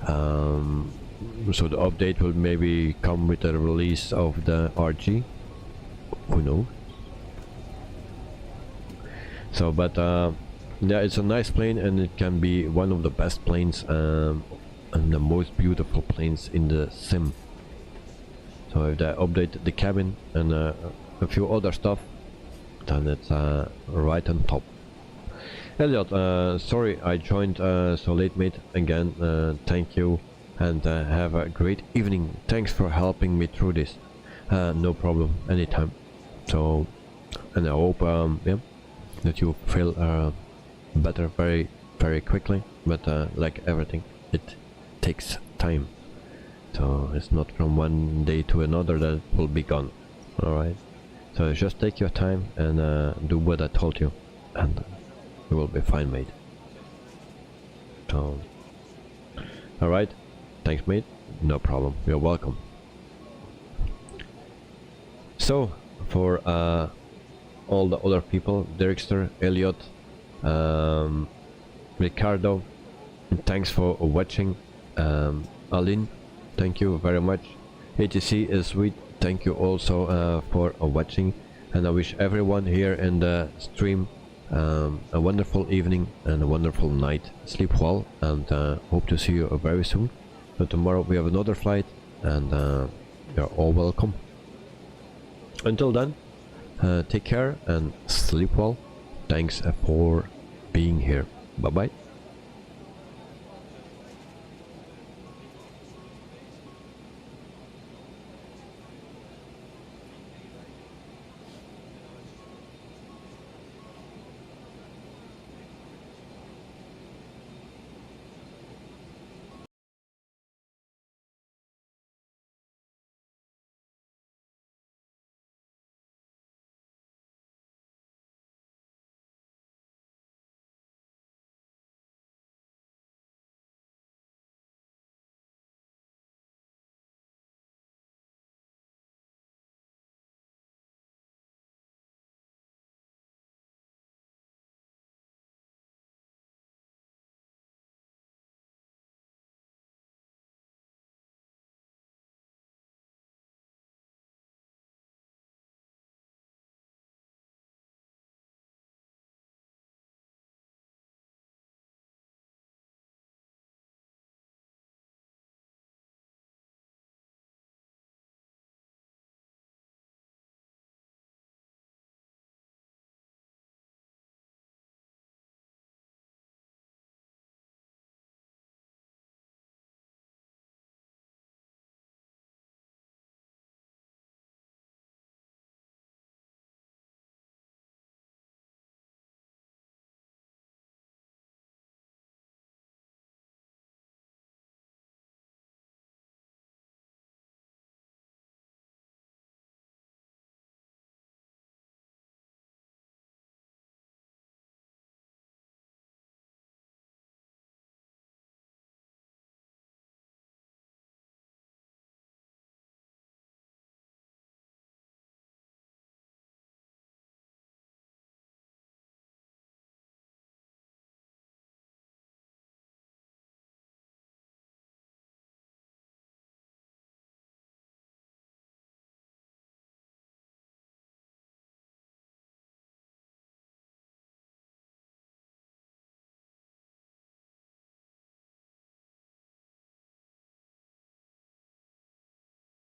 So the update will maybe come with the release of the RG. Who knows? So, but yeah, it's a nice plane, and it can be one of the best planes and the most beautiful planes in the sim. So if they update the cabin and a few other stuff, then it's right on top. Elliot, sorry I joined so late, mate. Again, thank you, and have a great evening. Thanks for helping me through this. No problem, anytime. So, and I hope yeah, that you feel better very quickly. But like everything, it takes time. So it's not from one day to another that it will be gone. Alright, so just take your time and do what I told you, and you will be fine, mate. So alright, thanks, mate. No problem, you're welcome. So for all the other people, Derrickster, Elliot, Ricardo, thanks for watching. Aline, thank you very much. ATC is sweet, thank you also for watching, and I wish everyone here in the stream a wonderful evening and a wonderful night. Sleep well, and hope to see you very soon. So tomorrow we have another flight, and you're all welcome. Until then, take care and sleep well. Thanks for being here. Bye bye.